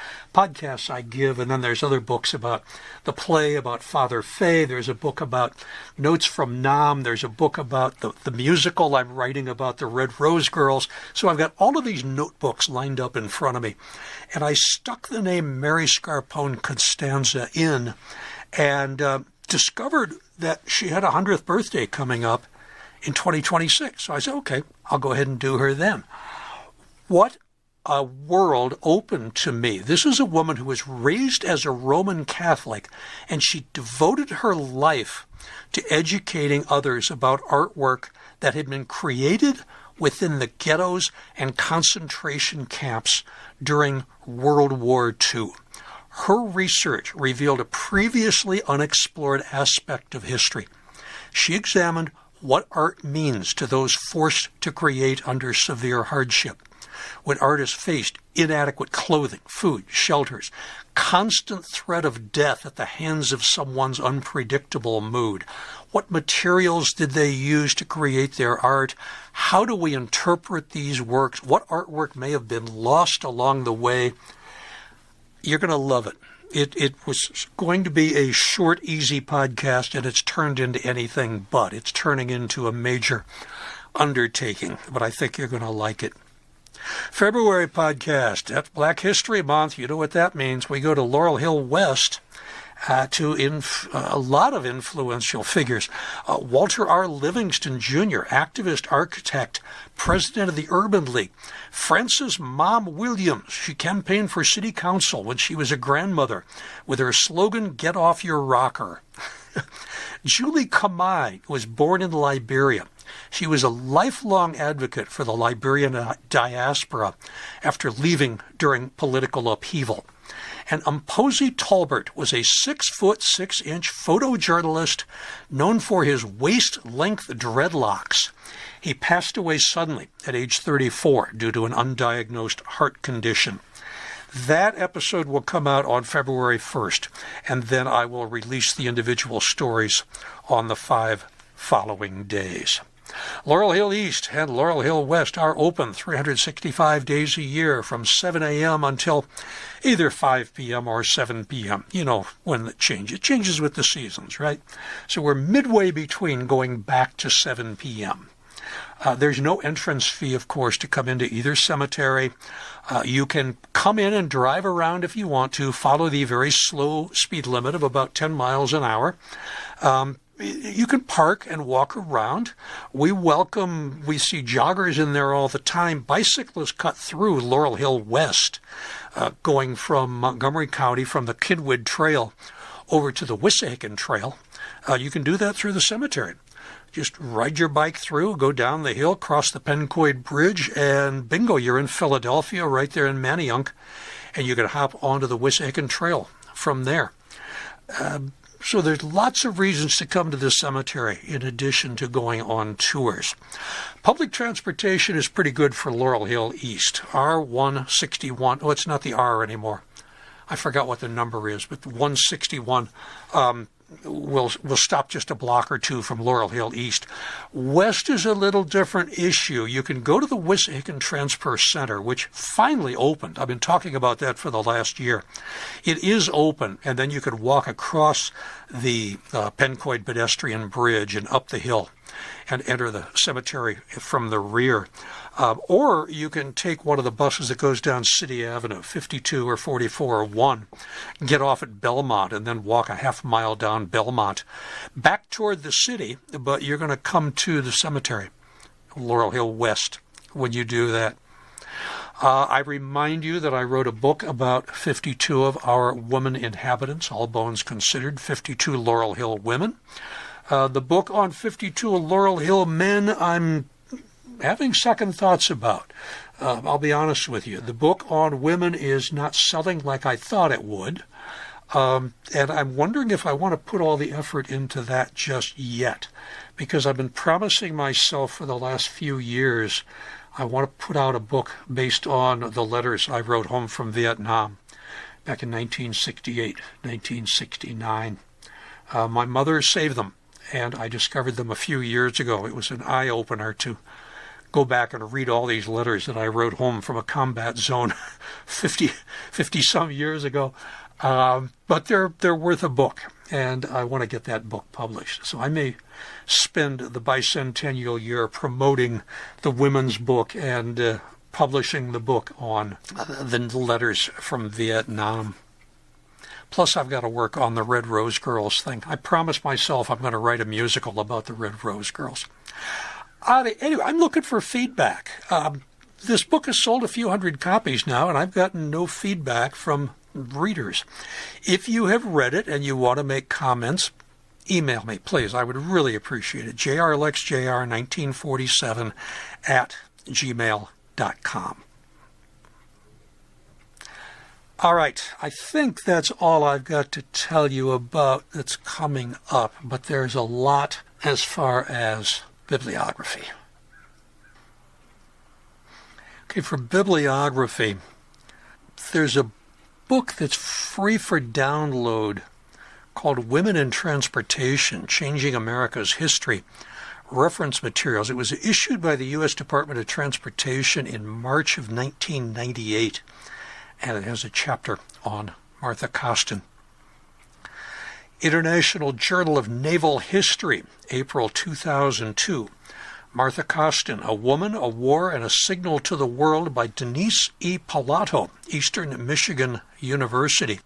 I give, and then there's other books about the play, about Father Fay. There's a book about Notes from Nam. There's a book about the musical I'm writing about, the Red Rose Girls. So I've got all of these notebooks lined up in front of me, and I stuck the name Mary Scarpone Costanza in and discovered that she had a 100th birthday coming up in 2026. So I said, okay, I'll go ahead and do her then. What a world opened to me. This is a woman who was raised as a Roman Catholic, and she devoted her life to educating others about artwork that had been created within the ghettos and concentration camps during World War II. Her research revealed a previously unexplored aspect of history. She examined what art means to those forced to create under severe hardship. When artists faced inadequate clothing, food, shelters, constant threat of death at the hands of someone's unpredictable mood, what materials did they use to create their art? How do we interpret these works? What artwork may have been lost along the way? You're going to love it. It was going to be a short, easy podcast, and it's turned into anything but. It's turning into a major undertaking, but I think you're going to like it. February podcast, that's Black History Month. You know what that means. We go to Laurel Hill West to a lot of influential figures. Walter R. Livingston Jr., activist, architect, president of the Urban League. Frances Mom Williams, she campaigned for city council when she was a grandmother with her slogan, "Get off your rocker." Julie Kamai was born in Liberia. She was a lifelong advocate for the Liberian diaspora after leaving during political upheaval. And Mposi Tolbert was a 6'6" photojournalist known for his waist-length dreadlocks. He passed away suddenly at age 34 due to an undiagnosed heart condition. That episode will come out on February 1st, and then I will release the individual stories on the 5 following days. Laurel Hill East and Laurel Hill West are open 365 days a year from 7 a.m. until either 5 p.m. or 7 p.m. You know when it changes. It changes with the seasons, right? So we're midway between going back to 7 p.m. There's no entrance fee, of course, to come into either cemetery. You can come in and drive around if you want to, follow the very slow speed limit of about 10 miles an hour. You can park and walk around. We see joggers in there all the time. Bicyclists cut through Laurel Hill West, going from Montgomery County from the Kidwood Trail over to the Wissahickon Trail. You can do that through the cemetery. Just ride your bike through, go down the hill, cross the Pencoid Bridge, and bingo, you're in Philadelphia, right there in Manayunk, and you can hop onto the Wissahickon Trail from there. So there's lots of reasons to come to this cemetery in addition to going on tours. Public transportation is pretty good for Laurel Hill East. R161, it's not the R anymore. I forgot what the number is, but 161 will stop just a block or two from Laurel Hill East. West is a little different issue. You can go to the Wissahickon Transfer Center, which finally opened. I've been talking about that for the last year. It is open, and then you can walk across the Pencoid pedestrian bridge and up the hill and enter the cemetery from the rear. Or you can take one of the buses that goes down City Avenue, 52 or 44 or 1, get off at Belmont and then walk a half mile down Belmont back toward the city, but you're going to come to the cemetery, Laurel Hill West, when you do that. I remind you that I wrote a book about 52 of our woman inhabitants, all bones considered, 52 Laurel Hill women. The book on 52 Laurel Hill men, I'm having second thoughts about. I'll be honest with you. The book on women is not selling like I thought it would. And I'm wondering if I want to put all the effort into that just yet. Because I've been promising myself for the last few years, I want to put out a book based on the letters I wrote home from Vietnam back in 1968, 1969. My mother saved them, and I discovered them a few years ago. It was an eye-opener to go back and read all these letters that I wrote home from a combat zone 50-some years ago. But they're worth a book, and I want to get that book published. So I may spend the bicentennial year promoting the women's book and publishing the book on the letters from Vietnam. Plus, I've got to work on the Red Rose Girls thing. I promised myself I'm going to write a musical about the Red Rose Girls. Anyway, I'm looking for feedback. This book has sold a few hundred copies now, and I've gotten no feedback from readers. If you have read it and you want to make comments, email me, please. I would really appreciate it. jrlexjr1947@gmail.com. All right, I think that's all I've got to tell you about that's coming up, but there's a lot as far as bibliography. Okay, for bibliography, there's a book that's free for download called Women in Transportation, Changing America's History, Reference Materials. It was issued by the U.S. Department of Transportation in March of 1998, and it has a chapter on Martha Coston. International Journal of Naval History, April 2002. Martha Coston, A Woman, a War, and a Signal to the World by Denise E. Pilato, Eastern Michigan University.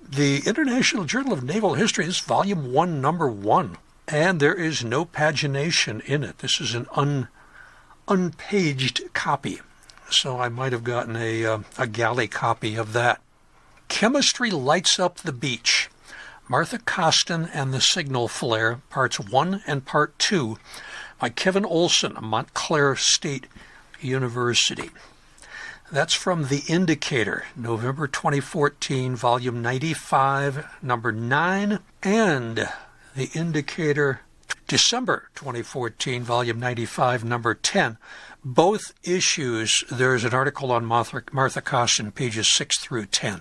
The International Journal of Naval History is Volume 1, Number 1, and there is no pagination in it. This is an unpaged copy, so I might have gotten a galley copy of that. Chemistry Lights Up the Beach, Martha Coston and the Signal Flare, Parts 1 and Part 2, by Kevin Olson, Montclair State University. That's from The Indicator, November 2014, Volume 95, Number 9, and The Indicator, December 2014, Volume 95, Number 10. Both issues, there's an article on Martha Coston, pages 6 through 10.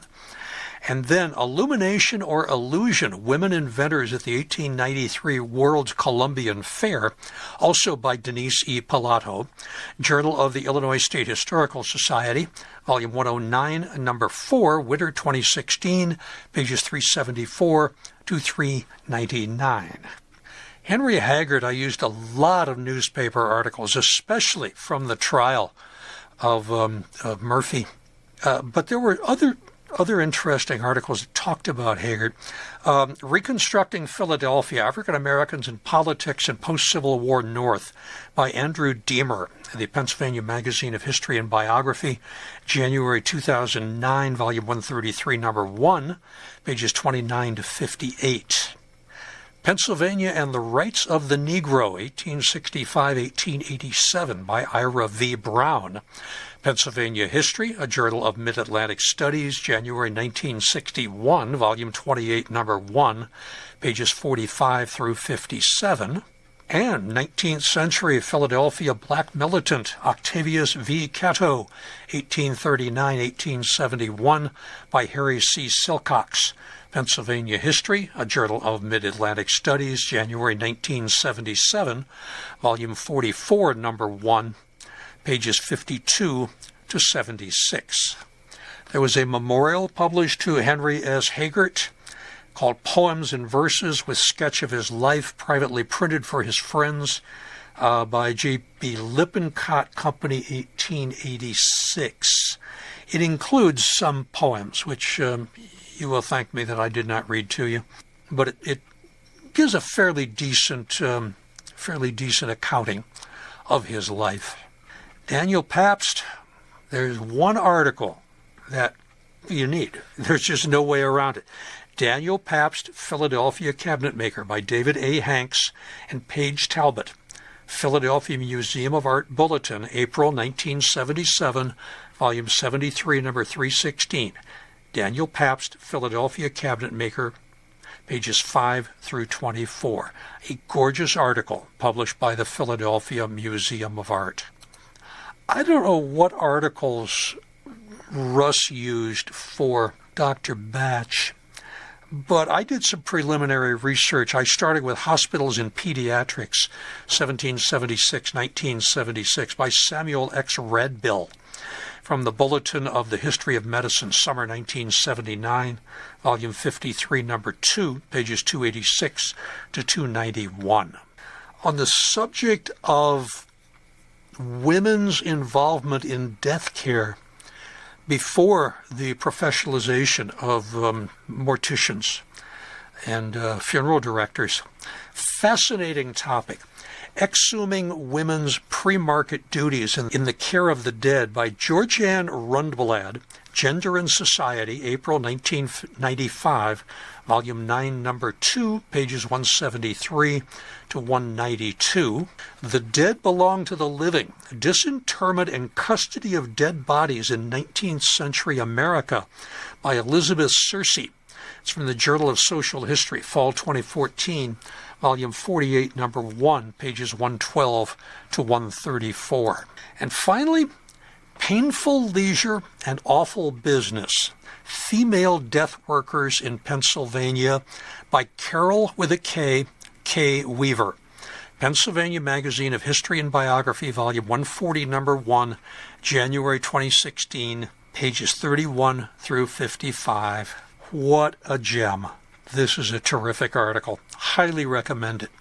And then Illumination or Illusion, Women Inventors at the 1893 World's Columbian Fair, also by Denise E. Pilato, Journal of the Illinois State Historical Society, Volume 109, Number 4, Winter 2016, pages 374 to 399. Henry Hagert, I used a lot of newspaper articles, especially from the trial of Murphy. But there were other interesting articles that talked about Hagert. Reconstructing Philadelphia, African Americans in Politics and Post-Civil War North by Andrew Deemer, the Pennsylvania Magazine of History and Biography, January 2009, Volume 133, Number 1, pages 29 to 58. Pennsylvania and the Rights of the Negro, 1865-1887, by Ira V. Brown. Pennsylvania History, a Journal of Mid-Atlantic Studies, January 1961, Volume 28, Number 1, pages 45 through 57. And 19th Century Philadelphia Black Militant, Octavius v. Catto, 1839-1871, by Harry C. Silcox. Pennsylvania History, a Journal of Mid-Atlantic Studies, January 1977, Volume 44, Number 1, pages 52 to 76. There was a memorial published to Henry S. Hagert called Poems and Verses with Sketch of His Life, privately printed for his friends, by J.B. Lippincott Company, 1886. It includes some poems, which you will thank me that I did not read to you, but it gives a fairly decent accounting of his life. Daniel Pabst, there's one article that you need. There's just no way around it. Daniel Pabst, Philadelphia Cabinetmaker, by David A. Hanks and Paige Talbot. Philadelphia Museum of Art Bulletin, April 1977, Volume 73, Number 316. Daniel Pabst, Philadelphia Cabinetmaker, pages 5 through 24. A gorgeous article published by the Philadelphia Museum of Art. I don't know what articles Russ used for Dr. Bache, but I did some preliminary research. I started with Hospitals in Pediatrics, 1776-1976, by Samuel X. Redbill, from the Bulletin of the History of Medicine, Summer 1979, Volume 53, Number 2, pages 286 to 291. On the subject of women's involvement in death care before the professionalization of morticians and funeral directors, fascinating topic. Exhuming Women's Pre-Market Duties in the Care of the Dead by Georgianne Rundblad, Gender and Society, April 1995, Volume 9, Number 2, pages 173 to 192. The Dead Belong to the Living, Disinterment and Custody of Dead Bodies in 19th Century America by Elizabeth Searcy. It's from the Journal of Social History, Fall 2014, Volume 48, Number 1, pages 112 to 134. And finally, Painful Leisure and Awful Business, Female Death Workers in Pennsylvania by Carol with a K, K. Weaver. Pennsylvania Magazine of History and Biography, Volume 140, Number 1, January 2016, pages 31 through 55. What a gem. This is a terrific article. Highly recommend it.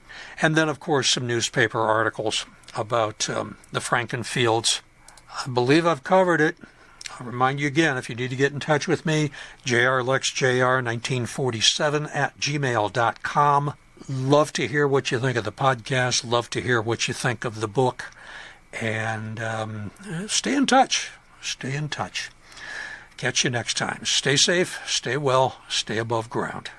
And then, of course, some newspaper articles about the Frankenfields. I believe I've covered it. I'll remind you again, if you need to get in touch with me, jrlexjr1947@gmail.com. Love to hear what you think of the podcast. Love to hear what you think of the book. And stay in touch. Stay in touch. Catch you next time. Stay safe, stay well, stay above ground.